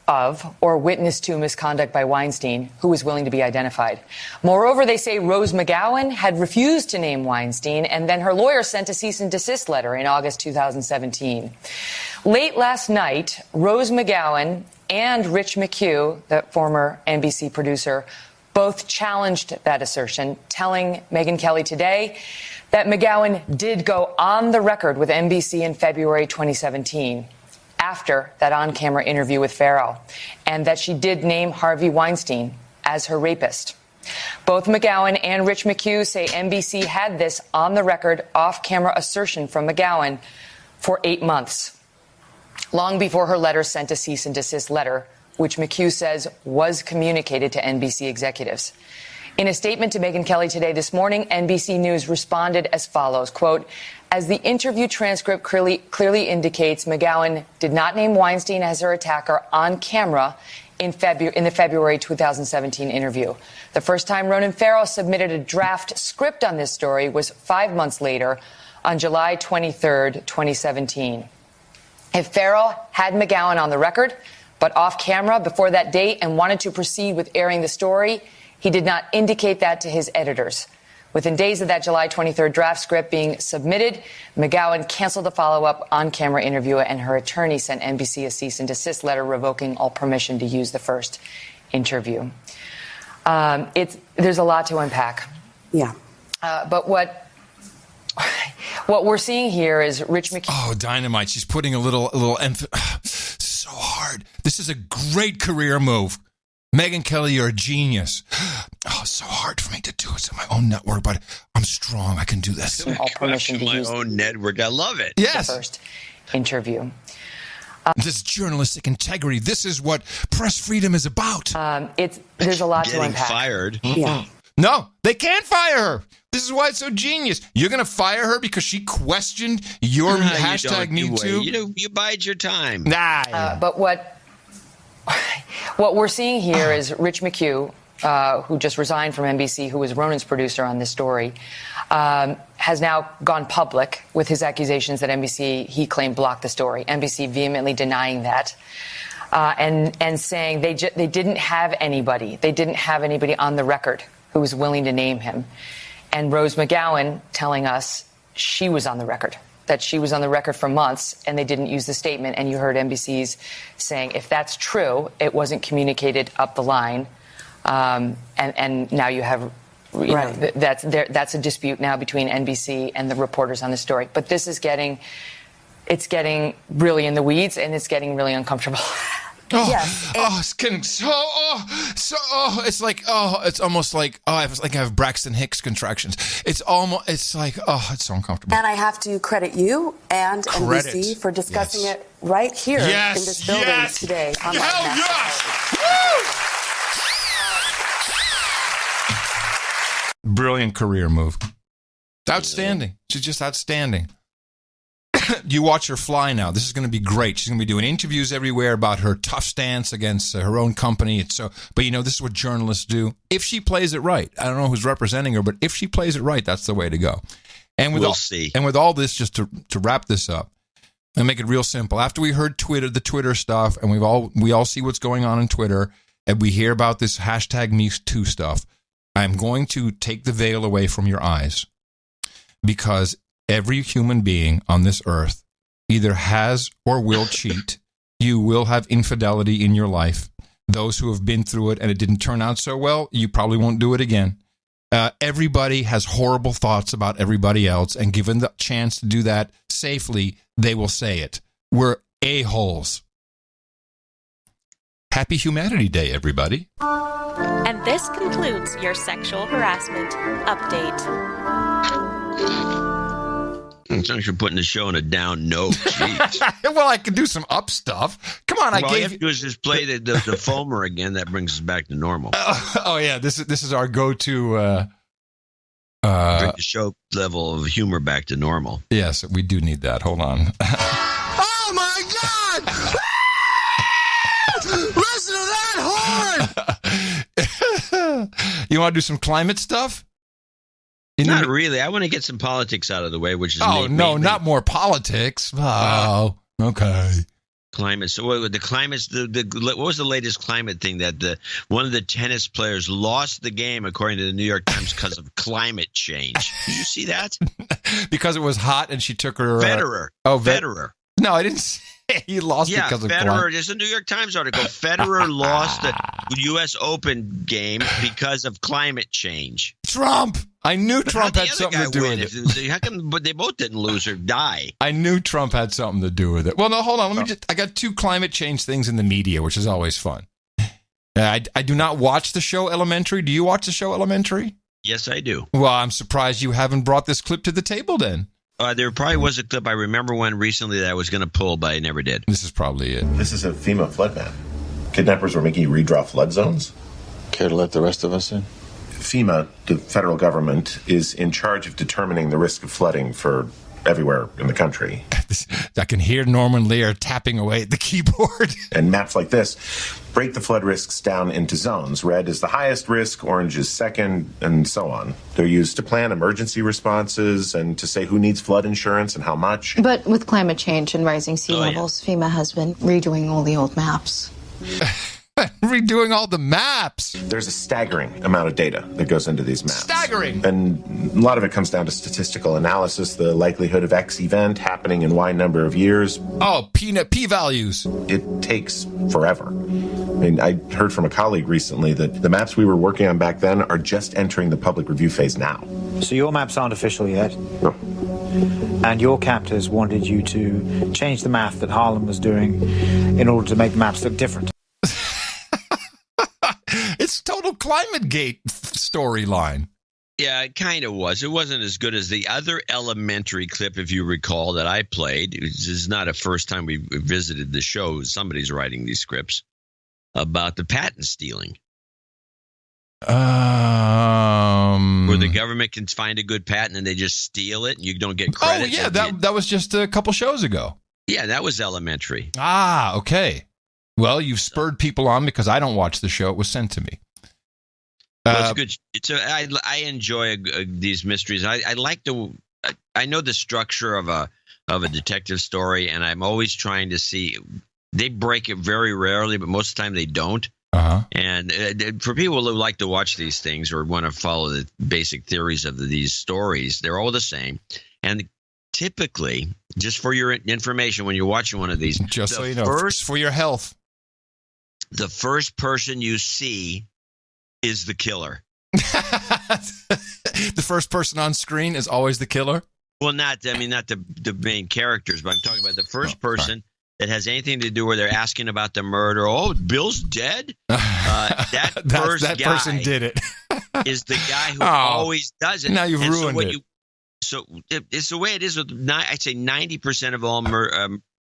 S1: of or witness to misconduct by Weinstein who was willing to be identified. Moreover, they say Rose McGowan had refused to name Weinstein, and then her lawyer sent a cease and desist letter in August 2017. Late last night, Rose McGowan and Rich McHugh, the former NBC producer, both challenged that assertion, telling Megyn Kelly today that McGowan did go on the record with NBC in February 2017 after that on-camera interview with Farrell, and that she did name Harvey Weinstein as her rapist. Both McGowan and Rich McHugh say NBC had this on-the-record, off-camera assertion from McGowan for 8 months, long before her letter sent a cease and desist letter, which McHugh says was communicated to NBC executives. In a statement to Megyn Kelly today this morning, NBC News responded as follows, quote, as the interview transcript clearly indicates, McGowan did not name Weinstein as her attacker on camera in the February 2017 interview. The first time Ronan Farrow submitted a draft script on this story was 5 months later, on July 23rd, 2017. If Farrell had McGowan on the record, but off camera before that date and wanted to proceed with airing the story, he did not indicate that to his editors. Within days of that July 23rd draft script being submitted, McGowan canceled the follow-up on-camera interview, and her attorney sent NBC a cease and desist letter revoking all permission to use the first interview. There's a lot to unpack.
S5: Yeah.
S1: But what we're seeing here is Rich McHugh.
S2: Oh, dynamite. She's putting a little emphasis. So hard. This is a great career move. Megyn Kelly, you're a genius. Oh, it's so hard for me to do it on my own network, but I'm strong. I can do this.
S1: All permission to
S3: my
S1: use
S3: own network. I love it.
S2: Yes.
S1: The first interview.
S2: This journalistic integrity. This is what press freedom is about.
S1: There's a lot to
S3: Getting
S1: unpack.
S3: fired.
S1: Yeah.
S2: No, they can't fire her. This is why it's so genius. You're going to fire her because she questioned your hashtag #MeToo?
S3: You bide your time.
S2: Nah.
S1: But what we're seeing here is Rich McHugh, who just resigned from NBC, who was Ronan's producer on this story, has now gone public with his accusations that NBC, he claimed, blocked the story. NBC vehemently denying that. And saying they didn't have anybody. They didn't have anybody on the record who was willing to name him. And Rose McGowan telling us she was on the record that she was on the record for months and they didn't use the statement. And you heard NBC's saying, if that's true, it wasn't communicated up the line. And now you have, you know, that's a dispute now between NBC and the reporters on the story. But this is getting really in the weeds, and it's getting really uncomfortable.
S2: It's getting it's like, it's almost like, I have Braxton Hicks contractions. It's so uncomfortable.
S5: And I have to credit you and NBC for discussing it right here in this building today. On
S2: Brilliant career move. It's outstanding. She's just outstanding. You watch her fly now. This is going to be great. She's going to be doing interviews everywhere about her tough stance against her own company. But this is what journalists do. If she plays it right, I don't know who's representing her, but if she plays it right, that's the way to go. And we'll see. And with all this, just to wrap this up and make it real simple. After we heard the Twitter stuff, and we all see what's going on Twitter, and we hear about this hashtag #MeToo stuff, I'm going to take the veil away from your eyes, because every human being on this earth either has or will cheat. You will have infidelity in your life. Those who have been through it and it didn't turn out so well, you probably won't do it again. Everybody has horrible thoughts about everybody else, and given the chance to do that safely, they will say it. We're a-holes. Happy Humanity Day, everybody.
S15: And this concludes your sexual harassment update.
S3: Thanks for putting the show on a down note. Jeez.
S2: Well, I can do some up stuff. Come on,
S3: all you have to do is just play the foamer again. That brings us back to normal.
S2: This is our go-to.
S3: Bring the show level of humor back to normal.
S2: Yes, we do need that. Hold on.
S12: Oh my God! Listen to that horn!
S2: You want to do some climate stuff?
S3: Not really. I want to get some politics out of the way, which is
S2: not more politics. Oh, okay.
S3: Climate. So what was the latest climate thing that one of the tennis players lost the game, according to the New York Times, because of climate change? Did you see that?
S2: Because it was hot and she took her
S3: Federer.
S2: Federer. No, I didn't say he lost because of climate.
S3: Federer. There's a New York Times article. Federer lost the U.S. Open game because of climate change.
S2: Trump. I knew Trump had something to do with it.
S3: How come? But they both didn't lose or die.
S2: I knew Trump had something to do with it. Well, no, hold on. I got two climate change things in the media, which is always fun. I do not watch the show Elementary. Do you watch the show Elementary?
S3: Yes, I do.
S2: Well, I'm surprised you haven't brought this clip to the table then.
S3: There probably was a clip. I remember one recently that I was going to pull, but I never did.
S2: This is probably it.
S21: This is a FEMA flood map. Kidnappers were making you redraw flood zones.
S22: Care to let the rest of us in?
S21: FEMA, the federal government, is in charge of determining the risk of flooding for everywhere in the country.
S2: I can hear Norman Lear tapping away at the keyboard.
S21: And maps like this break the flood risks down into zones. Red is the highest risk, orange is second, and so on. They're used to plan emergency responses and to say who needs flood insurance and how much.
S23: But with climate change and rising sea levels, FEMA has been redoing all the old maps.
S2: Redoing all the maps.
S21: There's a staggering amount of data that goes into these maps.
S2: Staggering.
S21: And a lot of it comes down to statistical analysis, the likelihood of X event happening in Y number of years.
S2: Oh, p-values.
S21: It takes forever. I mean, I heard from a colleague recently that the maps we were working on back then are just entering the public review phase now.
S24: So your maps aren't official yet?
S21: No.
S24: And your captors wanted you to change the math that Harlem was doing in order to make the maps look different.
S2: It's total ClimateGate storyline.
S3: Yeah, it kind of was. It wasn't as good as the other Elementary clip, if you recall, that I played. This is not a first time we visited the show. Somebody's writing these scripts about the patent stealing. Where the government can find a good patent and they just steal it and you don't get credit.
S2: Oh, yeah, that was just a couple shows ago.
S3: Yeah, that was Elementary.
S2: Ah, okay. Well, you've spurred people on because I don't watch the show. It was sent to me.
S3: Well, it's good. I enjoy these mysteries. I like I know the structure of a detective story, and I'm always trying to see. They break it very rarely, but most of the time they don't.
S2: Uh-huh.
S3: And for people who like to watch these things or want to follow the basic theories of these stories, they're all the same. And typically, just for your information when you're watching one of these,
S2: just so you know, first, for your health,
S3: the first person you see is the killer.
S2: The first person on screen is always the killer?
S3: Well, not the main characters, but I'm talking about the first person that has anything to do where they're asking about the murder. Oh, Bill's dead? That
S2: person did it.
S3: Is the guy who always does it.
S2: Now you've ruined it.
S3: So it's the way it is with, I'd say 90% of all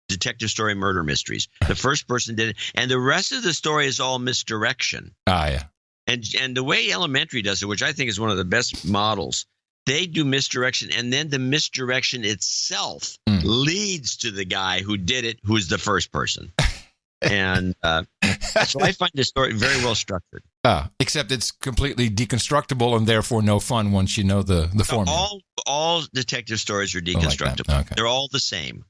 S3: detective story murder mysteries. The first person did it, and the rest of the story is all misdirection.
S2: Yeah.
S3: And the way Elementary does it, which I think is one of the best models, they do misdirection, and then the misdirection itself leads to the guy who did it, who's the first person. And so I find the story very well structured.
S2: Except it's completely deconstructible and therefore no fun once you know the formula.
S3: All detective stories are deconstructible.
S2: Like okay.
S3: They're all the same.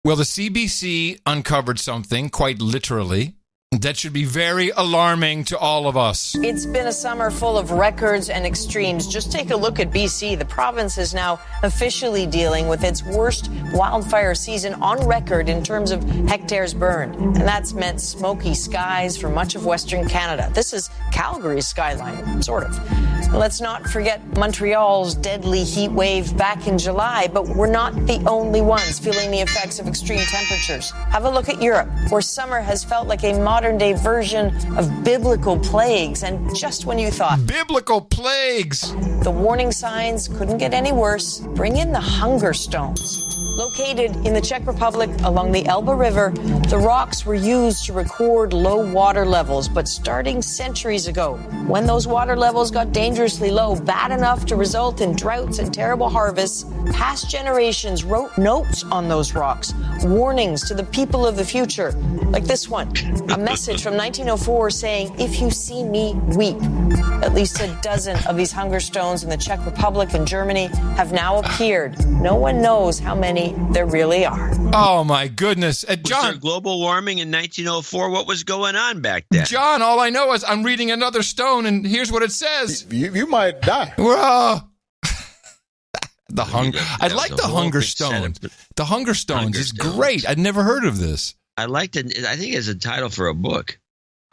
S2: Well, the CBC uncovered something, quite literally, that should be very alarming to all of us.
S16: It's been a summer full of records and extremes. Just take a look at BC. The province is now officially dealing with its worst wildfire season on record in terms of hectares burned. And that's meant smoky skies for much of Western Canada. This is Calgary's skyline, sort of. Let's not forget Montreal's deadly heat wave back in July, but we're not the only ones feeling the effects of extreme temperatures. Have a look at Europe, where summer has felt like a modern-day version of biblical plagues. And just when you thought...
S2: Biblical plagues!
S16: The warning signs couldn't get any worse. Bring in the hunger stones. Located in the Czech Republic along the Elbe River, the rocks were used to record low water levels. But starting centuries ago, when those water levels got dangerously low, bad enough to result in droughts and terrible harvests, past generations wrote notes on those rocks, warnings to the people of the future, like this one. A message from 1904 saying, "If you see me, weep." At least a dozen of these hunger stones in the Czech Republic and Germany have now appeared. No one knows how many there really are.
S2: Oh, my goodness.
S3: John, was there global warming in 1904? What was going on back then?
S2: John, all I know is I'm reading another stone, and here's what it says.
S7: You might die.
S2: The hunger. I like the hunger stones. The hunger stones is great. I'd never heard of this.
S3: I liked it. I think it's a title for a book.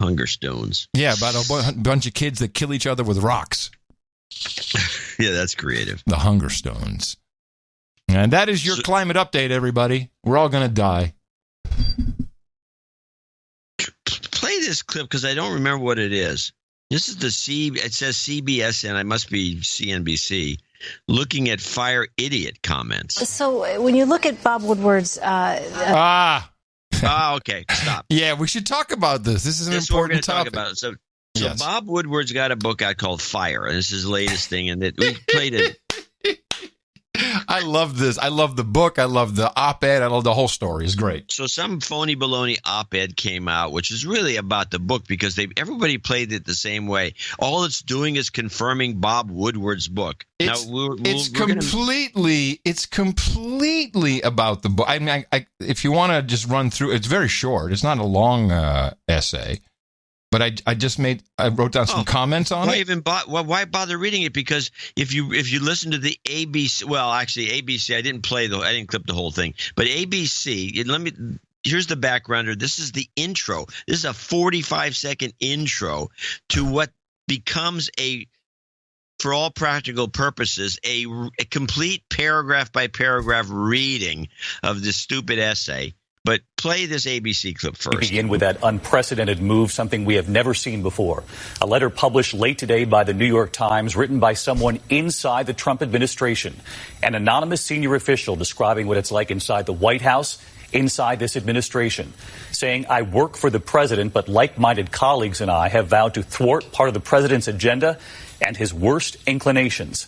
S3: Hunger Stones.
S2: Yeah, about a bunch of kids that kill each other with rocks.
S3: Yeah, that's creative.
S2: The Hunger Stones. And that is your climate update, everybody. We're all going to die.
S3: Play this clip because I don't remember what it is. This is it says CBS, and I must be CNBC, looking at fire idiot comments.
S8: So when you look at Bob Woodward's...
S3: okay, stop.
S2: Yeah, we should talk about this. This is an important topic.
S3: Talk about. So yes. Bob Woodward's got a book out called Fire, and this is his latest thing, and we played it.
S2: I love this. I love the book. I love the op-ed. I love the whole story. It's great.
S3: So some phony baloney op-ed came out, which is really about the book because everybody played it the same way. All it's doing is confirming Bob Woodward's book.
S2: It's completely about the book. I mean, if you want to just run through, it's very short. It's not a long essay. But I wrote down some comments on it.
S3: Why bother reading it? Because if you listen to the ABC, well, actually ABC, I didn't clip the whole thing, but ABC. Here's the backgrounder. This is the intro. This is a 45-second intro to what becomes for all practical purposes, a complete paragraph by paragraph reading of this stupid essay. But play this ABC clip first.
S11: We begin with that unprecedented move, something we have never seen before. A letter published late today by the New York Times, written by someone inside the Trump administration. An anonymous senior official describing what it's like inside the White House, inside this administration, saying, "I work for the president, but like-minded colleagues and I have vowed to thwart part of the president's agenda and his worst inclinations."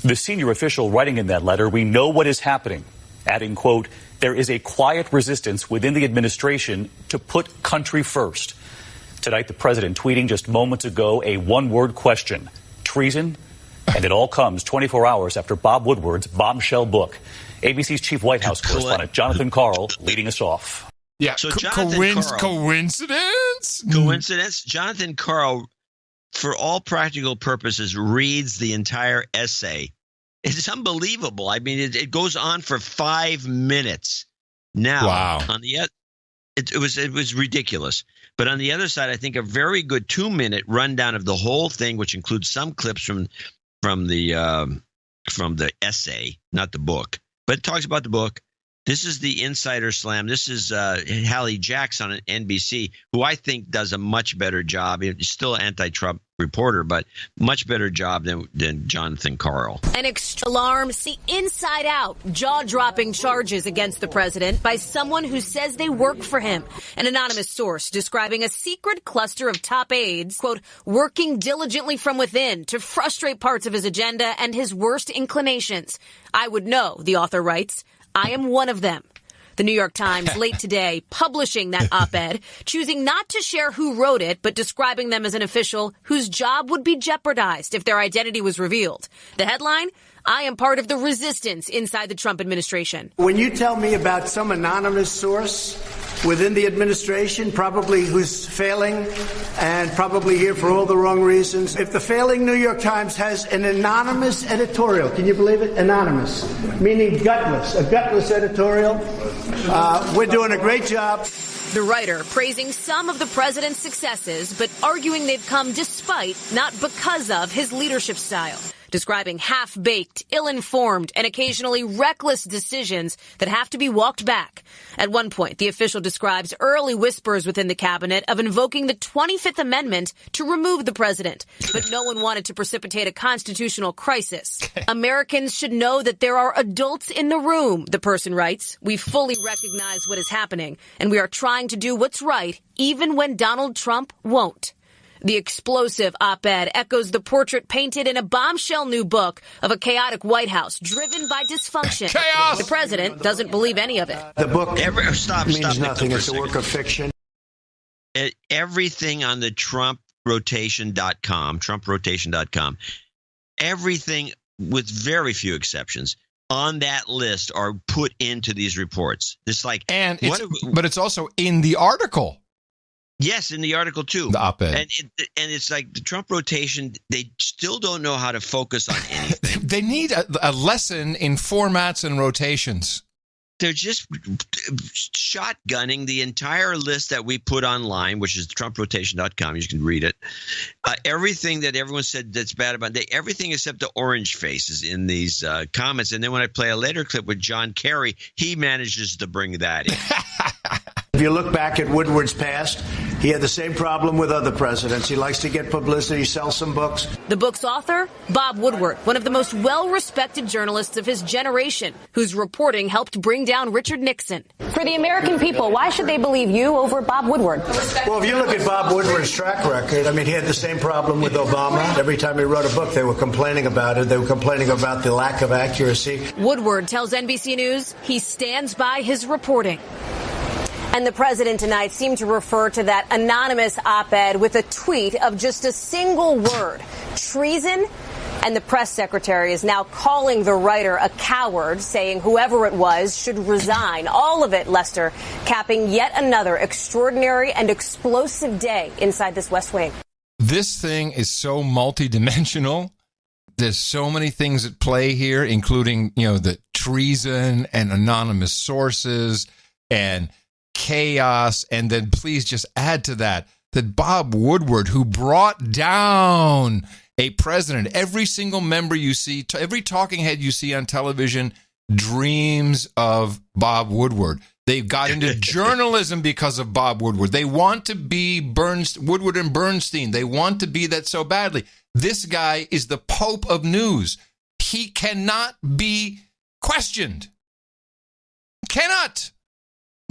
S11: The senior official writing in that letter, "We know what is happening," adding, quote, "There is a quiet resistance within the administration to put country first." Tonight, the president tweeting just moments ago a one-word question, treason, and it all comes 24 hours after Bob Woodward's bombshell book. ABC's chief White House correspondent Jonathan Karl leading us off.
S2: Yeah, so coincidence?
S3: Coincidence? Jonathan Karl, for all practical purposes, reads the entire essay It's unbelievable. I mean, it goes on for 5 minutes. Now,
S2: wow.
S3: On the it was ridiculous. But on the other side, I think a very good 2-minute rundown of the whole thing, which includes some clips from the essay, not the book, but it talks about the book. This is the Insider Slam. This is Hallie Jackson on NBC, who I think does a much better job. He's still an anti-Trump reporter, but much better job than Jonathan Karl.
S7: An alarm, see inside out, jaw-dropping charges against the president by someone who says they work for him. An anonymous source describing a secret cluster of top aides, quote, working diligently from within to frustrate parts of his agenda and his worst inclinations. I would know, the author writes. I am one of them. The New York Times late today publishing that op-ed, choosing not to share who wrote it, but describing them as an official whose job would be jeopardized if their identity was revealed. The headline, I am part of the resistance inside the Trump administration.
S9: When you tell me about some anonymous source within the administration, probably who's failing and probably here for all the wrong reasons. If the failing New York Times has an anonymous editorial, can you believe it? Anonymous, meaning gutless, a gutless editorial. We're doing a great job.
S7: The writer praising some of the president's successes, but arguing they've come despite, not because of, his leadership style. Describing half-baked, ill-informed, and occasionally reckless decisions that have to be walked back. At one point, the official describes early whispers within the cabinet of invoking the 25th Amendment to remove the president. But no one wanted to precipitate a constitutional crisis. Americans should know that there are adults in the room, the person writes. We fully recognize what is happening, and we are trying to do what's right, even when Donald Trump won't. The explosive op-ed echoes the portrait painted in a bombshell new book of a chaotic White House driven by dysfunction.
S2: Chaos!
S7: The president doesn't believe any of it.
S9: The book
S3: means
S9: nothing. It's a work of fiction.
S3: Everything on the trumprotation.com, everything with very few exceptions on that list are put into these reports. It's like,
S2: but it's also in the article.
S3: Yes, in the article, too.
S2: The op-ed.
S3: And it's like the Trump rotation, they still don't know how to focus on anything.
S2: They need a lesson in formats and rotations.
S3: They're just shotgunning the entire list that we put online, which is trumprotation.com. You can read it. Everything that everyone said that's bad about it, everything except the orange faces in these comments. And then when I play a later clip with John Kerry, he manages to bring that in.
S9: If you look back at Woodward's past, he had the same problem with other presidents. He likes to get publicity, sell some books.
S7: The book's author, Bob Woodward, one of the most well-respected journalists of his generation, whose reporting helped bring down Richard Nixon.
S10: For the American people, why should they believe you over Bob Woodward?
S9: Well, if you look at Bob Woodward's track record, I mean, he had the same problem with Obama. Every time he wrote a book, they were complaining about it. They were complaining about the lack of accuracy.
S7: Woodward tells NBC News he stands by his reporting.
S10: And the president tonight seemed to refer to that anonymous op-ed with a tweet of just a single word, treason. And the press secretary is now calling the writer a coward, saying whoever it was should resign. All of it, Lester, capping yet another extraordinary and explosive day inside this West Wing.
S2: This thing is so multidimensional. There's so many things at play here, including, the treason and anonymous sources and chaos. And then please just add to that Bob Woodward, who brought down a president, every single member you see, every talking head you see on television dreams of Bob Woodward. They got into journalism because of Bob Woodward. They want to be Woodward and Bernstein. They want to be that so badly. This guy is the Pope of news. He cannot be questioned. Cannot.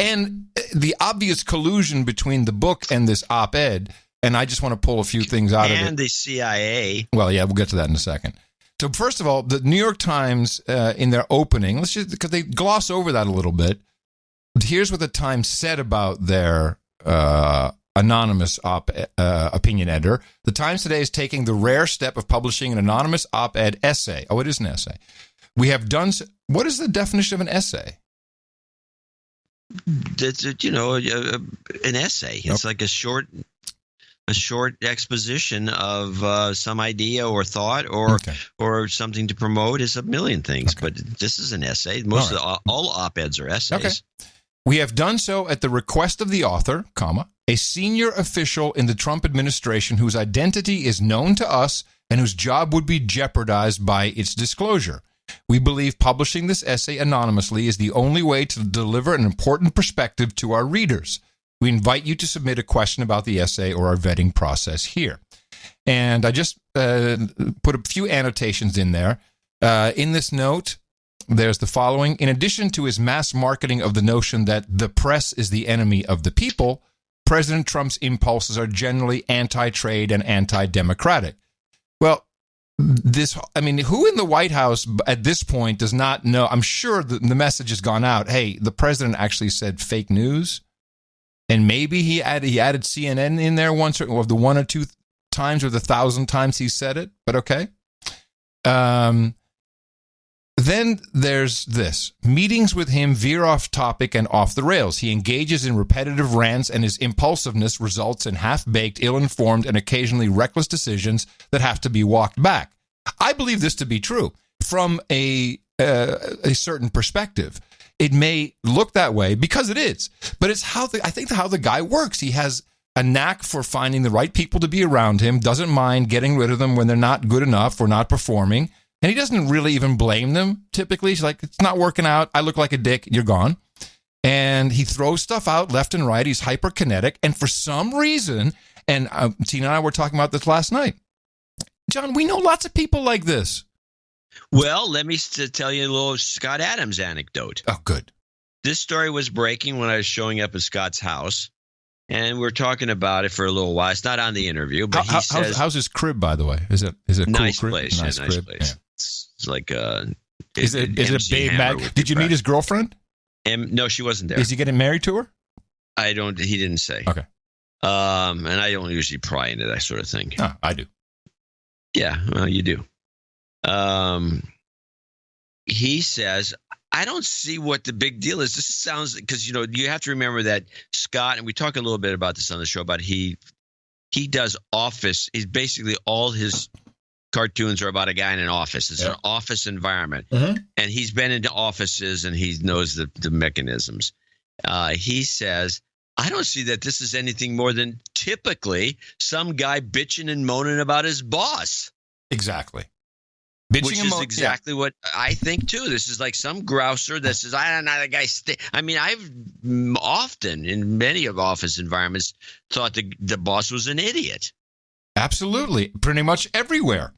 S2: And the obvious collusion between the book and this op-ed, and I just want to pull a few things out of it.
S3: And the CIA.
S2: Well, yeah, we'll get to that in a second. So first of all, the New York Times, in their opening, because they gloss over that a little bit, here's what the Times said about their anonymous opinion editor. The Times today is taking the rare step of publishing an anonymous op-ed essay. Oh, it is an essay. We have done... What is the definition of an essay?
S3: That's an essay. It's like a short a short exposition of some idea or thought or something to promote is a million things. Okay. But this is an essay. Most of all op-eds are essays.
S2: Okay. We have done so at the request of the author, a senior official in the Trump administration whose identity is known to us and whose job would be jeopardized by its disclosure. We believe publishing this essay anonymously is the only way to deliver an important perspective to our readers. We invite you to submit a question about the essay or our vetting process here. And I just put a few annotations in there. In this note, there's the following. In addition to his mass marketing of the notion that the press is the enemy of the people, President Trump's impulses are generally anti-trade and anti-democratic. Well, who in the White House at this point does not know? I'm sure the message has gone out. Hey, the president actually said fake news. And maybe he added CNN in there once, or the one or two times or the 1,000 times he said it. But okay. Then there's this. Meetings with him veer off topic and off the rails. He engages in repetitive rants, and his impulsiveness results in half-baked, ill-informed, and occasionally reckless decisions that have to be walked back. I believe this to be true from a certain perspective. It may look that way because it is, but it's how the guy works. He has a knack for finding the right people to be around him, doesn't mind getting rid of them when they're not good enough or not performing, and he doesn't really even blame them, typically. He's like, it's not working out, I look like a dick, you're gone. And he throws stuff out left and right, he's hyperkinetic, and for some reason, and Tina and I were talking about this last night, John, we know lots of people like this.
S3: Well, let me tell you a little Scott Adams anecdote.
S2: Oh, good.
S3: This story was breaking when I was showing up at Scott's house, and we're talking about it for a little while. It's not on the interview, but he says,
S2: how's his crib, by the way? Is it a
S3: nice
S2: cool
S3: place?
S2: Crib?
S3: Nice place.
S2: Yeah.
S3: It's like a.
S2: Is it Babe Mag? Did you meet his girlfriend?
S3: No, she wasn't there.
S2: Is he getting married to her?
S3: He didn't say.
S2: Okay.
S3: And I don't usually pry into that sort of thing.
S2: Oh, I do.
S3: Yeah, well, you do. He says, I don't see what the big deal is. This sounds, because, you have to remember that Scott, and we talk a little bit about this on the show, about he does office. He's basically, all his cartoons are about a guy in an office. It's an office environment. Mm-hmm. And he's been into offices and he knows the mechanisms. He says, I don't see that this is anything more than typically some guy bitching and moaning about his boss.
S2: Exactly.
S3: Which is exactly what I think, too. This is like some grouser that says, I don't know, that guy. I've often, in many of office environments, thought the boss was an idiot.
S2: Absolutely. Pretty much everywhere.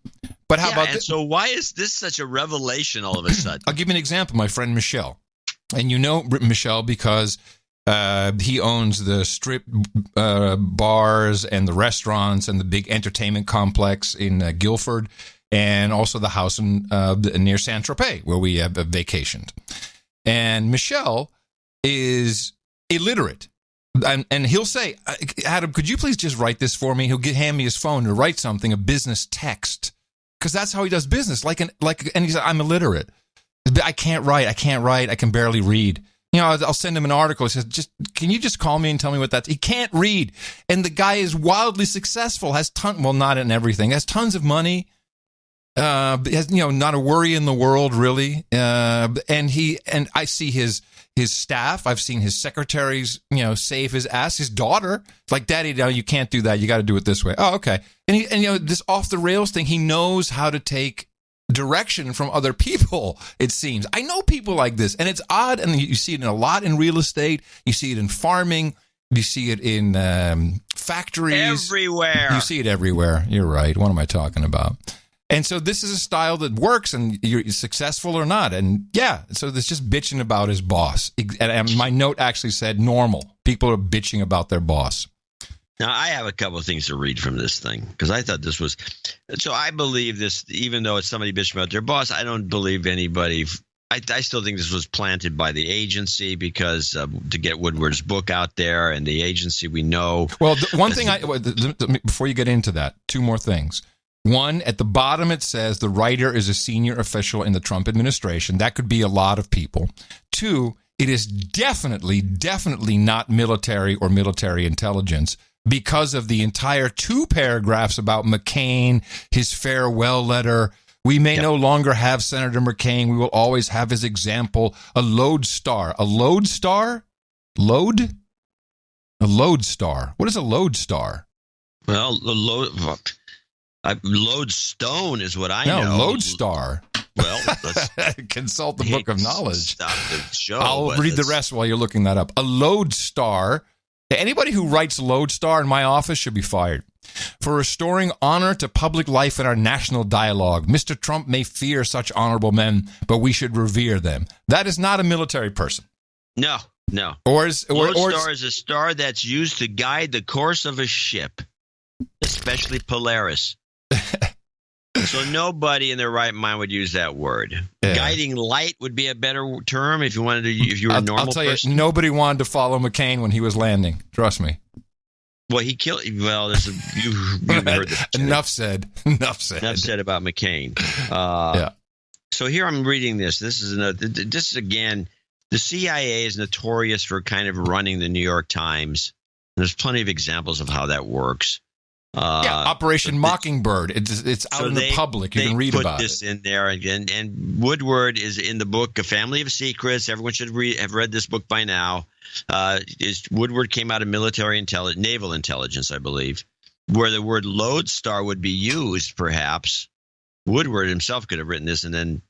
S2: But how about this?
S3: So why is this such a revelation all of a sudden?
S2: I'll give you an example. My friend Michelle. And you know Michelle because he owns the strip bars and the restaurants and the big entertainment complex in Guilford, and also the house near Saint-Tropez where we have vacationed. And Michelle is illiterate. And he'll say, Adam, could you please just write this for me? He'll hand me his phone to write something, a business text, because that's how he does business. And he said, I'm illiterate. I can't write. I can barely read. I'll send him an article. He says, can you just call me and tell me what that's? He can't read. And the guy is wildly successful, has not in everything, has tons of money. Has not a worry in the world really, and I see his staff. I've seen his secretaries, save his ass. His daughter, like, Daddy, no, you can't do that. You got to do it this way. Oh, okay. And this off the rails thing. He knows how to take direction from other people. It seems. I know people like this, and it's odd. And you see it a lot in real estate. You see it in farming. You see it in factories.
S3: Everywhere.
S2: You see it everywhere. You're right. What am I talking about? And so this is a style that works, and you're successful or not. And so there's just bitching about his boss. And my note actually said normal. People are bitching about their boss.
S3: Now, I have a couple of things to read from this thing, because I thought this was – so I believe this, even though it's somebody bitching about their boss, I don't believe anybody – I still think this was planted by the agency because to get Woodward's book out there, and the agency we know.
S2: Well, one thing before you get into that, two more things. One, at the bottom it says the writer is a senior official in the Trump administration. That could be a lot of people. Two, it is definitely not military or military intelligence. because of the entire 2 paragraphs about McCain, his farewell letter. We may no longer have Senator McCain. We will always have his example. A lodestar. A lodestar? Load? A lodestar. What is a lodestar?
S3: Well, lodestone is what I know.
S2: No, lodestar.
S3: Well, let's
S2: consult the book of knowledge.
S3: Stop the show.
S2: I'll read the rest while you're looking that up. A lodestar. Anybody who writes lodestar in my office should be fired. For restoring honor to public life in our national dialogue. Mr. Trump may fear such honorable men, but we should revere them. That is not a military person.
S3: No. Lodestar is a star that's used to guide the course of a ship, especially Polaris. So nobody in their right mind would use that word. Yeah. Guiding light would be a better term if you wanted to. If you were a normal person.
S2: I'll tell you, nobody wanted to follow McCain when he was landing. Trust me.
S3: Well, he killed. Well, you've heard this.
S2: Enough said. Enough
S3: said about McCain.
S2: Yeah.
S3: So here I'm reading this. This is again. The CIA is notorious for kind of running the New York Times. There's plenty of examples of how that works.
S2: Operation Mockingbird. It's out in the public. You can read about it.
S3: They put this in there, and Woodward is in the book A Family of Secrets. Everyone should have read this book by now. Woodward came out of naval intelligence, I believe, where the word lodestar would be used. Perhaps Woodward himself could have written this, and then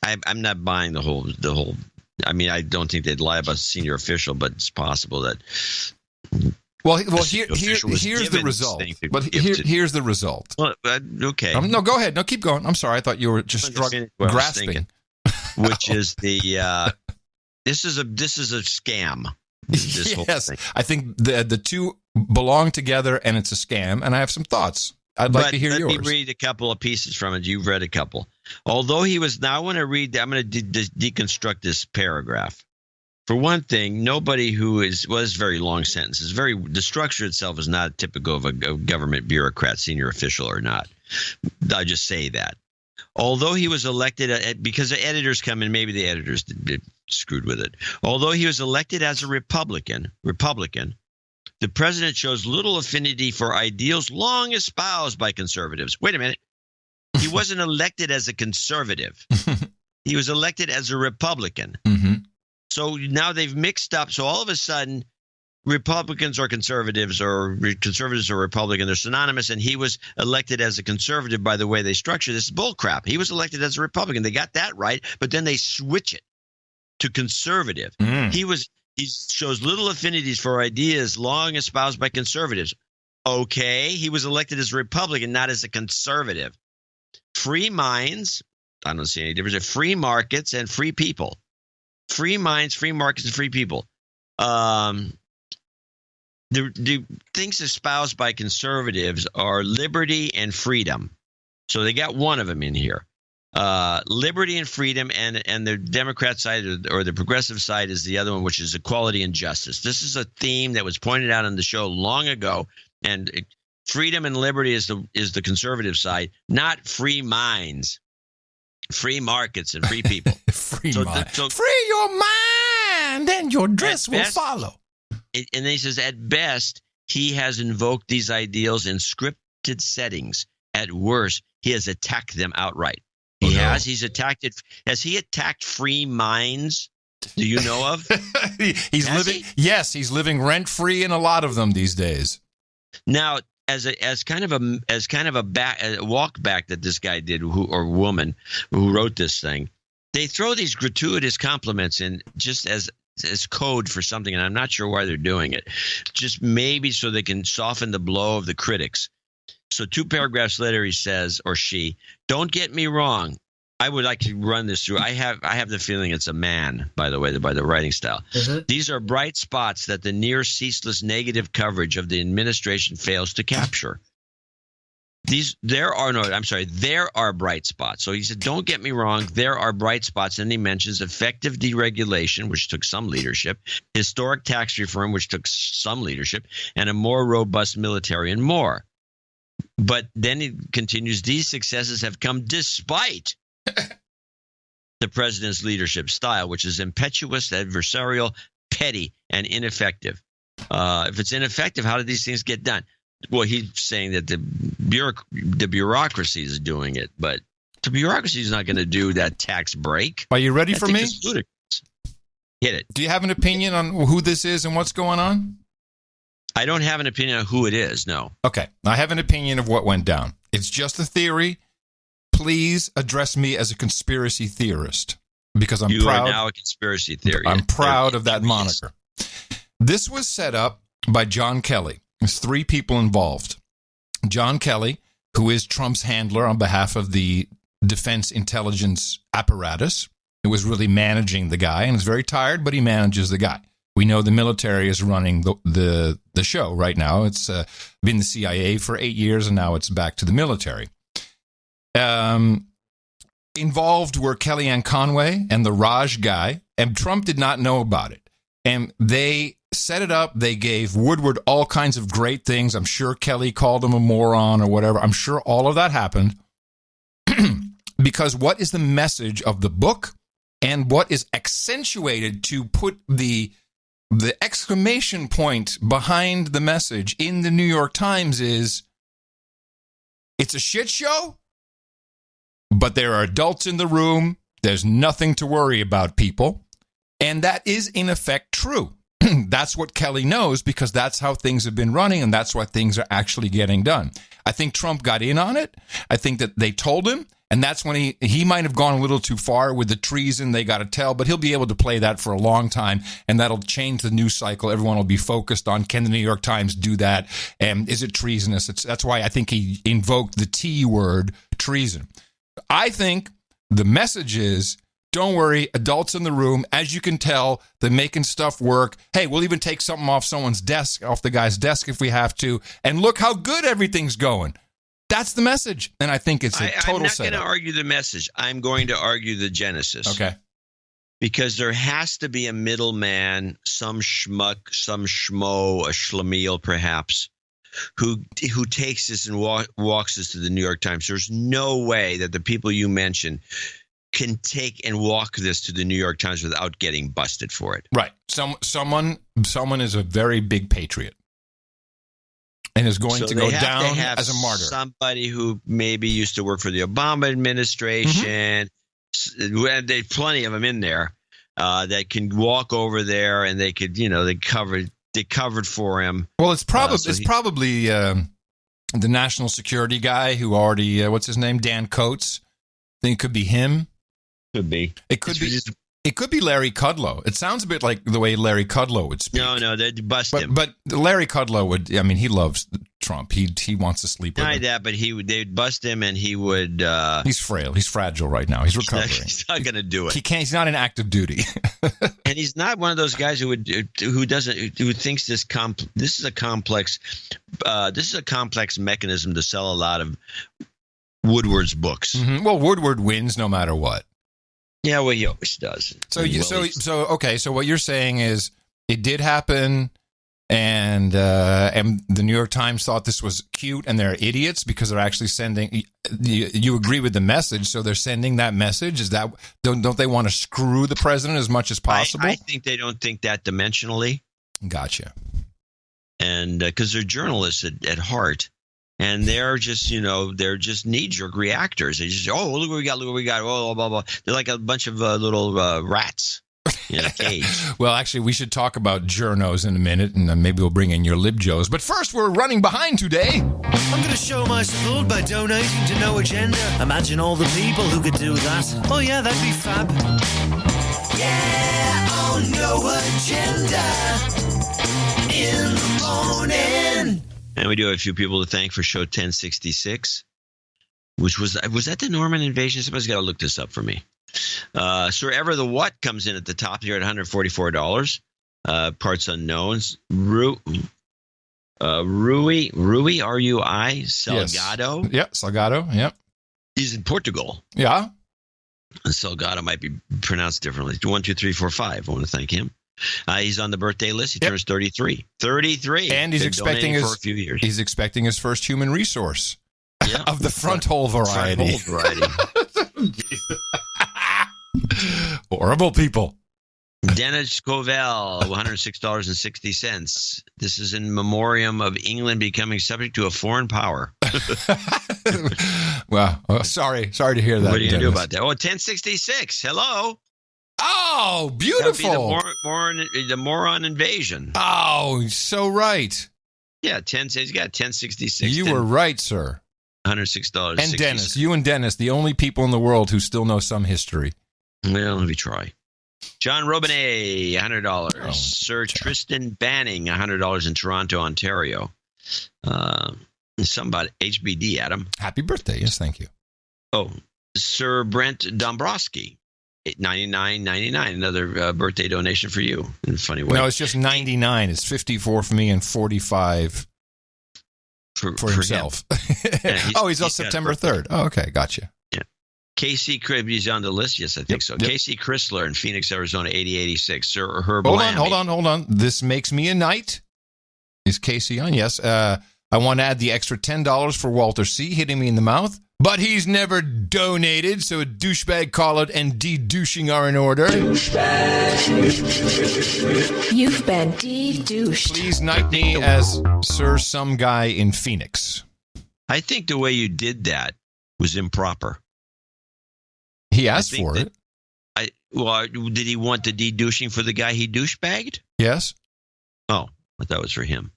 S3: I'm not buying the whole. I mean, I don't think they'd lie about a senior official, but it's possible that.
S2: Well, here's the result. But here's the result.
S3: Well, okay.
S2: No, go ahead. No, keep going. I'm sorry. I thought you were just grasping.
S3: Which is the this is a scam. This whole thing.
S2: I think the two belong together, and it's a scam. And I have some thoughts. I'd like to hear yours.
S3: Let me read a couple of pieces from it. You've read a couple. Although he was now, I want to read. I'm going to deconstruct this paragraph. For one thing, nobody who was very long sentences. The structure itself is not typical of a government bureaucrat, senior official or not. I just say that. Although he was elected, because the editors come in, maybe the editors screwed with it. Although he was elected as a Republican, the president shows little affinity for ideals long espoused by conservatives. Wait a minute. He wasn't elected as a conservative. He was elected as a Republican.
S2: Mm-hmm.
S3: So now they've mixed up. So all of a sudden, Republicans are conservatives or conservatives are Republican. They're synonymous. And he was elected as a conservative by the way they structure this. Is bullcrap. He was elected as a Republican. They got that right. But then they switch it to conservative. He shows little affinities for ideas long espoused by conservatives. Okay. He was elected as a Republican, not as a conservative. Free minds. I don't see any difference. Free markets and free people. Free minds, free markets, and free people. The things espoused by conservatives are liberty and freedom. So they got one of them in here. Liberty and freedom, and the Democrat side or the progressive side is the other one, which is equality and justice. This is a theme that was pointed out on the show long ago, and freedom and liberty is the conservative side, not free minds. Free markets and free people.
S2: Free your mind, and your dress will follow.
S3: And then he says, at best, he has invoked these ideals in scripted settings. At worst, he has attacked them outright. He's attacked it. Has he attacked free minds? Do you know of?
S2: He's living rent free in a lot of them these days.
S3: Now, as kind of a walk back that this guy did, or woman who wrote this thing, they throw these gratuitous compliments in just as code for something, and I'm not sure why they're doing it. Just maybe so they can soften the blow of the critics. So 2 paragraphs later, he says, or she, "Don't get me wrong. I would like to run this through. I have the feeling it's a man, by the way, by the writing style. Mm-hmm. These are bright spots that the near ceaseless negative coverage of the administration fails to capture. There are bright spots." So he said, don't get me wrong, there are bright spots. And he mentions effective deregulation, which took some leadership, historic tax reform, which took some leadership, and a more robust military and more. But then he continues, these successes have come despite the president's leadership style, which is impetuous, adversarial, petty, and ineffective. If it's ineffective, how do these things get done? Well, he's saying that the bureaucracy is doing it, but the bureaucracy is not going to do that tax break.
S2: Are you ready for me?
S3: Hit it.
S2: Do you have an opinion on who this is and what's going on?
S3: I don't have an opinion on who it is, no.
S2: Okay. I have an opinion of what went down. It's just a theory. Please address me as a conspiracy theorist because I'm proud.
S3: You are now a conspiracy theorist.
S2: I'm proud of that moniker. This was set up by John Kelly. There's 3 people involved. John Kelly, who is Trump's handler on behalf of the defense intelligence apparatus, who was really managing the guy and is very tired, but he manages the guy. We know the military is running the show right now. It's been the CIA for 8 years, and now it's back to the military. Involved were Kellyanne Conway and the Raj guy, and Trump did not know about it. And they set it up. They gave Woodward all kinds of great things. I'm sure Kelly called him a moron or whatever. I'm sure all of that happened. Because what is the message of the book and what is accentuated to put the exclamation point behind the message in the New York Times is, it's a shit show, but there are adults in the room. There's nothing to worry about, people. And that is, in effect, true. That's what Kelly knows because that's how things have been running and that's why things are actually getting done. I think Trump got in on it. I think that they told him, and that's when he might have gone a little too far with the treason. They got to tell, but he'll be able to play that for a long time, and that'll change the news cycle. Everyone will be focused on, can the New York Times do that? And is it treasonous? That's why I think he invoked the T word, treason. I think the message is, don't worry, adults in the room. As you can tell, they're making stuff work. Hey, we'll even take something off someone's desk, off the guy's desk if we have to. And look how good everything's going. That's the message. And I think it's a total setup.
S3: I'm not going to argue the message. I'm going to argue the genesis.
S2: Okay.
S3: Because there has to be a middleman, some schmuck, some schmo, a schlemiel perhaps, who takes this and walks this to the New York Times. There's no way that the people you mentioned can take and walk this to the New York Times without getting busted for it.
S2: Right. Someone is a very big patriot and is going to go down as a martyr.
S3: Somebody who maybe used to work for the Obama administration. Mm-hmm. There's plenty of them in there that can walk over there and they could, they covered for him.
S2: Well, it's probably the national security guy who already, what's his name? Dan Coates. I think it could be him.
S3: Could be.
S2: It could be Larry Kudlow. It sounds a bit like the way Larry Kudlow would speak.
S3: No, they'd bust him.
S2: But Larry Kudlow would. I mean, he loves Trump. He wants to sleep with him.
S3: Not that, but they'd bust him, and he would.
S2: He's frail. He's fragile right now. He's recovering.
S3: He's not going to do it.
S2: He's not in active duty.
S3: And he's not one of those guys who thinks this is a complex mechanism to sell a lot of Woodward's books.
S2: Mm-hmm. Well, Woodward wins no matter what.
S3: Yeah, well, he always does.
S2: So what you're saying is it did happen, and the New York Times thought this was cute, and they're idiots because they're actually sending. You agree with the message, so they're sending that message. Is that don't they want to screw the president as much as possible?
S3: I think they don't think that dimensionally.
S2: Gotcha.
S3: And because they're journalists at heart. And they're just, knee-jerk reactors. They just, look what we got, blah, blah, blah. They're like a bunch of little rats in a cage.
S2: Well, actually, we should talk about journos in a minute, and then maybe we'll bring in your libjos. But first, we're running behind today.
S4: I'm going to show my support by donating to No Agenda. Imagine all the people who could do that. Oh, yeah, that'd be fab. Yeah, on No Agenda in the morning.
S3: And we do have a few people to thank for show 1066, which was that the Norman invasion? Somebody's got to look this up for me. Sir Ever the What comes in at the top here at $144. Parts unknowns. Rui, R-U-I, Salgado.
S2: Yes. Yeah, Salgado, yep.
S3: He's in Portugal.
S2: Yeah.
S3: And Salgado might be pronounced differently. 1, 2, 3, 4, 5. I want to thank him. He's on the birthday list. He turns 33. 33.
S2: And he's expecting for a few years. He's expecting his first human resource of the front hole variety. Horrible people.
S3: Dennis Covell, $106.60. This is in memoriam of England becoming subject to a foreign power.
S2: Wow. Oh, sorry to hear that.
S3: What are you going to do about that? Oh, 1066. Hello.
S2: Oh, beautiful.
S3: The moron invasion.
S2: Oh, so right.
S3: Yeah, he's got 1066.
S2: You were right, sir.
S3: $106.
S2: And Dennis, you and Dennis, the only people in the world who still know some history.
S3: Well, let me try. John Robinet, $100. Oh, Sir Tristan Banning, $100 in Toronto, Ontario. Somebody, HBD, Adam.
S2: Happy birthday. Yes, thank you.
S3: Oh, Sir Brent Dombrowski, $99.99. Another birthday donation for you in a funny way.
S2: No, it's just 99. It's 54 for me and 45 for himself.
S3: Yeah,
S2: he's on September 3rd. Oh, okay. Gotcha.
S3: Yeah. Casey Cribb, he's on the list. Yes, I think so.
S2: Yep.
S3: Casey Chrysler in Phoenix, Arizona, 8086. Sir Herb
S2: Hold
S3: Lamb.
S2: on. This makes me a knight. Is Casey on? Yes. I want to add the extra $10 for Walter C. hitting me in the mouth. But he's never donated, so a douchebag call-out and de-douching are in order.
S15: Douchebag. You've been de-douched.
S2: Please knight me as Sir Some Guy in Phoenix.
S3: I think the way you did that was improper.
S2: He asked for it.
S3: Did he want the de-douching for the guy he douchebagged?
S2: Yes.
S3: Oh, I thought it was for him.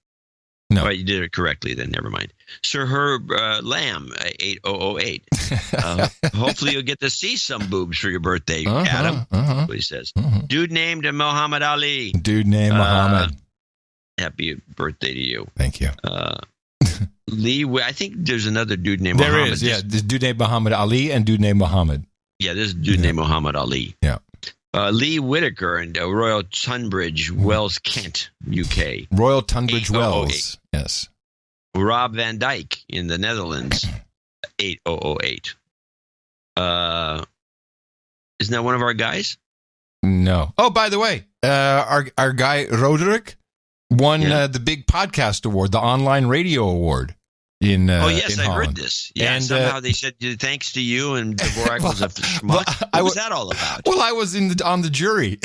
S2: No.
S3: All right, you did it correctly then. Never mind. Sir Herb Lamb, 8008. Hopefully you'll get to see some boobs for your birthday, Adam. That's what he says. Dude named Muhammad Ali.
S2: Dude named Muhammad.
S3: Happy birthday to you.
S2: Thank you.
S3: Lee, I think there's another dude named Muhammad.
S2: There is, yeah. This dude named Muhammad Ali and dude named Muhammad.
S3: Yeah, this dude named Muhammad Ali.
S2: Yeah.
S3: Lee Whitaker and Royal Tunbridge Wells, Kent, UK.
S2: Royal Tunbridge Wells, yes.
S3: Rob Van Dyke in the Netherlands, 8008. Isn't that one of our guys?
S2: No. Oh, by the way, our guy Roderick won the big podcast award, the online radio award. In
S3: yes,
S2: in
S3: I
S2: Holland.
S3: heard this. Yeah, and somehow they said thanks to you and Dvorak was a schmuck. What was that all about?
S2: Well, I was on the jury.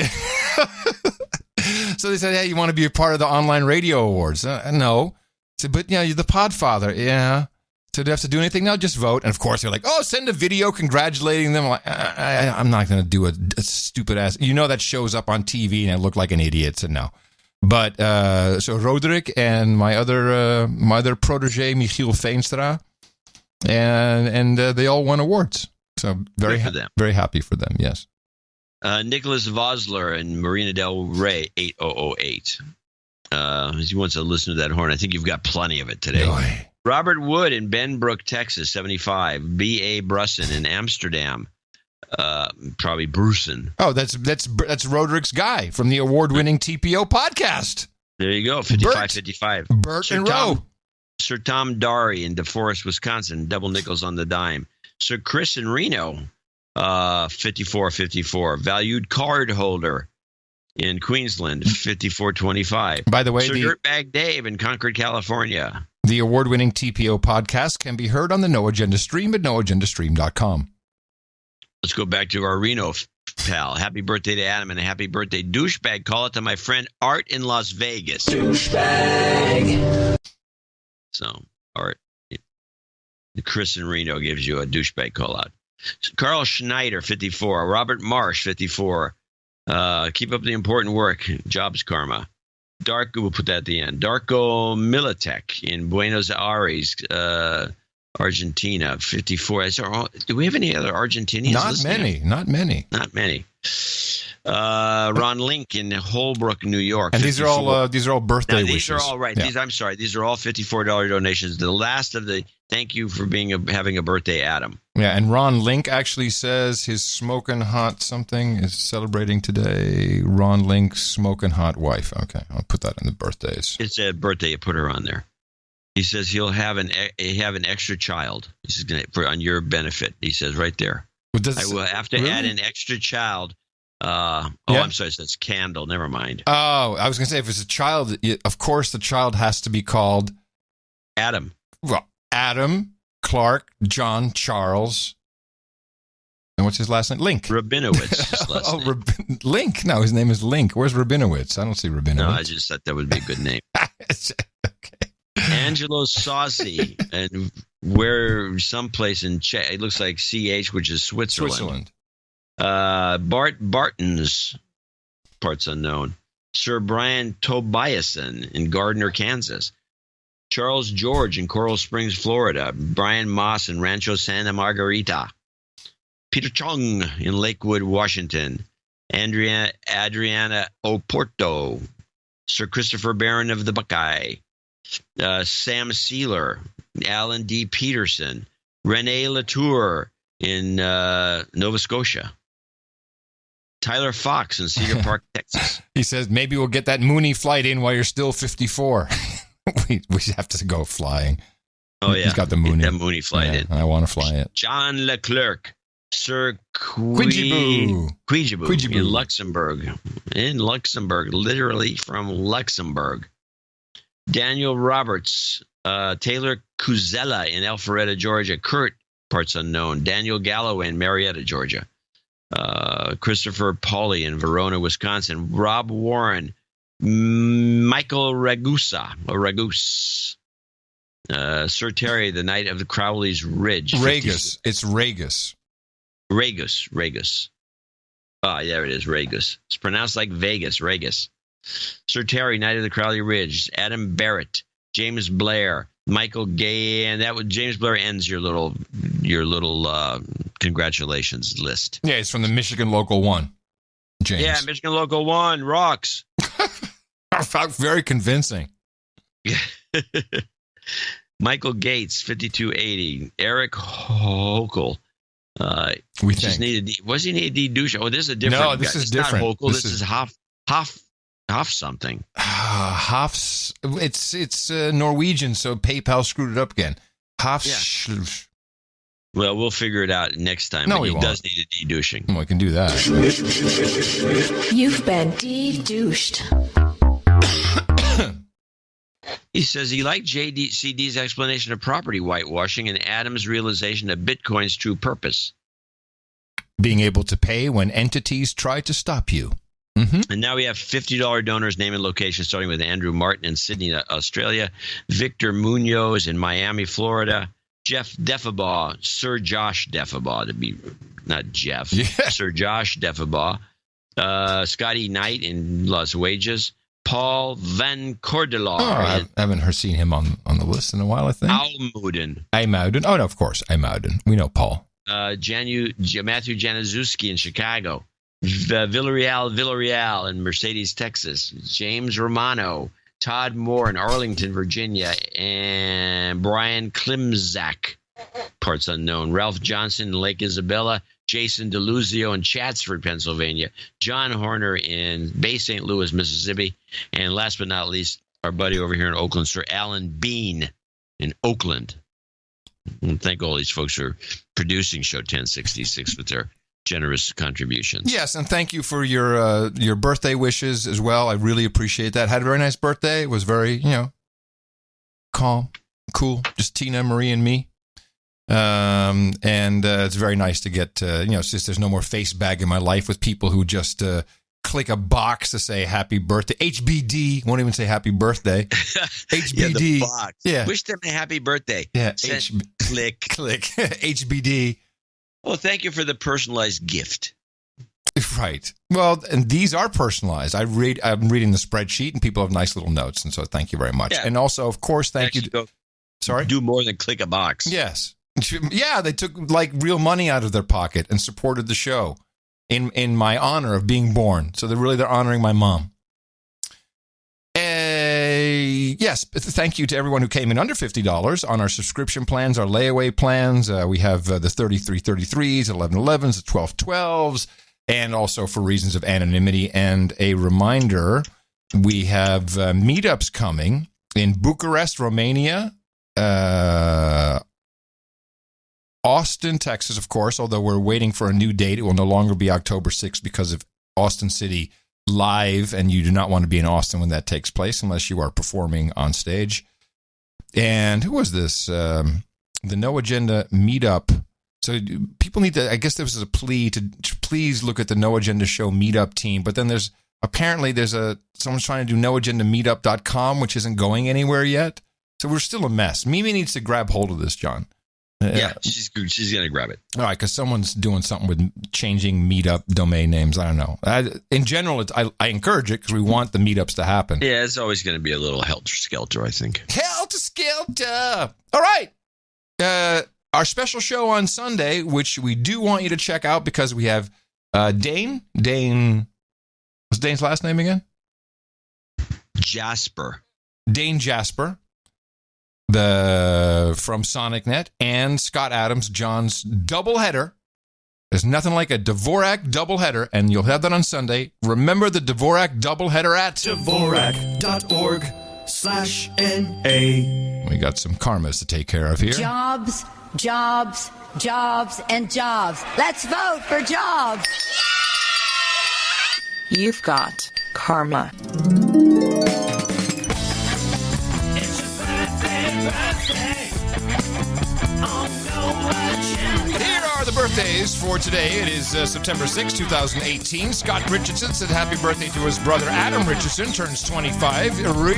S2: So they said, hey, you want to be a part of the online radio awards? No. I said, but you're the podfather. Yeah. So do you have to do anything? No, just vote. And of course, they're like, oh, send a video congratulating them. I'm like, I'm not going to do a stupid ass. That shows up on TV and I look like an idiot. So no. But so Roderick and my other protege Michiel Veenstra, and they all won awards. So very happy for them. Yes.
S3: Nicholas Vosler and Marina Del Rey, 8008. He wants to listen to that horn. I think you've got plenty of it today.
S2: Boy.
S3: Robert Wood in Benbrook, Texas, 75. B.A. Brusson in Amsterdam. Probably Bruson.
S2: Oh, that's Roderick's guy from the award-winning TPO podcast.
S3: There you go, 5555.
S2: Bert and Rowe.
S3: Sir Tom Dari in DeForest, Wisconsin, double nickels on the dime. Sir Chris in Reno, 5454. Valued card holder in Queensland, 5425.
S2: By the way,
S3: Sir Dirtbag Dave in Concord, California.
S2: The award-winning TPO podcast can be heard on the No Agenda stream at noagendastream.com.
S3: Let's go back to our Reno pal. Happy birthday to Adam and a happy birthday, douchebag. Call it to my friend Art in Las Vegas. Douchebag. So, Art, Chris in Reno gives you a douchebag call out. Carl Schneider, 54. Robert Marsh, 54. Keep up the important work. Jobs karma. We'll put that at the end. Darko Militek in Buenos Aires, Argentina, 54. Do we have any other Argentinians?
S2: Not many.
S3: Ron Link in Holbrook, New York.
S2: And these are all birthday wishes.
S3: These are all right.
S2: Yeah.
S3: These are all $54 donations. The last of the thank you for having a birthday, Adam.
S2: Yeah, and Ron Link actually says his smoking hot something is celebrating today. Ron Link's smoking hot wife. Okay, I'll put that in the birthdays.
S3: It's a birthday. You put her on there. He says he'll have an extra child. He says on your benefit. He says right there. I will have to add an extra child. I'm sorry. That's candle. Never mind.
S2: Oh, I was going to say if it's a child, of course the child has to be called
S3: Adam.
S2: Well, Adam, Clark, John, Charles, And what's his last name? Link.
S3: Rabinowitz.
S2: Link. No, his name is Link. Where's Rabinowitz? I don't see Rabinowitz.
S3: No, I just thought that would be a good name.
S2: Okay.
S3: Angelo Saucy, and where someplace in Czech, it looks like CH, which is Switzerland. Bart Bartons, parts unknown. Sir Brian Tobiason in Gardner, Kansas. Charles George in Coral Springs, Florida. Brian Moss in Rancho Santa Margarita. Peter Chung in Lakewood, Washington. Adriana Oporto. Sir Christopher Barron of the Buckeye. Sam Sealer. Alan D. Peterson. Renee Latour in Nova Scotia. Tyler Fox in Cedar Park, Texas.
S2: He says, maybe we'll get that Mooney flight in while you're still 54. we have to go flying.
S3: Oh, yeah.
S2: He's got the Mooney.
S3: Get that Mooney flight in.
S2: I want to fly it.
S3: John Leclerc. Sir Quijiboo in Luxembourg. In Luxembourg, literally from Luxembourg. Daniel Roberts. Taylor Kuzella in Alpharetta, Georgia. Kurt, parts unknown. Daniel Galloway in Marietta, Georgia. Christopher Pauly in Verona, Wisconsin. Rob Warren. Michael Ragus. Sir Terry, the Knight of the Crowley's Ridge.
S2: Ragus. It's Ragus.
S3: Ragus. Ah, there it is, Ragus. It's pronounced like Vegas, Ragus. Sir Terry, Knight of the Crowley Ridge. Adam Barrett. James Blair. Michael Gay, and that would James Blair ends your little congratulations list.
S2: Yeah, it's from the Michigan Local 1. James.
S3: Yeah, Michigan Local 1 rocks.
S2: Very convincing.
S3: Michael Gates, 5280. Eric Hochul. Was he named D. Douche? Oh, this is a different.
S2: No, this is different.
S3: Not Hochul. This is Hoff something.
S2: Hoff's. It's Norwegian, so PayPal screwed it up again. Hoff's. Yeah.
S3: Well, we'll figure it out next time.
S2: No,
S3: he
S2: won't.
S3: Does need a de-douching.
S2: Well, we can do that.
S15: You've been de-douched.
S3: He says he liked JCD's explanation of property whitewashing and Adams' realization of Bitcoin's true purpose.
S2: Being able to pay when entities try to stop you. Mm-hmm.
S3: And now we have $50 donors, name and location, starting with Andrew Martin in Sydney, Australia, Victor Munoz in Miami, Florida, Jeff Deffabaugh, Sir Josh Deffabaugh, to be not Jeff, Sir Josh Deffabaugh, Scotty Knight in Las Wages, Paul Van Cordelar.
S2: I haven't seen him on the list in a while, I think.
S3: Almuden.
S2: Oh, no, of course, Almuden. We know Paul.
S3: Matthew Januszewski in Chicago. Villarreal in Mercedes, Texas. James Romano. Todd Moore in Arlington, Virginia. And Brian Klimzak, parts unknown. Ralph Johnson in Lake Isabella. Jason DeLuzio in Chatsford, Pennsylvania. John Horner in Bay St. Louis, Mississippi. And last but not least, our buddy over here in Oakland, Sir Alan Bean in Oakland. And thank all these folks for producing Show 1066 with their generous contributions.
S2: Yes, and thank you for your birthday wishes as well. I really appreciate that. Had a very nice birthday. It was very, calm, cool. Just Tina, Marie, and me. And it's very nice to get, since there's no more face bag in my life with people who just click a box to say happy birthday. HBD won't even say happy birthday. HBD.
S3: Yeah, the box.
S2: Yeah.
S3: Wish them a happy birthday.
S2: Yeah.
S3: Click.
S2: HBD.
S3: Well, thank you for the personalized gift.
S2: Right. Well, and these are personalized. I'm reading the spreadsheet, and people have nice little notes, and so thank you very much. Yeah. And also, of course, thank you. Sorry?
S3: Do more than click a box.
S2: Yes. Yeah, they took like real money out of their pocket and supported the show in my honor of being born. So they're honoring my mom. Yes, thank you to everyone who came in under $50 on our subscription plans, our layaway plans. We have the 3333s, 1111s, the 1212s, and also for reasons of anonymity. And a reminder, we have meetups coming in Bucharest, Romania, Austin, Texas, of course, although we're waiting for a new date. It will no longer be October 6th because of Austin City Live, and you do not want to be in Austin when that takes place unless you are performing on stage. And who was this? The No Agenda Meetup So people need to, I guess there was a plea to please look at the No Agenda Show meetup team. But then someone's trying to do noagendameetup.com, which isn't going anywhere yet. So we're still a mess. Mimi needs to grab hold of this, John.
S3: Yeah, she's going to grab it.
S2: All right, because someone's doing something with changing meetup domain names. I don't know. In general, I encourage it because we want the meetups to happen.
S3: Yeah, it's always going to be a little helter-skelter, I think.
S2: Helter-skelter. All right. Our special show on Sunday, which we do want you to check out because we have Dane. What's Dane's last name again?
S3: Jasper.
S2: Dane Jasper. From SonicNet, and Scott Adams, John's doubleheader. There's nothing like a Dvorak doubleheader, and you'll have that on Sunday. Remember the Dvorak doubleheader at Dvorak.org/NA. We got some karmas to take care of here.
S6: Jobs, jobs, jobs, and jobs. Let's vote for jobs.
S15: You've got karma.
S2: Here are the birthdays for today. It is September 6, 2018. Scott Richardson said happy birthday to his brother Adam Richardson, turns 25. Rui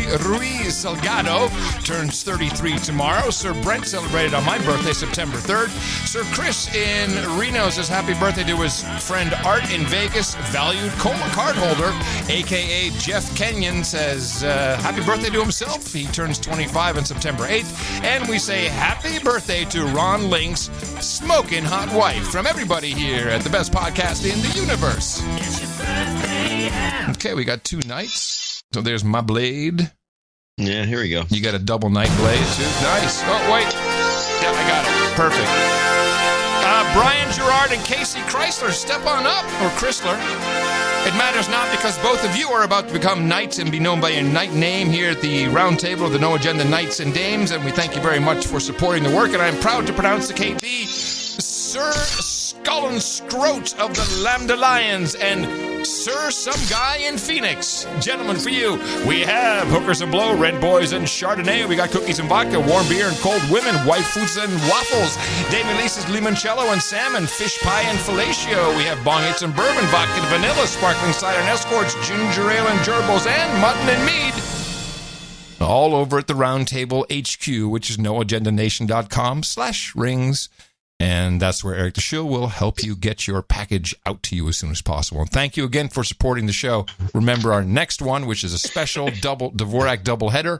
S2: Salgado turns 33 tomorrow. Sir Brent celebrated on my birthday, September 3rd. Sir Chris in Reno says happy birthday to his friend Art in Vegas, valued cardholder, a.k.a. Jeff Kenyon, says happy birthday to himself. He turns 25 on September 8th. And we say happy birthday to Ron Link's smoking hot wife from everybody here at the best podcast in the universe. Okay, we got 2 nights. So there's my blade.
S3: Yeah, here we go.
S2: You got a double night blade too. Nice. Oh, wait. Yeah, I got it. Perfect. Brian Gerard and Casey Chrysler, step on up. Or Chrysler. It matters not because both of you are about to become knights and be known by your knight name here at the round table of the No Agenda Knights and Dames, and we thank you very much for supporting the work, and I'm proud to pronounce the KB Sir Skull and Scroat of the Lambda Lions and Sir Some Guy in Phoenix. Gentlemen, for you, we have Hookers and Blow, Red Boys and Chardonnay. We got cookies and vodka, warm beer and cold women, white foods and waffles, Dame Elisa's limoncello and salmon, fish pie and fellatio. We have bong hits and bourbon, vodka and vanilla, sparkling cider and escorts, ginger ale and gerbils, and mutton and mead. All over at the Roundtable HQ, which is noagendanation.com/rings. And that's where Eric the Shill will help you get your package out to you as soon as possible. And thank you again for supporting the show. Remember our next one, which is a special Dvorak doubleheader.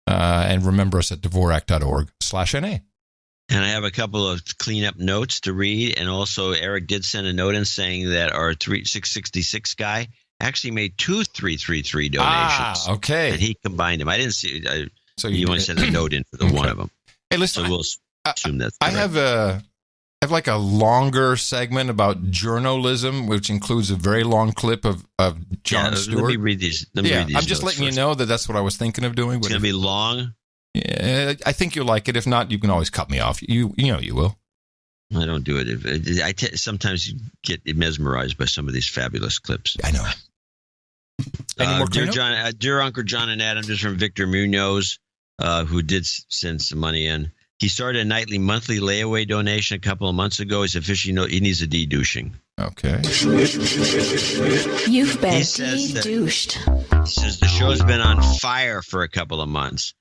S2: And remember us at Dvorak.org/NA.
S3: And I have a couple of cleanup notes to read. And also, Eric did send a note in saying that our 666 guy actually made 2 333 donations.
S2: Okay.
S3: And he combined them. I didn't see. So you want to send a note in for the one of them.
S2: Hey, listen.
S3: So we'll assume that's
S2: correct. I have like a longer segment about journalism, which includes a very long clip of Jon Stewart.
S3: Let me read these.
S2: I'm just letting you know that that's what I was thinking of doing.
S3: It's going to be long.
S2: Yeah, I think you'll like it. If not, you can always cut me off. You know you will.
S3: I don't do it. Sometimes you get mesmerized by some of these fabulous clips.
S2: I know. Any more
S3: Dear Uncle John and Adam, just from Victor Munoz, who did send some money in. He started a monthly layaway donation a couple of months ago. He's officially he needs a de-douching.
S2: Okay.
S6: You've been de-douched.
S3: He says the show's been on fire for a couple of months.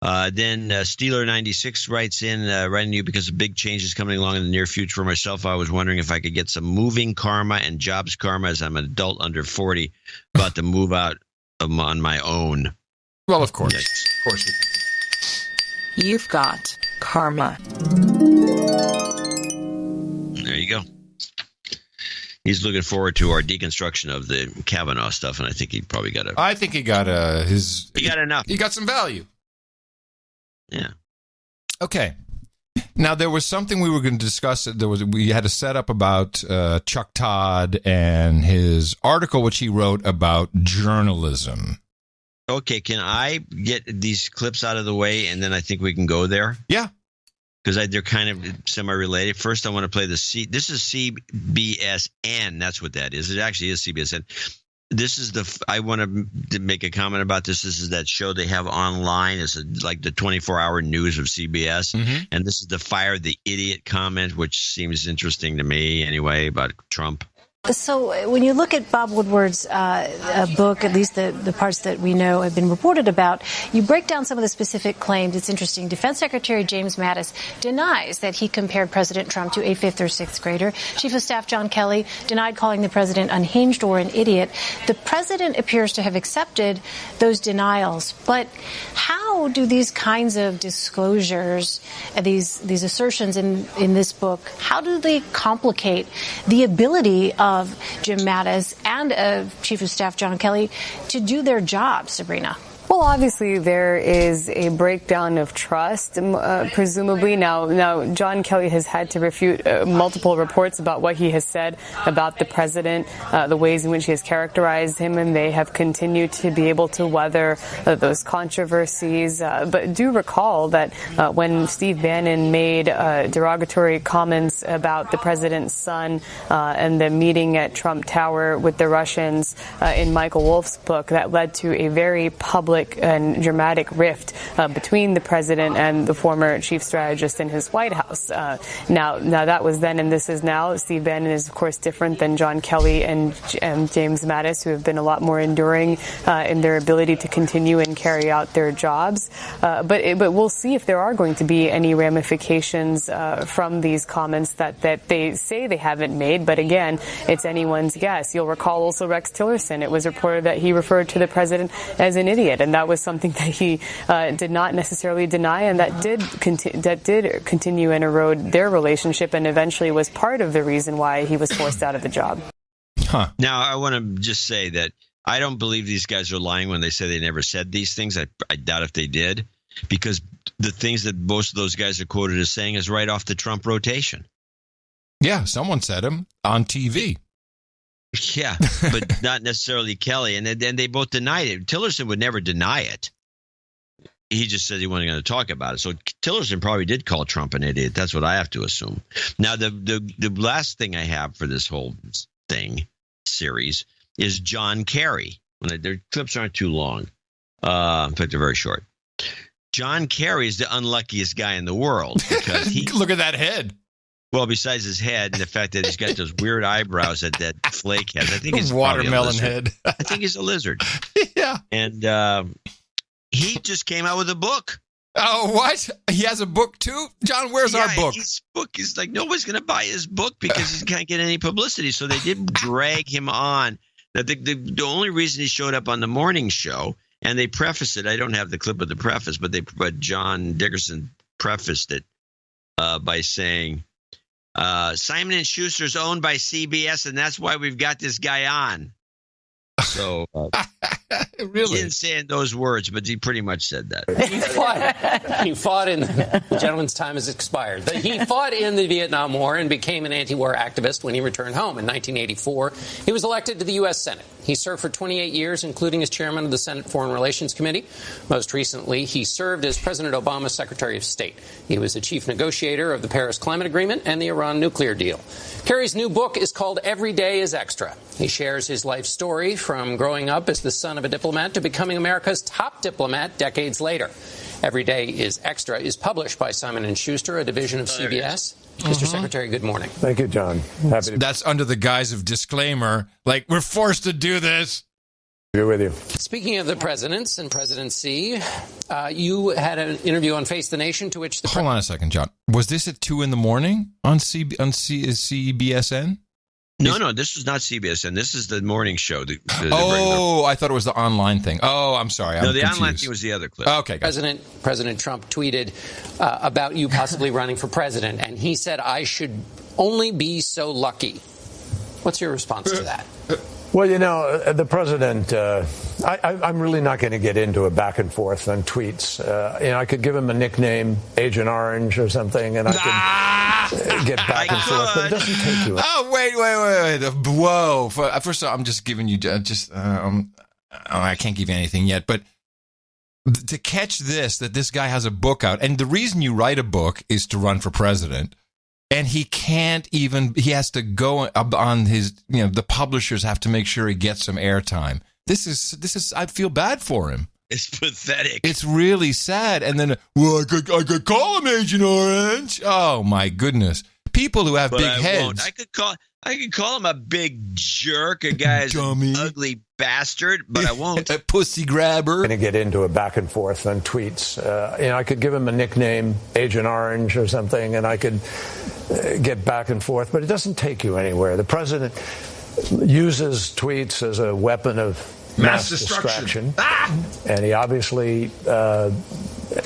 S3: Then Steeler96 writes in, writing to you because of big changes coming along in the near future for myself. I was wondering if I could get some moving karma and jobs karma as I'm an adult under 40, about to move out on my own.
S2: Well, of course. Of course we can.
S15: You've got karma.
S3: There you go. He's looking forward to our deconstruction of the Kavanaugh stuff, and I think he probably got
S2: I think he got
S3: He got enough.
S2: He got some value.
S3: Yeah.
S2: Okay. Now there was something we were going to discuss. We had a setup about Chuck Todd and his article, which he wrote about journalism.
S3: Okay, can I get these clips out of the way, and then I think we can go there?
S2: Yeah.
S3: Because they're kind of semi-related. First, I want to play this is CBSN. That's what that is. It actually is CBSN. I want to make a comment about this. This is that show they have online. It's like the 24-hour news of CBS.
S2: Mm-hmm.
S3: And this is the fire the idiot comment, which seems interesting to me anyway, about Trump.
S8: So when you look at Bob Woodward's book, at least the parts that we know have been reported about, you break down some of the specific claims. It's interesting. Defense Secretary James Mattis denies that he compared President Trump to a 5th or 6th grader. Chief of Staff John Kelly denied calling the president unhinged or an idiot. The president appears to have accepted those denials. But how do these kinds of disclosures, these assertions in this book, how do they complicate the ability of Jim Mattis and of Chief of Staff John Kelly to do their job, Sabrina?
S13: Well, obviously, there is a breakdown of trust, presumably. Now, John Kelly has had to refute multiple reports about what he has said about the president, the ways in which he has characterized him, and they have continued to be able to weather those controversies. But do recall that when Steve Bannon made derogatory comments about the president's son and the meeting at Trump Tower with the Russians in Michael Wolff's book, that led to a very public and dramatic rift between the president and the former chief strategist in his White House. Now that was then and this is now. Steve Bannon is, of course, different than John Kelly and James Mattis, who have been a lot more enduring in their ability to continue and carry out their jobs. But we'll see if there are going to be any ramifications from these comments that they say they haven't made. But again, it's anyone's guess. You'll recall also Rex Tillerson. It was reported that he referred to the president as an idiot, and that was something that he did not necessarily deny, and that did continue and erode their relationship, and eventually was part of the reason why he was forced out of the job.
S3: Huh. Now, I want to just say that I don't believe these guys are lying when they say they never said these things. I doubt if they did, because the things that most of those guys are quoted as saying is right off the Trump rotation.
S2: Yeah, someone said him on TV.
S3: Yeah, but not necessarily Kelly. And then they both denied it. Tillerson would never deny it. He just said he wasn't going to talk about it. So Tillerson probably did call Trump an idiot. That's what I have to assume. Now, the last thing I have for this whole series is John Kerry. Their clips aren't too long. In fact, they're very short. John Kerry is the unluckiest guy in the world because he
S2: look at that head.
S3: Well, besides his head and the fact that he's got those weird eyebrows that flake has, I think he's
S2: watermelon head.
S3: I think he's a lizard.
S2: Yeah,
S3: and he just came out with a book.
S2: Oh, what? He has a book too? John, where's our book?
S3: His book is like nobody's going to buy his book because he can't get any publicity. So they did drag him on. The only reason he showed up on the morning show, and they preface it. I don't have the clip of the preface, but John Dickerson prefaced it by saying, Simon & Schuster's owned by CBS, and that's why we've got this guy on. So
S2: really?
S3: He didn't say in those words, but he pretty much said that.
S14: He fought in the gentleman's time has expired. He fought in the Vietnam War and became an anti-war activist when he returned home in 1984. He was elected to the U.S. Senate. He served for 28 years, including as chairman of the Senate Foreign Relations Committee. Most recently, he served as President Obama's Secretary of State. He was the chief negotiator of the Paris Climate Agreement and the Iran nuclear deal. Kerry's new book is called Every Day is Extra. He shares his life story from growing up as the son of a diplomat to becoming America's top diplomat decades later. Every Day is Extra is published by Simon & Schuster, a division of CBS. Mr. Secretary, good morning.
S18: Thank you, John.
S2: That's under the guise of disclaimer, like we're forced to do this.
S18: Be with you.
S14: Speaking of the presidents and presidency, you had an interview on Face the Nation to which the...
S2: Hold on a second, John. Was this at 2 a.m. on CBSN?
S3: No, this was not CBSN. This is the morning show.
S2: I thought it was the online thing. Oh, I'm sorry.
S3: No, the online thing was the other clip.
S2: Okay,
S14: President Trump tweeted about you possibly running for president, and he said, I should only be so lucky. What's your response to that?
S18: Well, the president, I'm really not going to get into a back and forth on tweets. I could give him a nickname, Agent Orange or something, and I could get back and forth, but it doesn't take you.
S2: Oh, wait. Whoa. First of all, I'm just giving you I can't give you anything yet, but to catch that this guy has a book out, and the reason you write a book is to run for president. And he can't even, he has to go on his, the publishers have to make sure he gets some airtime. This is, I feel bad for him.
S3: It's pathetic.
S2: It's really sad. And then, I could call him Agent Orange. Oh, my goodness. People who have big heads.
S3: Won't. I could call him a big jerk, a guy's ugly bastard, but I won't.
S2: A pussy grabber.
S18: Going to get into a back and forth on tweets. I could give him a nickname, Agent Orange or something, and I could get back and forth, but it doesn't take you anywhere. The president uses tweets as a weapon of mass distraction. And he obviously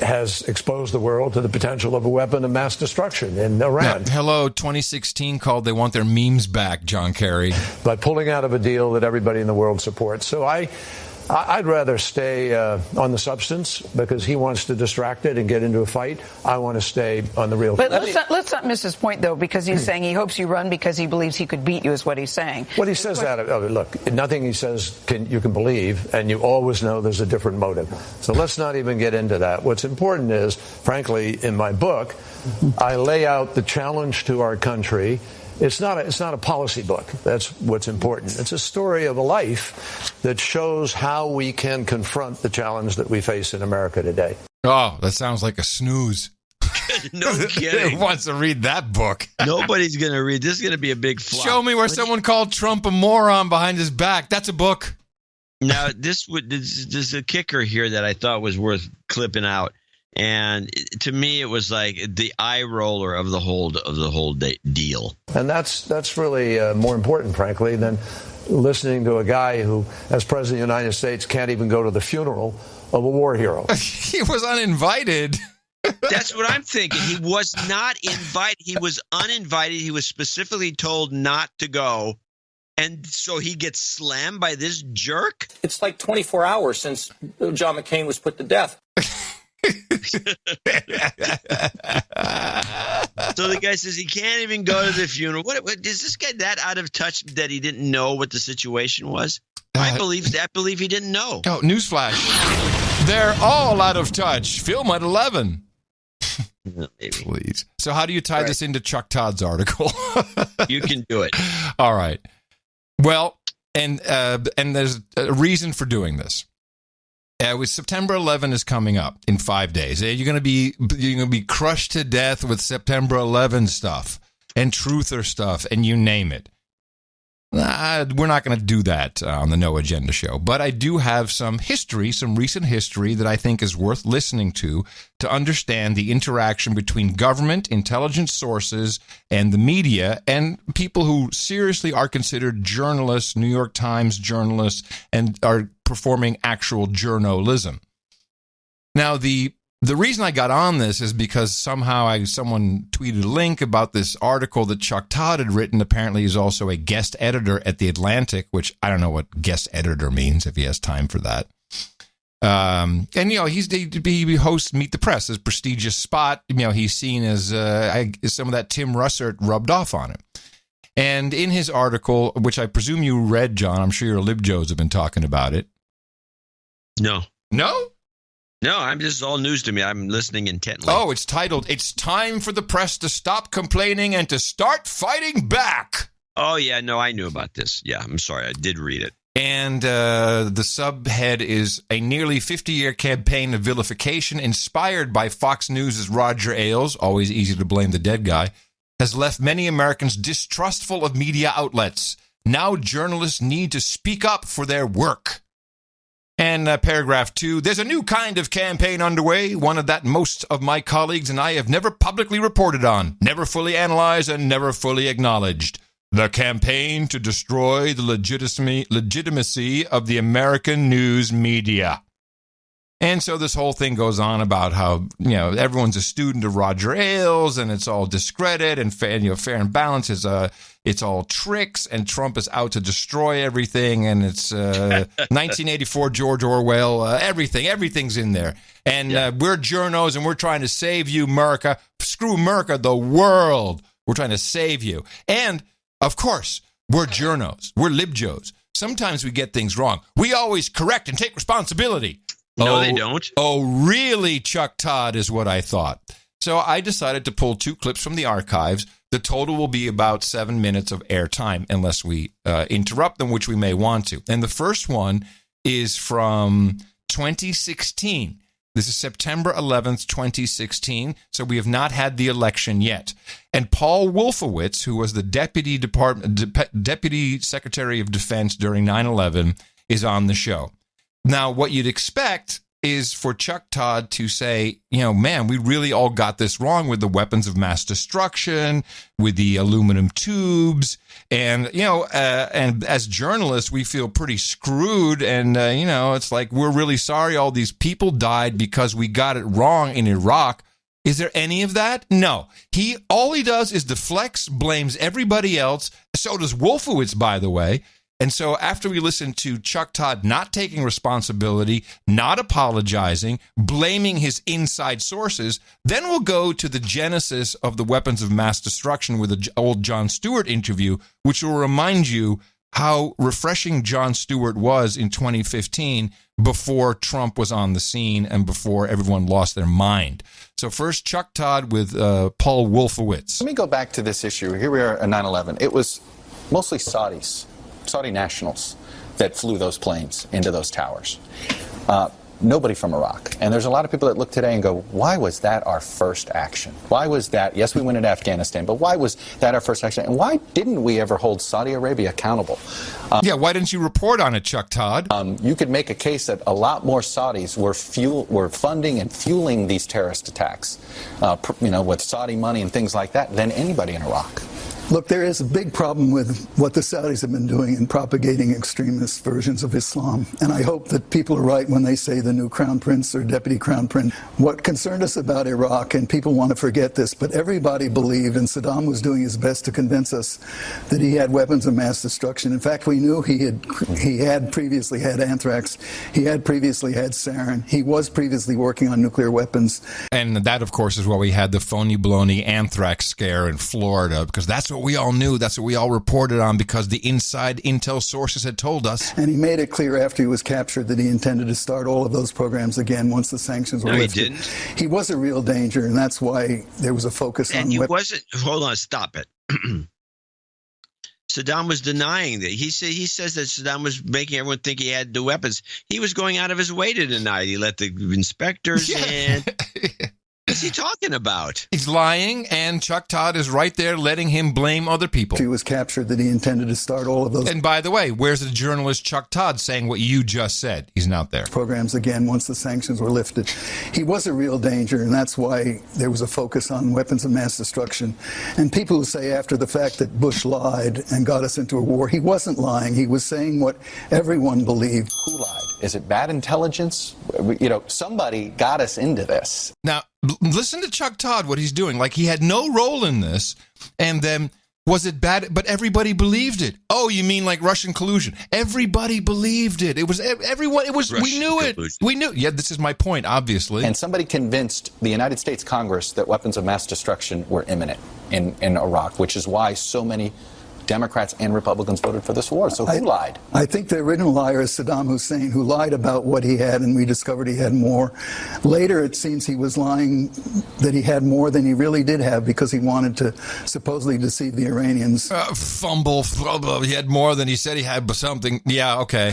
S18: has exposed the world to the potential of a weapon of mass destruction in Iran.
S2: Now, hello, 2016 called they want their memes back, John Kerry.
S18: By pulling out of a deal that everybody in the world supports. So I'd rather stay on the substance because he wants to distract it and get into a fight. I want to stay on the real thing.
S1: But let's not miss his point, though, because he's saying he hopes you run because he believes he could beat you is what he's saying.
S18: What he says look, nothing he says you can believe, and you always know there's a different motive. So let's not even get into that. What's important is, frankly, in my book, I lay out the challenge to our country. It's not a policy book. That's what's important. It's a story of a life that shows how we can confront the challenge that we face in America today.
S2: Oh, that sounds like a snooze.
S3: No kidding.
S2: Who wants to read that book?
S3: Nobody's going to read. This is going to be a big flop.
S2: Show me where someone called Trump a moron behind his back. That's a book.
S3: Now, there's a kicker here that I thought was worth clipping out. And to me, it was like the eye roller of the whole deal.
S18: And that's really more important, frankly, than listening to a guy who, as president of the United States, can't even go to the funeral of a war hero.
S2: He was uninvited.
S3: That's what I'm thinking. He was not invited. He was uninvited. He was specifically told not to go. And so he gets slammed by this jerk?
S17: It's like 24 hours since John McCain was put to death.
S3: So the guy says he can't even go to the funeral. What is this guy that out of touch that he didn't know what the situation was? I believe he didn't know.
S2: Oh, newsflash. They're all out of touch. Film at 11.
S3: Maybe.
S2: Please. So how do you tie this into Chuck Todd's article?
S3: You can do it.
S2: All right. Well, and there's a reason for doing this. With September 11 is coming up in 5 days. You're going to be crushed to death with September 11 stuff and truther stuff and you name it. We're not going to do that on the No Agenda show, but I do have some recent history that I think is worth listening to understand the interaction between government, intelligence sources, and the media, and people who seriously are considered journalists, New York Times journalists, and are performing actual journalism. Now, the reason I got on this is because somehow someone tweeted a link about this article that Chuck Todd had written. Apparently, he's also a guest editor at The Atlantic, which I don't know what guest editor means if he has time for that. And, he hosts Meet the Press, his prestigious spot. He's seen as some of that Tim Russert rubbed off on him. And in his article, which I presume you read, John, I'm sure your LibJoes have been talking about it.
S3: No.
S2: No?
S3: No, this is all news to me. I'm listening intently.
S2: Oh, it's titled, "It's Time for the Press to Stop Complaining and to Start Fighting Back."
S3: Oh, yeah. No, I knew about this. Yeah, I'm sorry. I did read it.
S2: And the subhead is a nearly 50-year campaign of vilification inspired by Fox News' Roger Ailes, always easy to blame the dead guy, has left many Americans distrustful of media outlets. Now journalists need to speak up for their work. And paragraph 2, there's a new kind of campaign underway, one that most of my colleagues and I have never publicly reported on, never fully analyzed, and never fully acknowledged. The campaign to destroy the legitimacy of the American news media. And so this whole thing goes on about how, everyone's a student of Roger Ailes and it's all discredit and fair and balance is it's all tricks and Trump is out to destroy everything and it's 1984 George Orwell, everything's in there. And we're journos and we're trying to save you, America. Screw America, the world. We're trying to save you. And, of course, we're journos. We're LibJoes. Sometimes we get things wrong. We always correct and take responsibility.
S3: No, they don't.
S2: Oh, really, Chuck Todd, is what I thought. So I decided to pull 2 clips from the archives The total will be about 7 minutes of airtime unless we interrupt them, which we may want to. And the first one is from 2016. This is September 11th, 2016. So we have not had the election yet. And Paul Wolfowitz, who was the Deputy Secretary of Defense during 9/11, is on the show. Now, what you'd expect is for Chuck Todd to say, man, we really all got this wrong with the weapons of mass destruction, with the aluminum tubes. And, and as journalists, we feel pretty screwed. And, it's like, we're really sorry all these people died because we got it wrong in Iraq. Is there any of that? No. All he does is deflects, blames everybody else. So does Wolfowitz, by the way. And so after we listen to Chuck Todd not taking responsibility, not apologizing, blaming his inside sources, then we'll go to the genesis of the weapons of mass destruction with the old Jon Stewart interview, which will remind you how refreshing Jon Stewart was in 2015 before Trump was on the scene and before everyone lost their mind. So first, Chuck Todd with Paul Wolfowitz.
S5: Let me go back to this issue. Here we are at 9/11. It was mostly Saudi nationals that flew those planes into those towers. Nobody from Iraq. And there's a lot of people that look today and go, why was that our first action? Why was that? Yes, we went into Afghanistan, but why was that our first action? And why didn't we ever hold Saudi Arabia accountable?
S2: Why didn't you report on it, Chuck Todd?
S5: You could make a case that a lot more Saudis were funding and fueling these terrorist attacks, with Saudi money and things like that, than anybody in Iraq.
S12: Look, there is a big problem with what the Saudis have been doing in propagating extremist versions of Islam. And I hope that people are right when they say the new crown prince or deputy crown prince. What concerned us about Iraq, and people want to forget this, but everybody believed, and Saddam was doing his best to convince us that he had weapons of mass destruction. In fact, we knew he had previously had anthrax. He had previously had sarin. He was previously working on nuclear weapons.
S2: And that, of course, is why we had the phony baloney anthrax scare in Florida, because that's what we all knew. That's what we all reported on because the inside intel sources had told us.
S12: And he made it clear after he was captured that he intended to start all of those programs again once the sanctions were lifted.
S3: He didn't.
S12: He was a real danger, and that's why there was a focus on...
S3: And he wasn't... Hold on, stop it. Saddam was denying that. He says that Saddam was making everyone think he had the weapons. He was going out of his way to deny it. He let the inspectors in. What's he talking about?
S2: He's lying, and Chuck Todd is right there letting him blame other people.
S12: He was captured that he intended to start all of those...
S2: And by the way, where's the journalist Chuck Todd saying what you just said? He's not there.
S12: ...programs again once the sanctions were lifted. He was a real danger, and that's why there was a focus on weapons of mass destruction. And people who say after the fact that Bush lied and got us into a war, he wasn't lying. He was saying what everyone believed.
S5: Who lied? Is it bad intelligence? Somebody got us into this.
S2: Now, listen to Chuck Todd, what he's doing. Like, he had no role in this, and then was it bad? But everybody believed it. Oh, you mean like Russian collusion? Everybody believed it. It was everyone. It was Russian we knew collusion. It. We knew. Yeah, this is my point, obviously.
S5: And somebody convinced the United States Congress that weapons of mass destruction were imminent in Iraq, which is why so many Democrats and Republicans voted for this war. So who lied?
S12: I think the original liar is Saddam Hussein, who lied about what he had, and we discovered he had more. Later, it seems he was lying that he had more than he really did have because he wanted to supposedly deceive the Iranians.
S2: Fumble. He had more than he said he had, but something. Yeah, okay.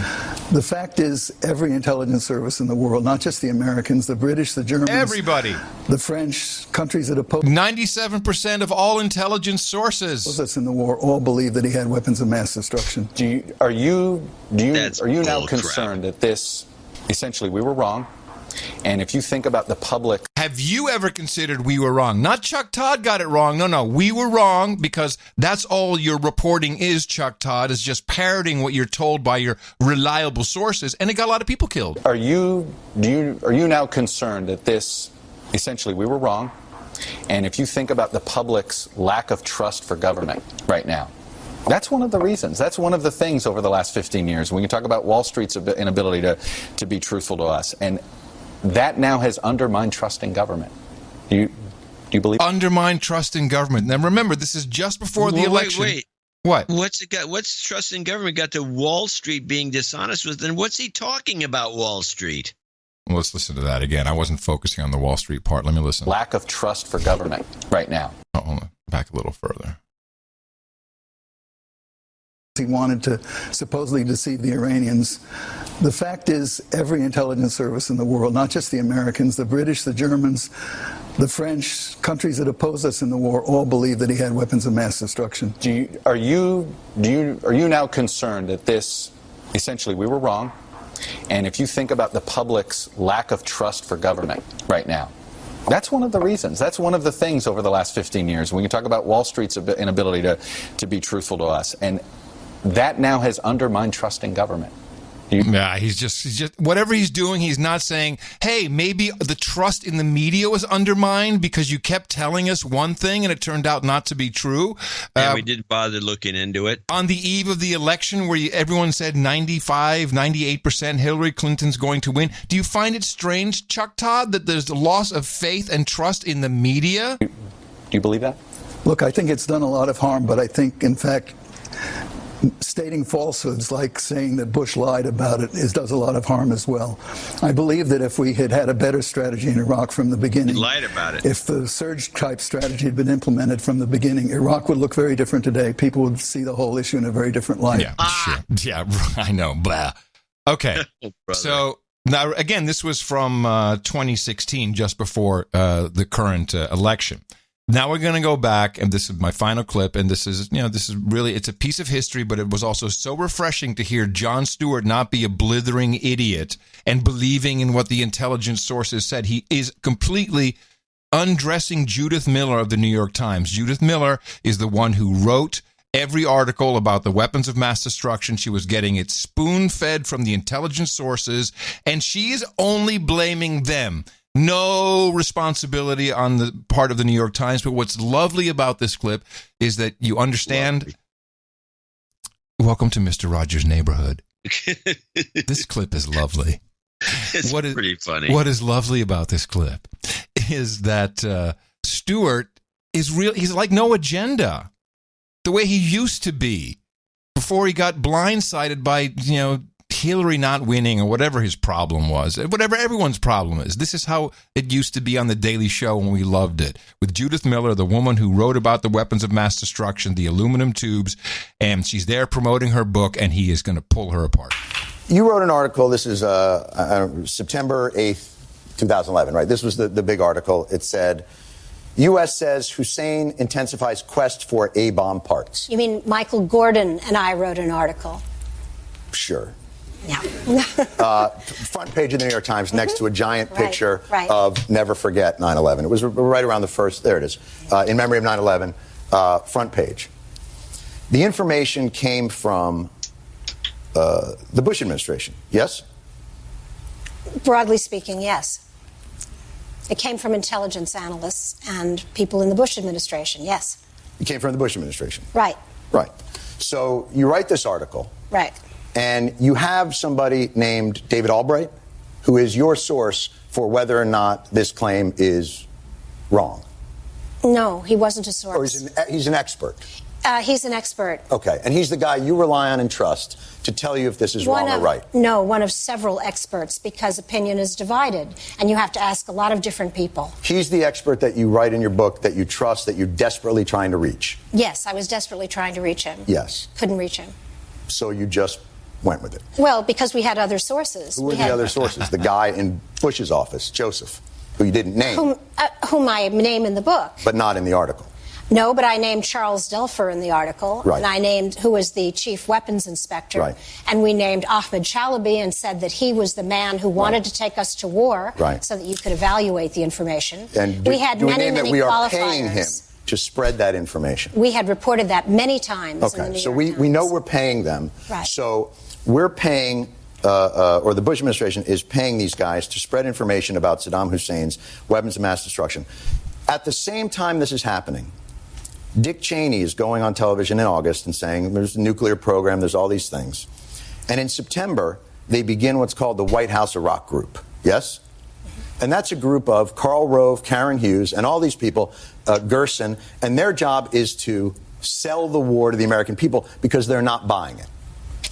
S12: The fact is, every intelligence service in the world, not just the Americans, the British, the Germans,
S2: everybody,
S12: the French, countries that opposed
S2: 97% of all intelligence sources
S12: us in the war all believe that he had weapons of mass destruction.
S5: Are you now concerned that this, essentially, we were wrong? And if you think about the public...
S2: Have you ever considered we were wrong? Not Chuck Todd got it wrong. No, we were wrong because that's all your reporting is, Chuck Todd, is just parroting what you're told by your reliable sources, and it got a lot of people killed.
S5: Are you now concerned that this, essentially, we were wrong? And if you think about the public's lack of trust for government right now, that's one of the reasons. That's one of the things over the last 15 years. We can talk about Wall Street's inability to be truthful to us. And that now has undermined trust in government. Do you believe?
S2: Undermined trust in government. Now, remember, this is just before the election.
S3: Wait.
S2: What?
S3: What's trust in government got to Wall Street being dishonest with? And what's he talking about, Wall Street?
S2: Well, let's listen to that again. I wasn't focusing on the Wall Street part. Let me listen.
S5: Lack of trust for government right now.
S2: Oh, hold on. back a little further.
S12: He wanted to supposedly deceive the Iranians. The fact is, every intelligence service in the world, not just the Americans, the British, the Germans, the French, countries that opposed us in the war, all believe that he had weapons of mass destruction.
S5: Are you now concerned that this, essentially, we were wrong, and if you think about the public's lack of trust for government right now, that's one of the reasons. That's one of the things over the last 15 years. We can talk about Wall Street's inability to be truthful to us, and that now has undermined trust in government.
S2: Yeah, he's just whatever he's doing, he's not saying, hey, maybe the trust in the media was undermined because you kept telling us one thing and it turned out not to be true.
S3: And we didn't bother looking into it.
S2: On the eve of the election where everyone said 95, 98% Hillary Clinton's going to win. Do you find it strange, Chuck Todd, that there's a loss of faith and trust in the media?
S5: Do you believe that?
S12: Look, I think it's done a lot of harm, but I think, in fact, stating falsehoods like saying that Bush lied about it does a lot of harm as well. I believe that if we had had a better strategy in Iraq from the beginning,
S3: he lied about it.
S12: If the surge-type strategy had been implemented from the beginning, Iraq would look very different today. People would see the whole issue in a very different light.
S2: Yeah, sure. Yeah, I know. Blah. Okay. So now, again, this was from 2016, just before the current election. Now we're going to go back, and this is my final clip, and this is really, it's a piece of history, but it was also so refreshing to hear Jon Stewart not be a blithering idiot and believing in what the intelligence sources said. He is completely undressing Judith Miller of the New York Times. Judith Miller is the one who wrote every article about the weapons of mass destruction. She was getting it spoon-fed from the intelligence sources, and she is only blaming them. No responsibility on the part of the New York Times. But what's lovely about this clip is that you understand. Welcome to Mr. Rogers' neighborhood. This clip is lovely.
S3: It's pretty funny.
S2: What is lovely about this clip is that Stewart is real. He's like no agenda, the way he used to be before he got blindsided by, Hillary not winning or whatever his problem was, whatever everyone's problem is. This is how it used to be on The Daily Show when we loved it. With Judith Miller, the woman who wrote about the weapons of mass destruction, the aluminum tubes, and she's there promoting her book, and he is going to pull her apart.
S19: You wrote an article, this is September 8th, 2011, right? This was the big article. It said, U.S. says Hussein intensifies quest for A-bomb parts.
S6: You mean Michael Gordon and I wrote an article?
S19: Sure.
S6: Yeah.
S19: Front page of the New York Times next to a giant picture of Never Forget 9/11. It was right around the first, there it is, in memory of 9/11, front page. The information came from the Bush administration, yes?
S6: Broadly speaking, yes. It came from intelligence analysts and people in the Bush administration, yes.
S19: It came from the Bush administration?
S6: Right.
S19: Right. So you write this article.
S6: Right.
S19: And you have somebody named David Albright, who is your source for whether or not this claim is wrong.
S6: No, he wasn't a source.
S19: Or he's an expert.
S6: He's an expert.
S19: Okay, and he's the guy you rely on and trust to tell you if this is wrong or right.
S6: No, one of several experts, because opinion is divided, and you have to ask a lot of different people.
S19: He's the expert that you write in your book that you trust, that you're desperately trying to reach.
S6: Yes, I was desperately trying to reach him.
S19: Yes.
S6: Couldn't reach him.
S19: So you just went with it.
S6: Well, because we had other sources.
S19: Who were the other sources? The guy in Bush's office, Joseph, who you didn't name.
S6: Whom I name in the book.
S19: But not in the article.
S6: No, but I named Charles Delfer in the article.
S19: Right.
S6: And I named who was the chief weapons inspector.
S19: Right.
S6: And we named Ahmed Chalabi and said that he was the man who wanted to take us to war so that you could evaluate the information.
S19: And
S6: we had many
S19: that we are paying him
S6: qualifiers.
S19: to spread that information.
S6: We had reported that many times.
S19: Okay,
S6: in the New
S19: so
S6: York
S19: we know we're paying them.
S6: Right.
S19: So we're paying, or the Bush administration is paying these guys to spread information about Saddam Hussein's weapons of mass destruction. At the same time this is happening, Dick Cheney is going on television in August and saying there's a nuclear program, there's all these things. And in September, they begin what's called the White House Iraq Group. Yes? And that's a group of Karl Rove, Karen Hughes, and all these people, Gerson, and their job is to sell the war to the American people because they're not buying it.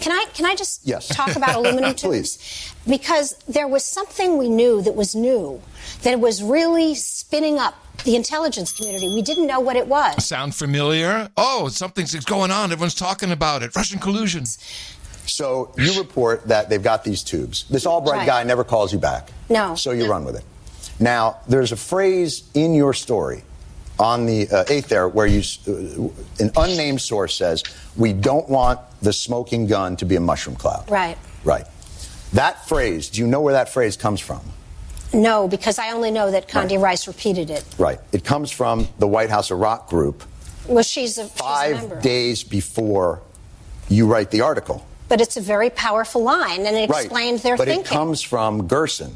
S6: Can I just
S19: Yes.
S6: talk about aluminum tubes? Because there was something we knew that was new, that was really spinning up the intelligence community. We didn't know what it was.
S2: Sound familiar? Oh, something's going on. Everyone's talking about it. Russian collusion.
S19: So you report that they've got these tubes. This Albright
S6: Right.
S19: guy never calls you back.
S6: No.
S19: So you run with it. Now, there's a phrase in your story on the 8th there where an unnamed source says, we don't want the smoking gun to be a mushroom cloud.
S6: Right.
S19: Right. That phrase, do you know where that phrase comes from?
S6: No, because I only know that Condi Rice repeated it.
S19: Right. It comes from the White House Iraq group
S6: Well, she's a member.
S19: 5 days before you write the article.
S6: But it's a very powerful line, and it explained their
S19: but
S6: thinking.
S19: it comes from Gerson.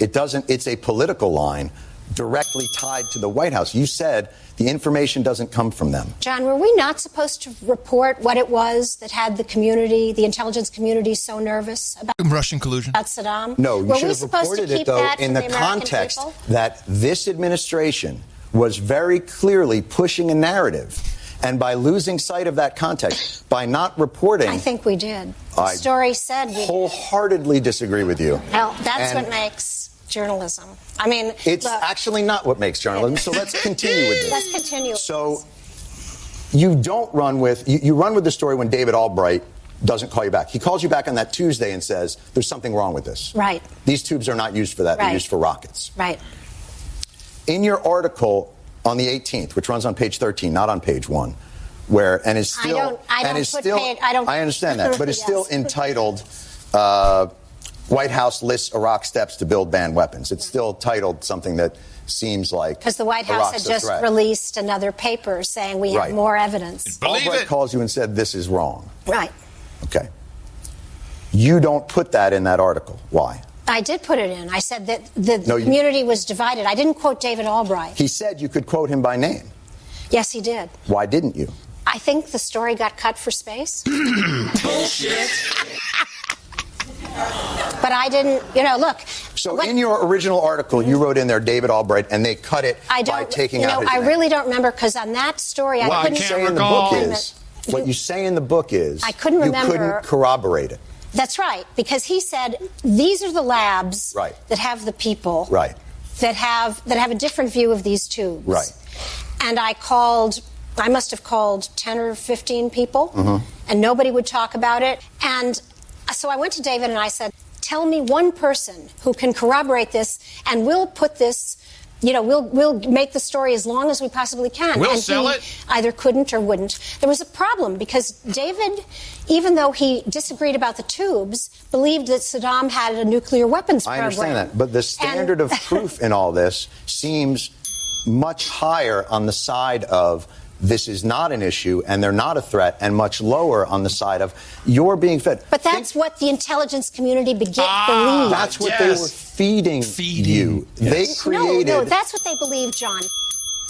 S19: It's a political line directly tied to the White House. You said the information doesn't come from them.
S6: John, were we not supposed to report what it was that had the intelligence community so nervous about
S2: Russian collusion?
S6: About Saddam?
S19: No, you
S6: were
S19: should
S6: we
S19: have
S6: supposed
S19: reported
S6: to
S19: it,
S6: keep
S19: though,
S6: that
S19: in
S6: from
S19: the
S6: American
S19: context
S6: people?
S19: that this administration was very clearly pushing a narrative. And by losing sight of that context, by not reporting...
S6: I think we did. The
S19: I
S6: story said we
S19: wholeheartedly disagree with you.
S6: Well, that's
S19: And
S6: what makes journalism. I mean,
S19: it's
S6: look,
S19: actually not what makes journalism, so let's continue with this.
S6: Let's continue.
S19: So you don't run with... You run with the story when David Albright doesn't call you back. He calls you back on that Tuesday and says, there's something wrong with this.
S6: Right.
S19: These tubes are not used for that.
S6: Right.
S19: They're used for rockets.
S6: Right.
S19: In your article on the 18th, which runs on page 13, not on page 1, and is still...
S6: I
S19: understand that, but it's
S6: Yes.
S19: still entitled... White House lists Iraq steps to build banned weapons. It's still titled something that seems like...
S6: Because the White House
S19: Iraq's
S6: had
S19: a
S6: just
S19: threat.
S6: released another paper saying we have
S19: Right.
S6: more evidence.
S19: Albright calls you and said this is wrong.
S6: Right.
S19: Okay. You don't put that in that article. Why?
S6: I did put it in. I said that the
S19: No, you-
S6: community was divided. I didn't quote David Albright.
S19: He said you could quote him by name.
S6: Yes, he did.
S19: Why didn't you?
S6: I think the story got cut for space.
S19: Bullshit.
S6: But I didn't, look.
S19: So in your original article, you wrote in there David Albright, and they cut it
S6: I
S19: by
S6: don't,
S19: taking out his
S6: I
S19: name.
S6: really don't remember because on that story I couldn't
S19: say in the book is what you say in the book is
S6: I couldn't remember.
S19: You couldn't corroborate it.
S6: That's right, because he said these are the labs
S19: Right.
S6: that have the people
S19: Right.
S6: that have a different view of these tubes.
S19: Right.
S6: And I must have called 10 or 15 people,
S19: Mm-hmm.
S6: and nobody would talk about it. And so I went to David and I said, tell me one person who can corroborate this, and we'll put this, we'll make the story as long as we possibly can.
S2: We'll
S6: and
S2: sell
S6: he
S2: it.
S6: either couldn't or wouldn't. There was a problem because David, even though he disagreed about the tubes, believed that Saddam had a nuclear weapons
S19: I
S6: program.
S19: understand that. But the standard of proof in all this seems much higher on the side of this is not an issue and they're not a threat, and much lower on the side of you're being fed.
S6: But that's what the intelligence community believed.
S19: That's what they were feeding you. They created...
S6: No, that's what they believed, John.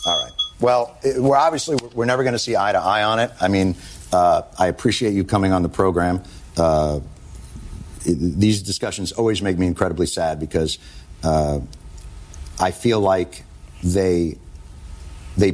S19: All right. Well, we're never going to see eye to eye on it. I mean, I appreciate you coming on the program. These discussions always make me incredibly sad because I feel like they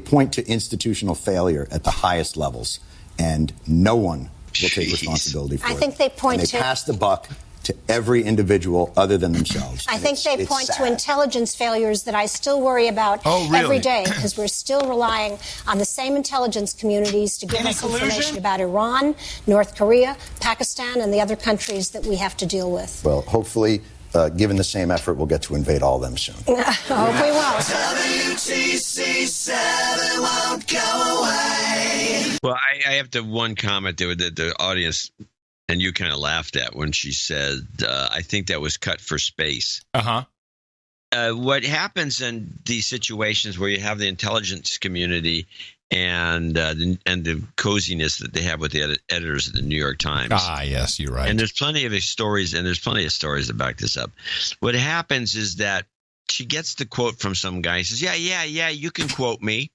S19: point to institutional failure at the highest levels, and no one will take responsibility for it.
S6: I think they point
S19: and
S6: to...
S19: they pass the buck to every individual other than themselves.
S6: I
S19: And
S6: think they
S19: it's
S6: point to
S19: sad.
S6: intelligence failures that I still worry about every day because we're still relying on the same intelligence communities to give us information about Iran, North Korea, Pakistan, and the other countries that we have to deal with.
S19: Well, hopefully, given the same effort, we'll get to invade all of them soon.
S6: I hope we won't.
S20: WTC7 won't go away.
S3: Well, I have to one comment there that the audience and you kind of laughed at when she said, I think that was cut for space.
S2: Uh-huh.
S3: What happens in these situations where you have the intelligence community and the coziness that they have with the editors of the New York Times.
S2: Ah, yes, you're right.
S3: And there's plenty of stories, to back this up. What happens is that she gets the quote from some guy. He says, yeah, you can quote me.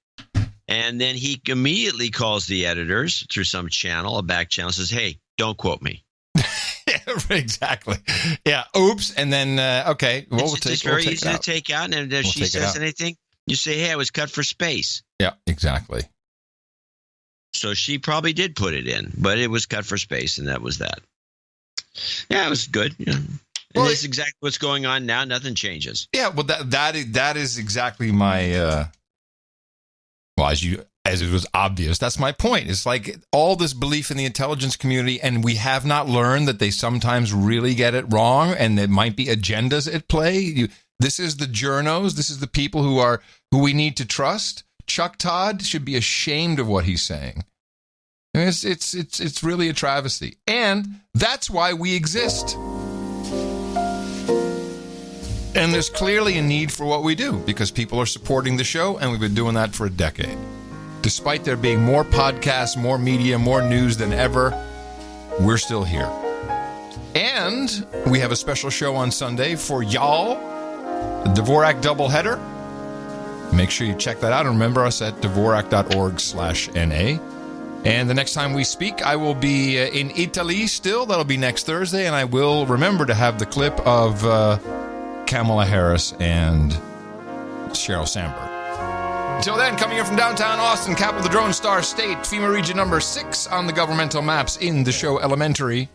S3: And then he immediately calls the editors through some channel, a back channel, says, hey, don't quote me.
S2: Exactly. Yeah. Oops. And then, okay. Well,
S3: It's very easy to take out. And if she says anything, you say, hey, I was cut for space.
S2: Yeah, exactly.
S3: So she probably did put it in, but it was cut for space, and that was that. Yeah, it was good. Yeah. Well, it's exactly what's going on now. Nothing changes.
S2: Yeah, well, that is exactly my. Well, as it was obvious, that's my point. It's like all this belief in the intelligence community, and we have not learned that they sometimes really get it wrong, and there might be agendas at play. This is the journos. This is the people who we need to trust. Chuck Todd should be ashamed of what he's saying. I mean, it's really a travesty, and that's why we exist. And there's clearly a need for what we do because people are supporting the show, and we've been doing that for a decade. Despite there being more podcasts, more media, more news than ever, we're still here. And we have a special show on Sunday for y'all, the Dvorak doubleheader. Make sure you check that out and remember us at dvorak.org/NA. And the next time we speak, I will be in Italy still. That'll be next Thursday, and I will remember to have the clip of Kamala Harris and Sheryl Sandberg. Until then, coming in from downtown Austin, capital of the Drone Star State, FEMA region number 6 on the governmental maps in the show Elementary.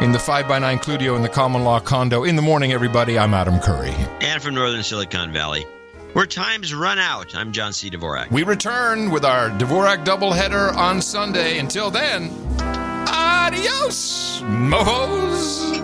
S2: In the 5x9 Cludio in the common law condo. In the morning, everybody, I'm Adam Curry.
S3: And from northern Silicon Valley, where time's run out, I'm John C. Dvorak.
S2: We return with our Dvorak doubleheader on Sunday. Until then, adios, mofos.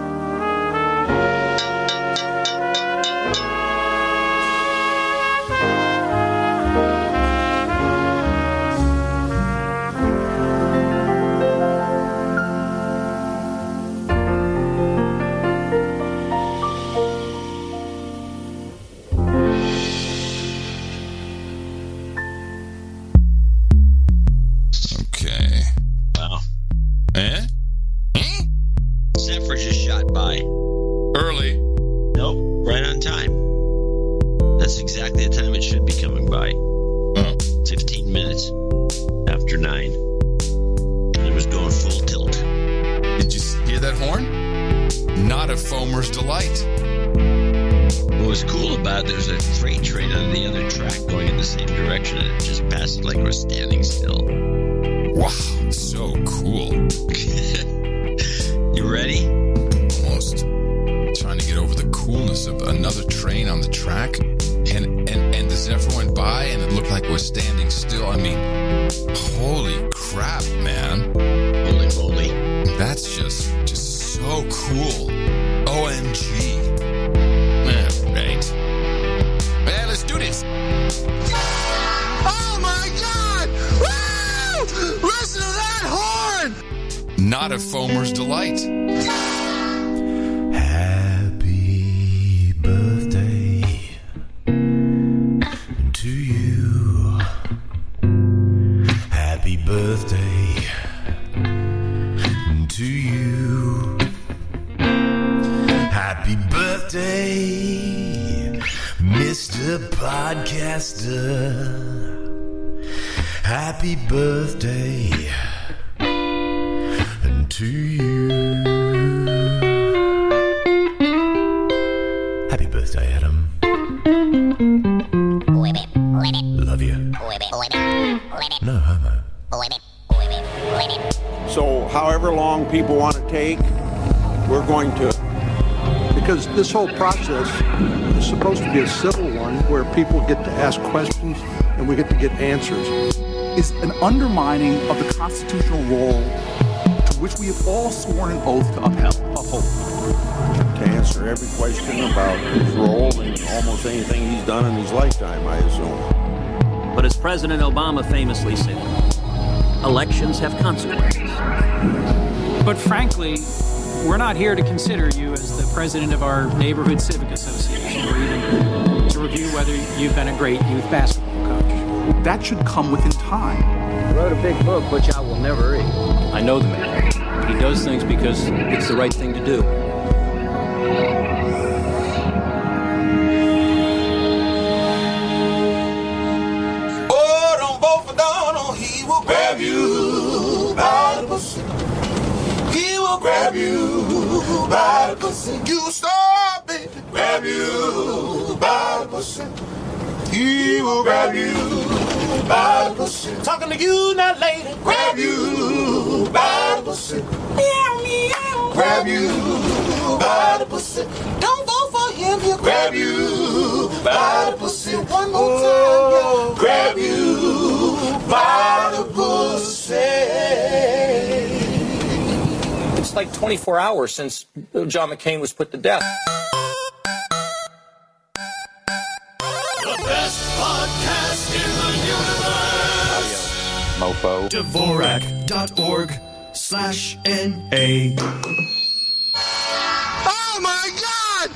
S3: Zephyr just shot by.
S2: Early.
S3: Nope, right on time. That's exactly the time it should be coming by. 15 minutes after 9. It was going full tilt.
S2: Did you hear that horn? Not a foamer's delight.
S3: What was cool about it, there's a freight train on the other track going in the same direction, and it just passed like we're standing still.
S2: Wow, so cool.
S3: You ready?
S2: Almost. Trying to get over the coolness of another train on the track. And the Zephyr went by and it looked like it was standing still. I mean, holy crap, man.
S3: Holy moly.
S2: That's just so cool. OMG. Right. Well, let's do this.
S20: Oh my God! Woo! Listen to that horn!
S2: Not a foamer's delight.
S20: Happy birthday to you. Happy birthday to you. Happy birthday, Mr. Podcaster. Happy birthday to you. Happy birthday, Adam. Love you. No homo.
S21: So however long people want to take, we're going to. Because this whole process is supposed to be a civil one where people get to ask questions and we get to get answers.
S22: Is an undermining of the constitutional role to which we have all sworn an oath to uphold.
S21: To answer every question about his role in almost anything he's done in his lifetime, I assume.
S23: But as President Obama famously said, elections have consequences.
S24: But frankly, we're not here to consider you as the president of our neighborhood civic association or even to review whether you've been a great youth basketball coach.
S22: That should come within time.
S23: I wrote a big book, which I will never read. I know the man. He does things because it's the right thing to do.
S20: Oh, don't vote for Donald. He will grab you by the pussy. He will grab you by the pussy. You stop it. Grab you by the pussy. He will grab you by the pussy. Talking to you, not lady. Grab you by the pussy. Meow, meow. grab you by the pussy. Don't vote for him, he'll grab you by the pussy. One more time, yeah. Grab you by the pussy.
S17: It's like 24 hours since John McCain was put to death.
S7: The best podcast in the universe.
S19: Mofo.
S7: Dvorak.org/NA.
S20: Oh my God!